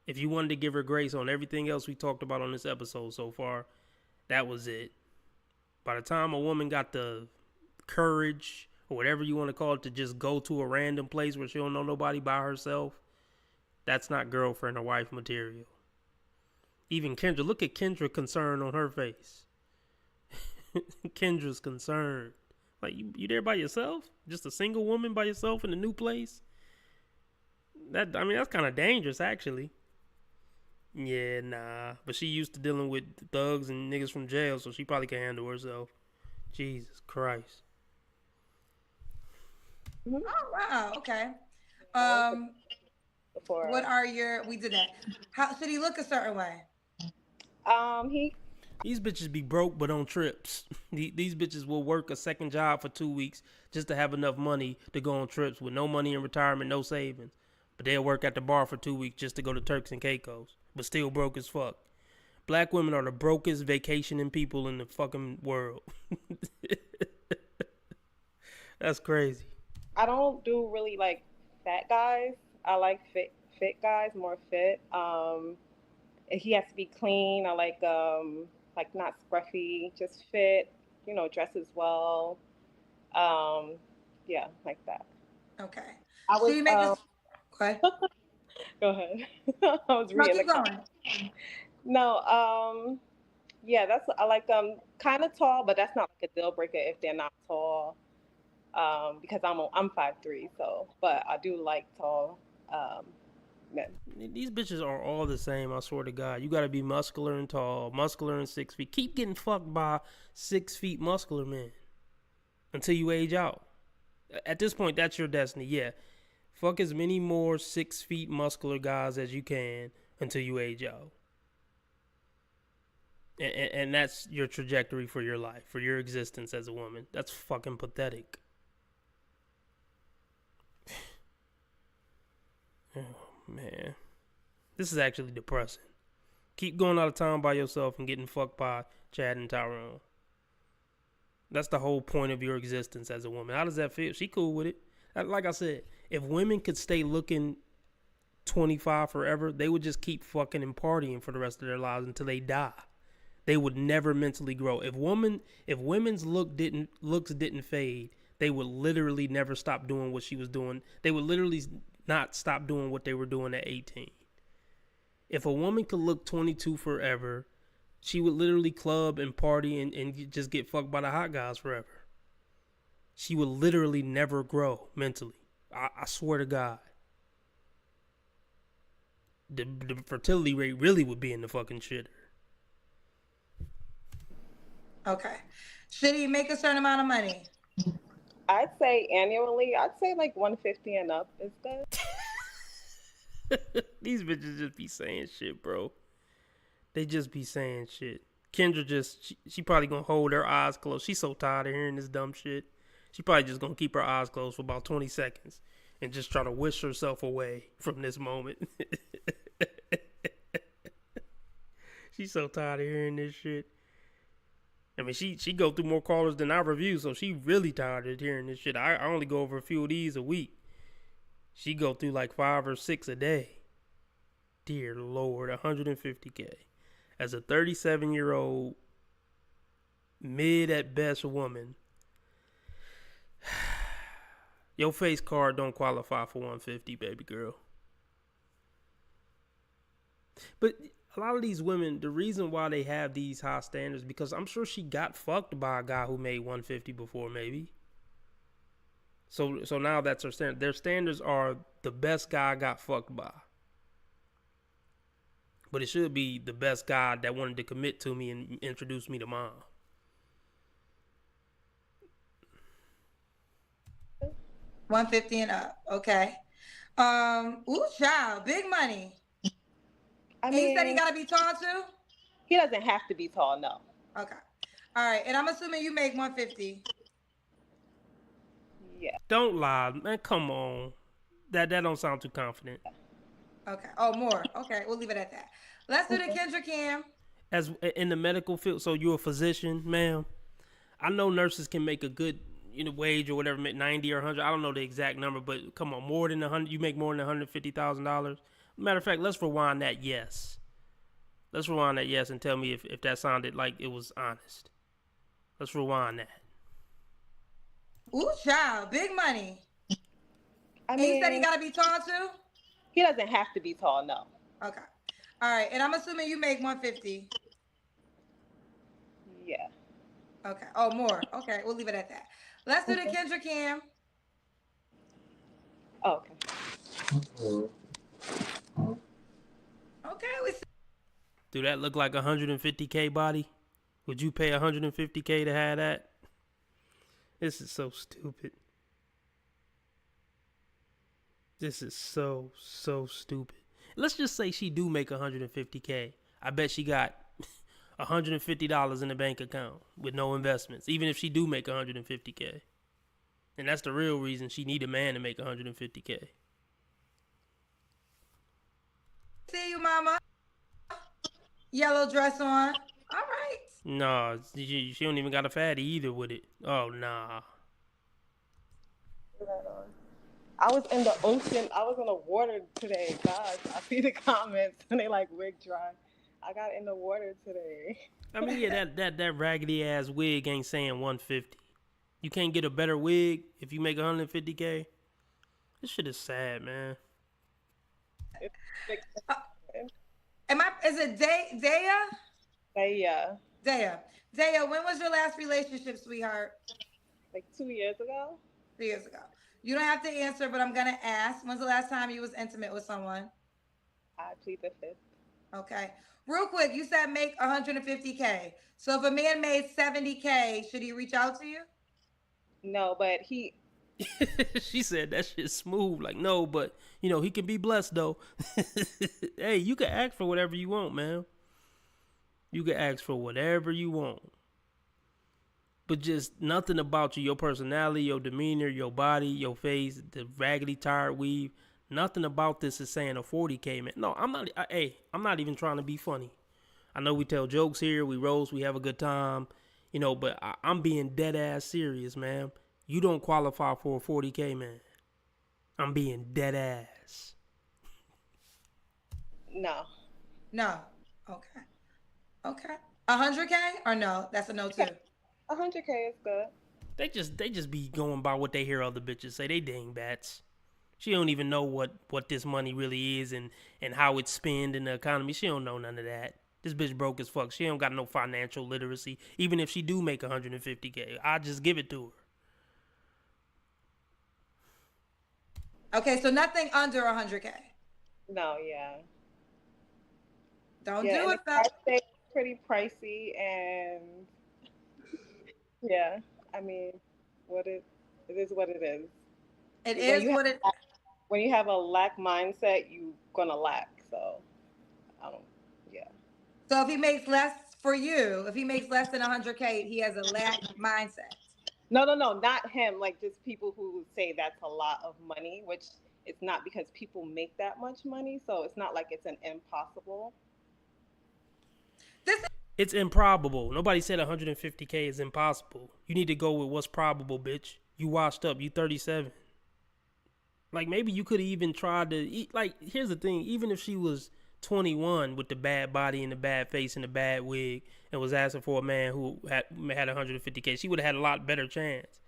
If you wanted to give her grace on everything else we talked about on this episode so far, that was it. By the time a woman got the courage, or whatever you want to call it, to just go to a random place where she don't know nobody by herself, that's not girlfriend or wife material. Even Kendra, look at Kendra concern on her face. Kendra's concerned. Like, you there by yourself? Just a single woman by yourself in a new place? That's kind of dangerous, actually. Yeah, nah. But she used to dealing with thugs and niggas from jail, so she probably can handle herself. Jesus Christ. Oh, wow. Okay. What are we did that. How should he look a certain way? These bitches be broke but on trips. These bitches will work a second job for 2 weeks just to have enough money to go on trips with no money in retirement, no savings. But they'll work at the bar for 2 weeks just to go to Turks and Caicos, but still broke as fuck. Black women are the brokest vacationing people in the fucking world. That's crazy. I don't do really like fat guys. I like fit guys, more fit. He has to be clean. I like not scruffy, just fit, dresses well. Yeah, like that. Okay. I was, so you make this. Go ahead. Go ahead. I was reading. Keep going. No, yeah, I like them kind of tall, but that's not like a deal breaker if they're not tall. Because I'm 5'3", so, but I do like tall men. These bitches are all the same, I swear to God. You gotta be muscular and tall, muscular and 6 feet. Keep getting fucked by 6 feet muscular men until you age out. At this point, that's your destiny. Yeah, fuck as many more 6 feet muscular guys as you can until you age out. And that's your trajectory for your life, for your existence as a woman. That's fucking pathetic. Oh, man. This is actually depressing. Keep going out of town by yourself and getting fucked by Chad and Tyrone. That's the whole point of your existence as a woman. How does that feel? She cool with it. Like I said, if women could stay looking 25 forever, they would just keep fucking and partying for the rest of their lives until they die. They would never mentally grow. If women's looks didn't fade, they would literally never stop doing what she was doing. They would literally not stop doing what they were doing at 18. If a woman could look 22 forever, she would literally club and party and just get fucked by the hot guys forever. She would literally never grow mentally. I swear to God. The fertility rate really would be in the fucking shitter. Okay. Should he make a certain amount of money? I'd say annually, I'd say like 150 and up is good. These bitches just be saying shit, bro. They just be saying shit. Kendra she probably gonna hold her eyes closed. She's so tired of hearing this dumb shit. She probably just gonna keep her eyes closed for about 20 seconds and just try to wish herself away from this moment. She's so tired of hearing this shit. I mean, she go through more callers than I review, so she really tired of hearing this shit. I only go over a few of these a week. She go through like 5 or 6 a day. Dear Lord, 150K. As a 37-year-old, mid at best woman, your face card don't qualify for 150, baby girl. But a lot of these women, the reason why they have these high standards, because I'm sure she got fucked by a guy who made 150 before, maybe. So now that's her standard. Their standards are the best guy I got fucked by. But it should be the best guy that wanted to commit to me and introduce me to mom. $150 and up. Okay. Ooh, child, big money. He said he gotta be tall too? He doesn't have to be tall, no. Okay. All right, and I'm assuming you make 150. Yeah. Don't lie, man. Come on. That don't sound too confident. Okay. Oh, more. Okay, we'll leave it at that. Let's do the Kendra Cam. As in the medical field, so you're a physician, ma'am. I know nurses can make a good, wage or whatever, 90 or 100. I don't know the exact number, but come on, more than 100. You make more than $150,000. Matter of fact, let's rewind that. Yes, let's rewind that. Yes, and tell me if that sounded like it was honest. Let's rewind that. Ooh, child, big money. I mean, and he said he got to be tall too. He doesn't have to be tall, no. Okay. All right, and I'm assuming you make 150. Yeah. Okay. Oh, more. Okay, we'll leave it at that. Let's do the Kendra Cam. Oh, okay. Okay, we see. Do that look like 150K body? Would you pay 150K to have that? This is so stupid. This is so stupid. Let's just say she do make 150K. I bet she got $150 in the bank account with no investments, even if she do make 150K. And that's the real reason she need a man to make 150K. See you, mama. Yellow dress on. All right. Nah, she don't even got a fatty either with it. Oh, nah. I was in the ocean. I was in the water today. Gosh, I see the comments and they like wig dry. I got in the water today. I mean, yeah, that raggedy ass wig ain't saying 150. You can't get a better wig if you make 150K. This shit is sad, man. Is it Daya? Daya. Daya, when was your last relationship, sweetheart? Like 2 years ago. 3 years ago. You don't have to answer, but I'm gonna ask. When's the last time you was intimate with someone? I plead the fifth. Okay. Real quick, you said make 150K. So if a man made 70K, should he reach out to you? No, but he. She said that shit's smooth. Like, no, but, he can be blessed, though. Hey, you can ask for whatever you want, man. You can ask for whatever you want. But just nothing about you, your personality, your demeanor, your body, your face, the raggedy tired weave. Nothing about this is saying a 40K, man. No, I'm not even trying to be funny. I know we tell jokes here, we roast, we have a good time, but I'm being dead ass serious, man. You don't qualify for a 40K, man. I'm being dead ass. No. Okay. 100K or no? That's a no too. 100K is good. They just be going by what they hear other bitches say. They dingbats. She don't even know what this money really is and how it's spent in the economy. She don't know none of that. This bitch broke as fuck. She don't got no financial literacy. Even if she do make 150K, I just give it to her. Okay, so nothing under 100K. No, yeah. Don't do it though. It's pretty pricey and yeah. I mean, it is what it is. It is what it. When you have a lack mindset, you're gonna lack. So, yeah. So if he makes less for you, if he makes less than 100K, he has a lack mindset. No, not him. Like just people who say that's a lot of money, which it's not because people make that much money. So it's not like it's an impossible. It's improbable. Nobody said 150K is impossible. You need to go with what's probable, bitch. You washed up. You 37. Like, maybe you could have even tried to eat. Like, here's the thing. Even if she was 21 with the bad body and the bad face and the bad wig and was asking for a man who had 150K, she would have had a lot better chance.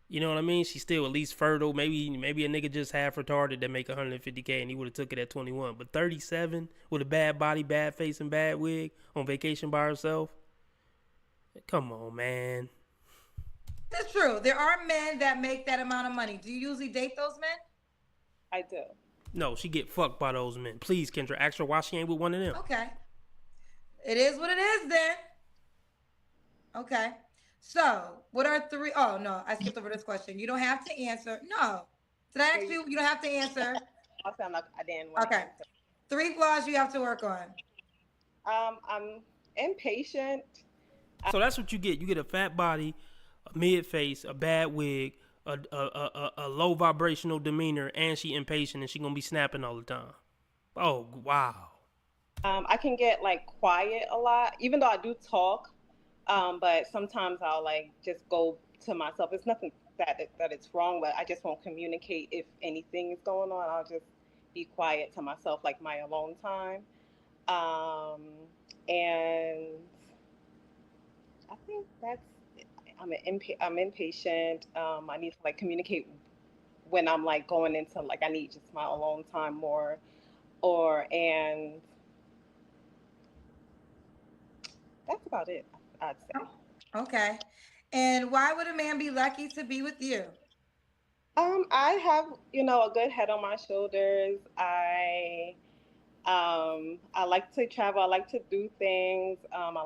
You know what I mean? She's still at least fertile. Maybe a nigga just half retarded that make 150K and he would have took it at 21. But 37 with a bad body, bad face, and bad wig on vacation by herself? Come on, man. That's true. There are men that make that amount of money. Do you usually date those men? I do. No, she get fucked by those men. Please, Kendra, ask her why she ain't with one of them. Okay. It is what it is then. Okay. So, what are three? Oh, no, I skipped over this question. You don't have to answer. No. Did I ask you? You don't have to answer. I'll sound like I didn't want to answer. 3 flaws you have to work on. I'm impatient. So that's what you get. You get a fat body, a mid face, a bad wig, a low vibrational demeanor, and she impatient and she gonna be snapping all the time. Oh, wow. I can get like quiet a lot, even though I do talk. But sometimes I'll like just go to myself. It's nothing that it's wrong, but I just won't communicate if anything is going on. I'll just be quiet to myself, like my alone time. Um, and I think that's. I'm impatient. I need to like communicate when I'm like going into like I need just my alone time more, and that's about it. I'd say. Okay. And why would a man be lucky to be with you? I have, a good head on my shoulders. I like to travel. I like to do things. I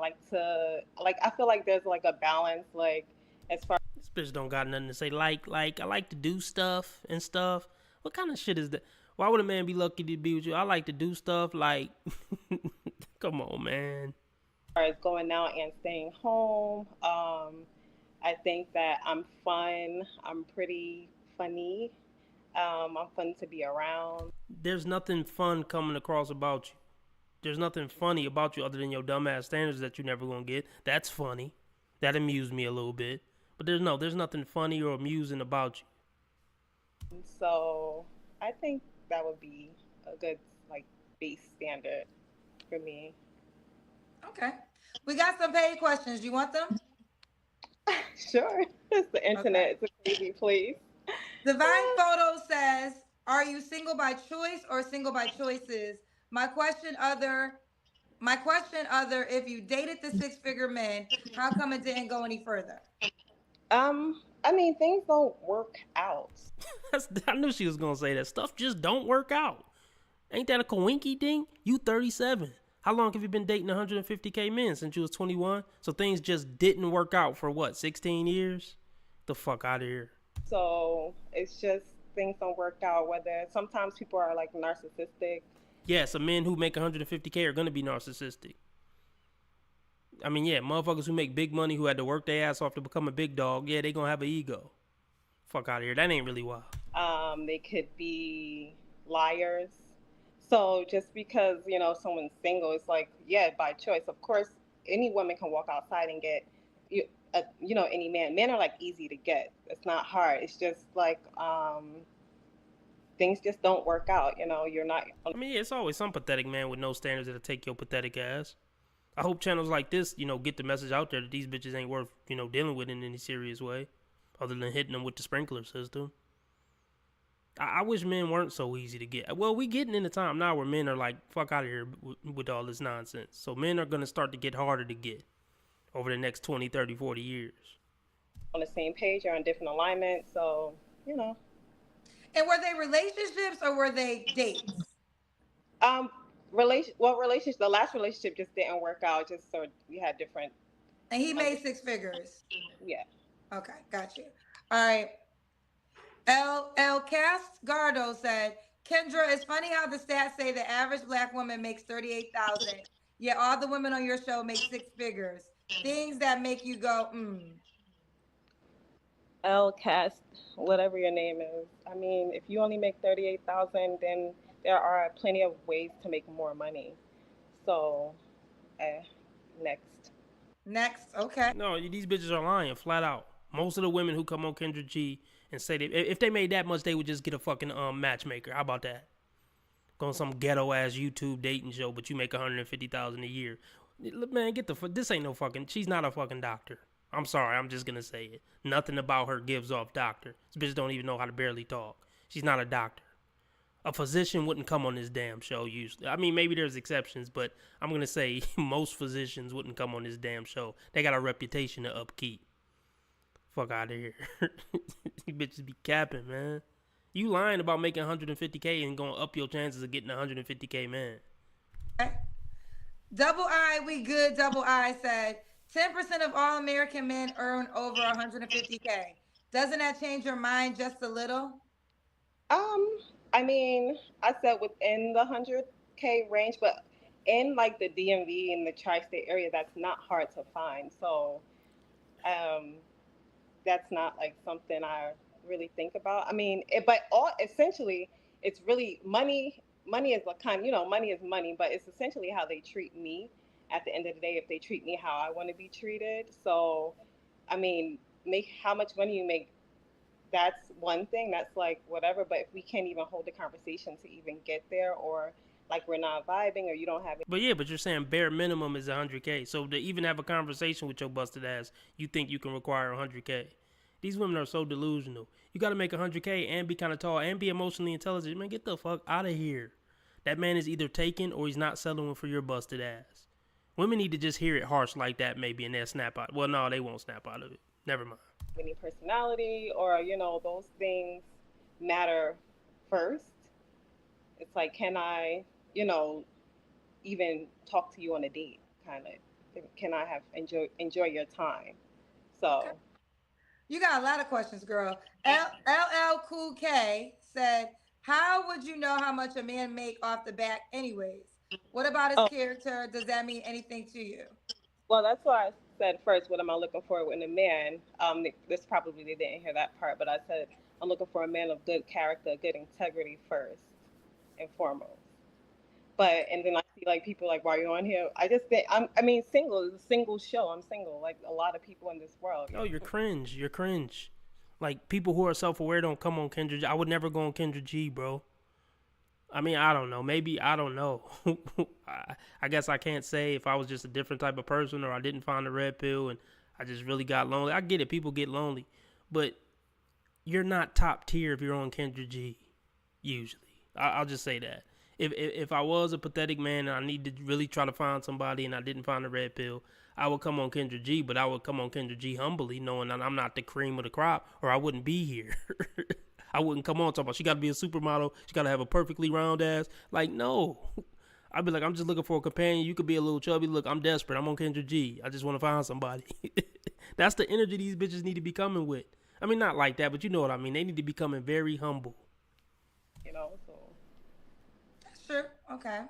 feel like there's like a balance, like as far. This bitch don't got nothing to say. I like to do stuff and stuff. What kind of shit is that? Why would a man be lucky to be with you? I like to do stuff like, come on, man. As far as going out and staying home, I think that I'm fun. I'm pretty funny. I'm fun to be around. There's nothing fun coming across about you. There's nothing funny about you other than your dumbass standards that you never gonna get. That's funny. That amused me a little bit. But there's nothing funny or amusing about you. So I think that would be a good like base standard for me. Okay. We got some paid questions. You want them? Sure. It's the internet. Okay. It's a crazy place. Divine Photo says, are you single by choice or single by choices? My question other, if you dated the six-figure men, how come it didn't go any further? I mean, things don't work out. I knew she was gonna say that. Stuff just don't work out. Ain't that a coinky thing? You 37. How long have you been dating 150K men? Since you was 21? So things just didn't work out for what, 16 years? The fuck out of here. So it's just things don't work out. Whether sometimes people are like narcissistic. Yeah, some men who make 150K are gonna be narcissistic. I mean, yeah, motherfuckers who make big money who had to work their ass off to become a big dog, yeah, they gonna have an ego. Fuck out of here. That ain't really wild. They could be liars. So just because, someone's single, it's like, yeah, by choice. Of course, any woman can walk outside and get, any man. Men are like easy to get. It's not hard. It's just like things just don't work out. You're not. I mean, yeah, it's always some pathetic man with no standards that'll take your pathetic ass. I hope channels like this, get the message out there that these bitches ain't worth, dealing with in any serious way, other than hitting them with the sprinkler system. I wish men weren't so easy to get. Well, we getting in a time now where men are like, fuck out of here with all this nonsense. So men are going to start to get harder to get over the next 20, 30, 40 years. On the same page or on different alignments, so, And were they relationships or were they dates? Relationship. The last relationship just didn't work out. Just so we had different. And he made six figures. Yeah. Okay, got you. All right. El Casgardo said, Kendra, it's funny how the stats say the average black woman makes $38,000, yet all the women on your show make six figures. Things that make you go, El Cast, whatever your name is. I mean, if you only make $38,000, then there are plenty of ways to make more money. So, next, okay. No, these bitches are lying, flat out. Most of the women who come on Kendra G and say if they made that much, they would just get a fucking matchmaker. How about that? Go on some ghetto ass YouTube dating show, but you make $150,000 a year. Man, this ain't no fucking. She's not a fucking doctor. I'm sorry, I'm just gonna say it. Nothing about her gives off doctor. This bitch don't even know how to barely talk. She's not a doctor. A physician wouldn't come on this damn show usually. I mean, maybe there's exceptions, but I'm gonna say most physicians wouldn't come on this damn show. They got a reputation to upkeep. Fuck out of here. You bitches be capping, man. You lying about making 150K and gonna up your chances of getting 150K, man. Okay. Double I, we good. Double I said 10% of all American men earn over 150K. Doesn't that change your mind just a little? I mean, I said within the 100K range, but in like the DMV and the tri-state area, that's not hard to find. So, that's not like something I really think about. I mean, essentially, it's really money money is a kind, money is money, but it's essentially how they treat me at the end of the day, if they treat me how I want to be treated. So, I mean, make how much money you make, that's one thing, that's like whatever, but if we can't even hold the conversation to even get there, or like we're not vibing, or you don't have But yeah, but you're saying bare minimum is 100K. So to even have a conversation with your busted ass, you think you can require 100K. These women are so delusional. You got to make 100K and be kind of tall and be emotionally intelligent. Man, get the fuck out of here. That man is either taken or he's not settling for your busted ass. Women need to just hear it harsh like that maybe and they'll snap out. Well, no, they won't snap out of it. Never mind. any personality, or those things matter first. It's like, can I even talk to you on a date, kind of? Can I have enjoy your time? So you got a lot of questions, girl. LL Cool K said, how would you know how much a man make off the bat anyways? What about his character? Does that mean anything to you? Well, that's why I said first, what am I looking for in a man? This probably they didn't hear that part, but I said I'm looking for a man of good character, good integrity first and foremost. And then I see like people like, why are you on here? I just think single. It's a single show. I'm single, like a lot of people in this world. Oh, you're cringe. You're cringe. Like, people who are self-aware don't come on Kendra G. I would never go on Kendra G, bro. I mean, I don't know. Maybe, I don't know. I guess I can't say if I was just a different type of person or I didn't find the red pill and I just really got lonely. I get it. People get lonely. But you're not top tier if you're on Kendra G, usually. I'll just say that. If I was a pathetic man and I needed to really try to find somebody and I didn't find the red pill, I would come on Kendra G, but I would come on Kendra G humbly, knowing that I'm not the cream of the crop, or I wouldn't be here. I wouldn't come on talking about she got to be a supermodel, she got to have a perfectly round ass. Like, no. I'd be like, I'm just looking for a companion. You could be a little chubby. Look, I'm desperate. I'm on Kendra G. I just want to find somebody. That's the energy these bitches need to be coming with. I mean, not like that, but you know what I mean. They need to be coming very humble. So. That's true. Okay.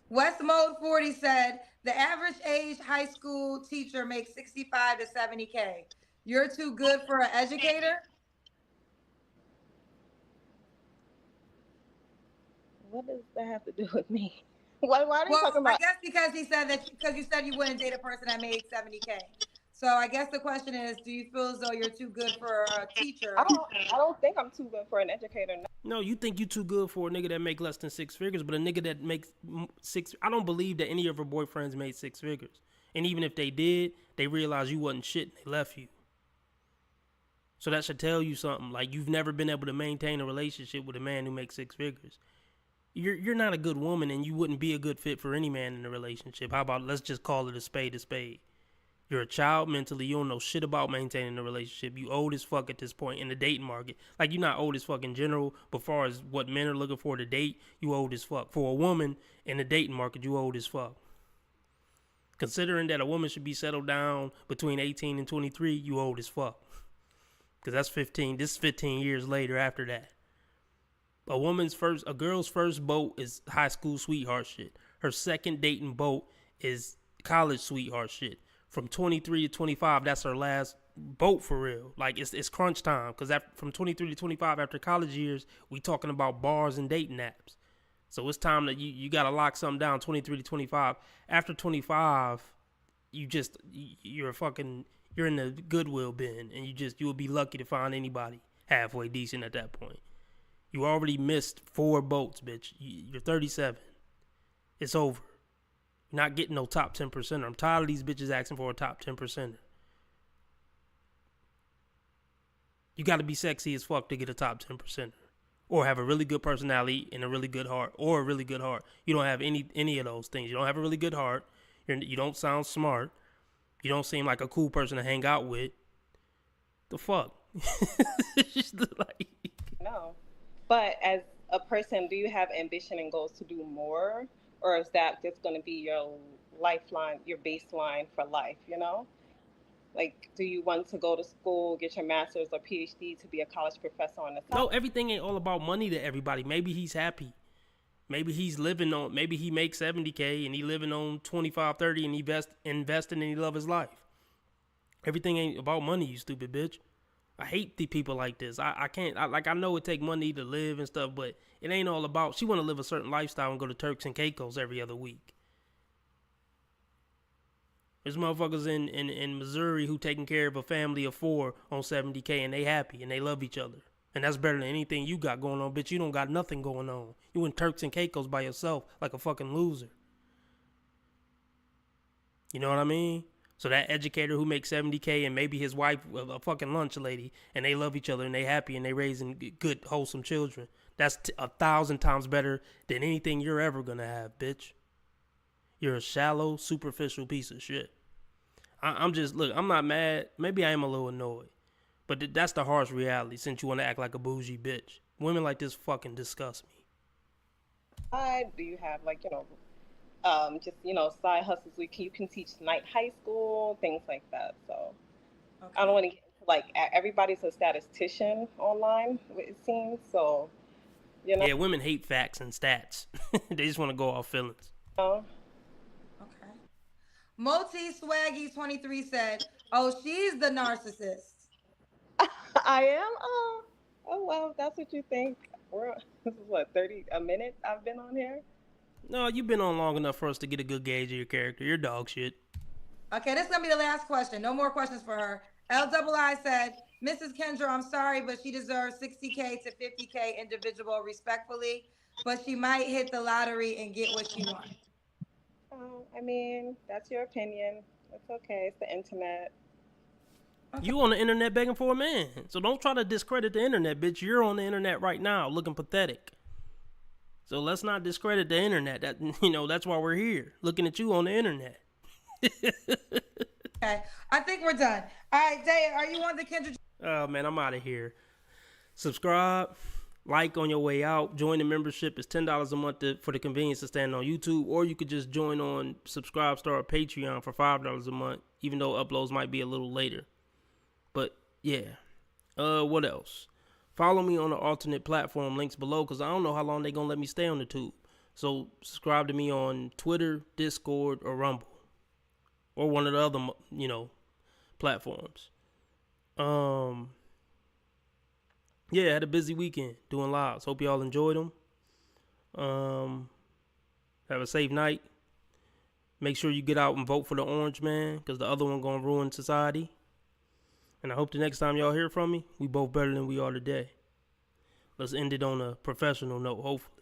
West Mode 40 said, the average age high school teacher makes 65 to 70K. You're too good for an educator? What does that have to do with me? Why are you talking about? I guess because he said because you said you wouldn't date a person that made 70K. So I guess the question is, do you feel as though you're too good for a teacher? I don't think I'm too good for an educator. No, you think you too good for a nigga that make less than 6 figures, but a nigga that makes I don't believe that any of her boyfriends made 6 figures. And even if they did, they realized you wasn't shit and they left you. So that should tell you something. Like, you've never been able to maintain a relationship with a man who makes 6 figures. You're not a good woman, and you wouldn't be a good fit for any man in a relationship. How about, let's just call it a spade a spade. You're a child mentally. You don't know shit about maintaining a relationship. You old as fuck at this point in the dating market. Like, you're not old as fuck in general, but as far as what men are looking for to date, you old as fuck. For a woman in the dating market, you old as fuck. Considering that a woman should be settled down between 18 and 23, you old as fuck. Because that's 15. This is 15 years later after that. A girl's first boat is high school sweetheart shit. Her second dating boat is college sweetheart shit. From 23 to 25, that's her last boat for real. Like, it's crunch time. Because from 23 to 25, after college years, we talking about bars and dating apps. So it's time that you got to lock something down 23 to 25. After 25, you're in the Goodwill bin. And you will be lucky to find anybody halfway decent at that point. You already missed 4 boats, bitch. You're 37. It's over. You're not getting no top 10%. I'm tired of these bitches asking for a top 10%. You got to be sexy as fuck to get a top 10%. Or have a really good personality and a really good heart. Or a really good heart. You don't have any of those things. You don't have a really good heart. You don't sound smart. You don't seem like a cool person to hang out with. The fuck? It's just like... No. But as a person, do you have ambition and goals to do more? Or is that just going to be your lifeline, your baseline for life, Like, do you want to go to school, get your master's or PhD to be a college professor on the side? No, everything ain't all about money to everybody. Maybe he's happy. Maybe he makes 70K and he living on 25, 30 and investing and he love his life. Everything ain't about money, you stupid bitch. I hate the people like this. I can't, I know it take money to live and stuff, but it ain't all about, she want to live a certain lifestyle and go to Turks and Caicos every other week. There's motherfuckers in Missouri who taking care of a family of 4 on $70K and they happy and they love each other. And that's better than anything you got going on, bitch. You don't got nothing going on. You in Turks and Caicos by yourself like a fucking loser. You know what I mean? So that educator who makes $70K and maybe his wife a fucking lunch lady and they love each other and they happy and they raising good, wholesome children. That's 1,000 times better than anything you're ever going to have, bitch. You're a shallow, superficial piece of shit. I'm just, look, I'm not mad. Maybe I am a little annoyed. But that's the harsh reality since you want to act like a bougie bitch. Women like this fucking disgust me. Do you have, like, just, side hustles? You can teach night high school, things like that. So okay. I don't want to get into, like, everybody's a statistician online, it seems. So, Yeah, women hate facts and stats. They just want to go off feelings. Okay. Moti Swaggy 23 said, "Oh, she's the narcissist." I am? Oh, well, that's what you think. This is what, 30 a minute I've been on here? No, you've been on long enough for us to get a good gauge of your character. You're dog shit. Okay, this is going to be the last question. No more questions for her. LII said, "Mrs. Kendra, I'm sorry, but she deserves 60K to 50K individual respectfully, but she might hit the lottery and get what she wants." Oh, I mean, that's your opinion. It's okay. It's the internet. You on the internet begging for a man. So don't try to discredit the internet, bitch. You're on the internet right now looking pathetic. So let's not discredit the internet. That, that's why we're here. Looking at you on the internet. Okay. I think we're done. All right, Daya, are you on the Kendra? Oh, man, I'm out of here. Subscribe. Like on your way out. Join the membership. It's $10 a month for the convenience to stand on YouTube. Or you could just join on Subscribestar or Patreon for $5 a month. Even though uploads might be a little later. But, yeah. What else? Follow me on the alternate platform links below, because I don't know how long they're going to let me stay on the tube. So, subscribe to me on Twitter, Discord, or Rumble. Or one of the other, platforms. Yeah, I had a busy weekend doing lives. Hope y'all enjoyed them. Have a safe night. Make sure you get out and vote for the orange man, because the other one going to ruin society. And I hope the next time y'all hear from me, we both better than we are today. Let's end it on a professional note, hopefully.